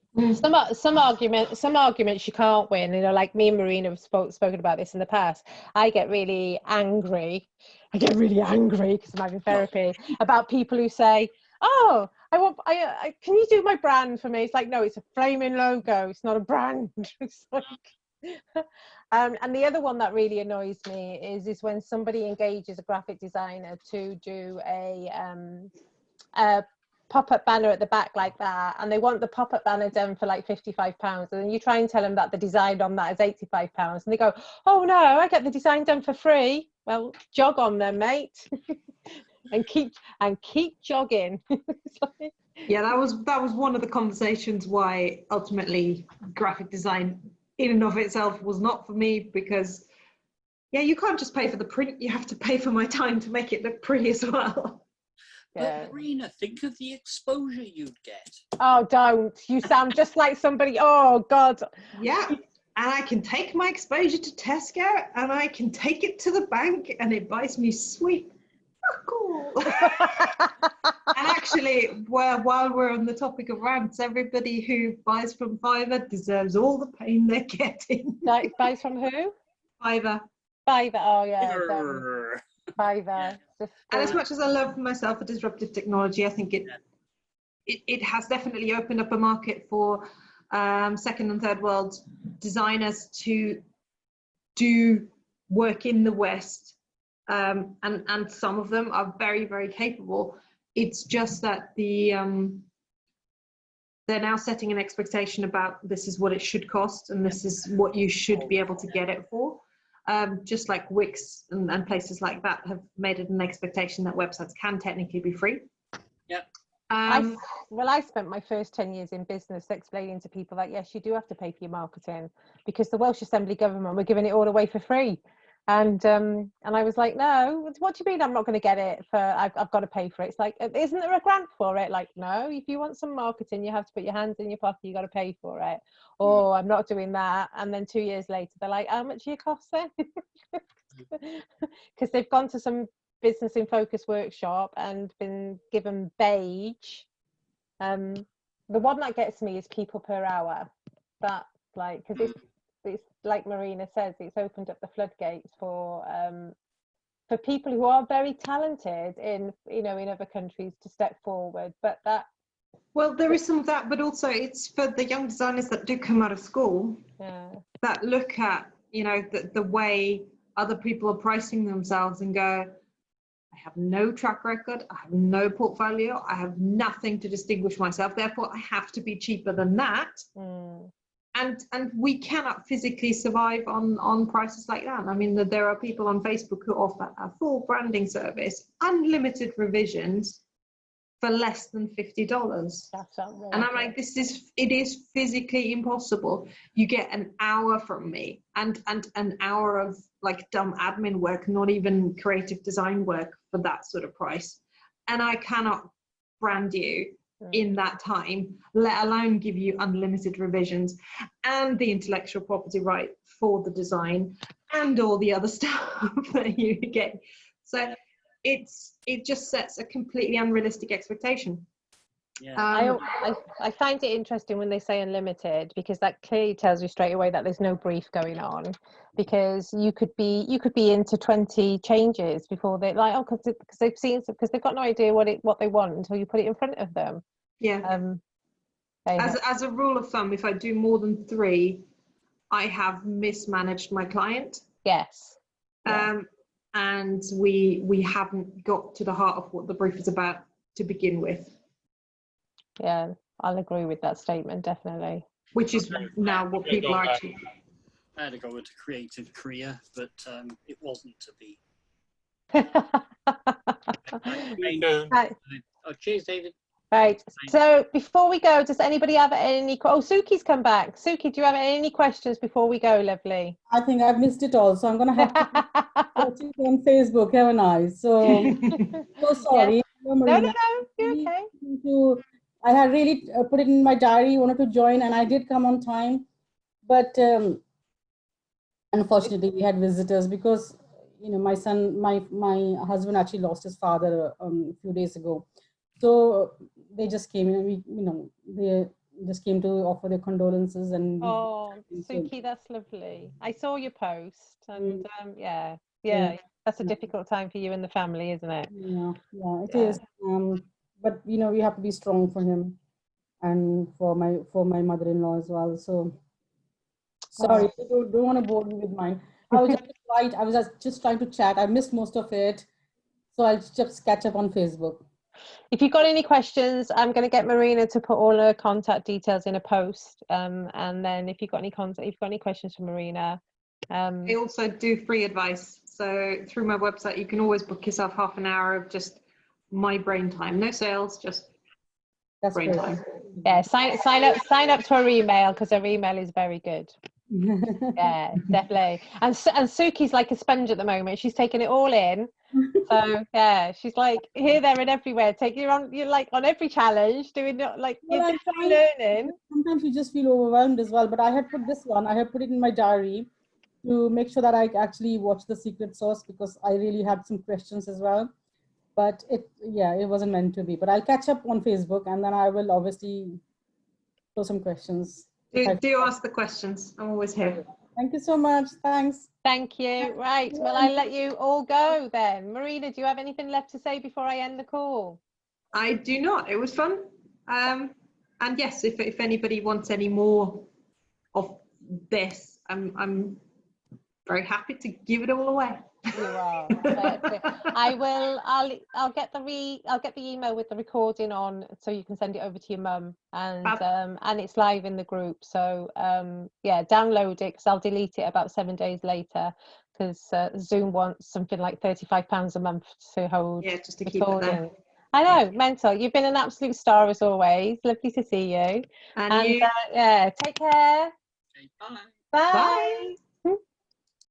Some arguments you can't win. You know, like me and Marina have spoken about this in the past. I get really angry because I'm having therapy about people who say, "Oh, can you do my brand for me?" It's like, no, it's a flaming logo. It's not a brand. It's like, and the other one that really annoys me is when somebody engages a graphic designer to do a pop-up banner at the back like that, and they want the pop-up banner done for like £55, and then you try and tell them that the design on that is £85, and they go, "Oh no, I get the design done for free." Well, jog on then, mate. and keep jogging. Yeah, that was one of the conversations why ultimately graphic design in and of itself was not for me, because you can't just pay for the print, you have to pay for my time to make it look pretty as well. Yeah. But Marina, think of the exposure you'd get. Oh, don't. You sound just like somebody. Oh, God. Yeah. And I can take my exposure to Tesco and I can take it to the bank and it buys me sweet. Cool. And actually, while we're on the topic of rants, everybody who buys from Fiverr deserves all the pain they're getting. Like, buys from who? Fiverr. Oh, yeah. Fiverr. And as much as I love myself a disruptive technology, I think it has definitely opened up a market for second and third world designers to do work in the West, and some of them are very, very capable. It's just that they're now setting an expectation about this is what it should cost and this is what you should be able to get it for. Just like Wix and places like that have made it an expectation that websites can technically be free. Yep. I spent my first 10 years in business explaining to people that, yes, you do have to pay for your marketing because the Welsh Assembly government were giving it all away for free. And I was like, no, what do you mean I'm not going to get it for, I've got to pay for it? It's like, isn't there a grant for it? Like, no, if you want some marketing, you have to put your hands in your pocket, you got to pay for it. Oh, I'm not doing that. And then 2 years later, they're like, how much are your costs then? Because they've gone to some business in focus workshop and been given beige. The one that gets me is people per hour. That, like, because it's like Marina says, it's opened up the floodgates for people who are very talented in other countries to step forward. But that, well, there is some of that, but also it's for the young designers that do come out of school that look at the way other people are pricing themselves and go, I have no track record, I have no portfolio, I have nothing to distinguish myself, therefore I have to be cheaper than that. And we cannot physically survive on prices like that. I mean, there are people on Facebook who offer a full branding service, unlimited revisions for less than $50. That's outrageous. And I'm like, it is physically impossible. You get an hour from me and an hour of like dumb admin work, not even creative design work for that sort of price. And I cannot brand you in that time, let alone give you unlimited revisions and the intellectual property right for the design and all the other stuff that you get. So it just sets a completely unrealistic expectation. Yeah. I find it interesting when they say unlimited, because that clearly tells you straight away that there's no brief going on, because you could be into 20 changes before they like, oh, because they've got no idea what they want until you put it in front of them. Yeah. As a rule of thumb, if I do more than 3, I have mismanaged my client. Yes. Yeah. And we haven't got to the heart of what the brief is about to begin with. Yeah, I'll agree with that statement, definitely. Which is now what people are actually. I had to go into creative career, but it wasn't to be. Oh, cheers, David. Right. So before we go, does anybody have any? Oh, Suki's come back. Suki, do you have any questions before we go, lovely? I think I've missed it all, so I'm going to have to watch it on Facebook, haven't I? So, so sorry. Yeah. No, you're okay. I had really put it in my diary, wanted to join, and I did come on time. But unfortunately, we had visitors because, my husband actually lost his father a few days ago. So they just came in and they just came to offer their condolences. And oh, Suki, that's lovely. I saw your post, and yeah, that's a difficult time for you and the family, isn't it? Yeah, it is. But we have to be strong for him and for my mother-in-law as well. So sorry, don't want to bore you with mine. I was just trying to chat. I missed most of it, so I'll just catch up on Facebook. If you've got any questions, I'm going to get Marina to put all her contact details in a post. And then if you've got any questions for Marina. I also do free advice. So through my website, you can always book yourself half an hour of just my brain time. No sales, just brain time. Yeah, sign up to her email, because her email is very good. Yeah, definitely. And Suki's like a sponge at the moment. She's taking it all in. So yeah, she's like here, there, and everywhere. You're like on every challenge, doing like you're learning. Sometimes you just feel overwhelmed as well. But I had put it in my diary to make sure that I actually watch The Secret Sauce, because I really had some questions as well. But it wasn't meant to be. But I'll catch up on Facebook, and then I will obviously throw some questions. Do ask the questions. I'm always here. Thank you so much. Thanks. Thank you. Right. Well, I'll let you all go then. Marina, do you have anything left to say before I end the call? I do not. It was fun. And yes, if anybody wants any more of this, I'm very happy to give it all away. You are. I'll get the email with the recording on, so you can send it over to your mum, and it's live in the group. So download it, because I'll delete it about 7 days later, because Zoom wants something like £35 a month to hold. Yeah, just to keep it there. I know, mental. You've been an absolute star as always. Lovely to see you. And you. Take care. Okay, bye. Bye.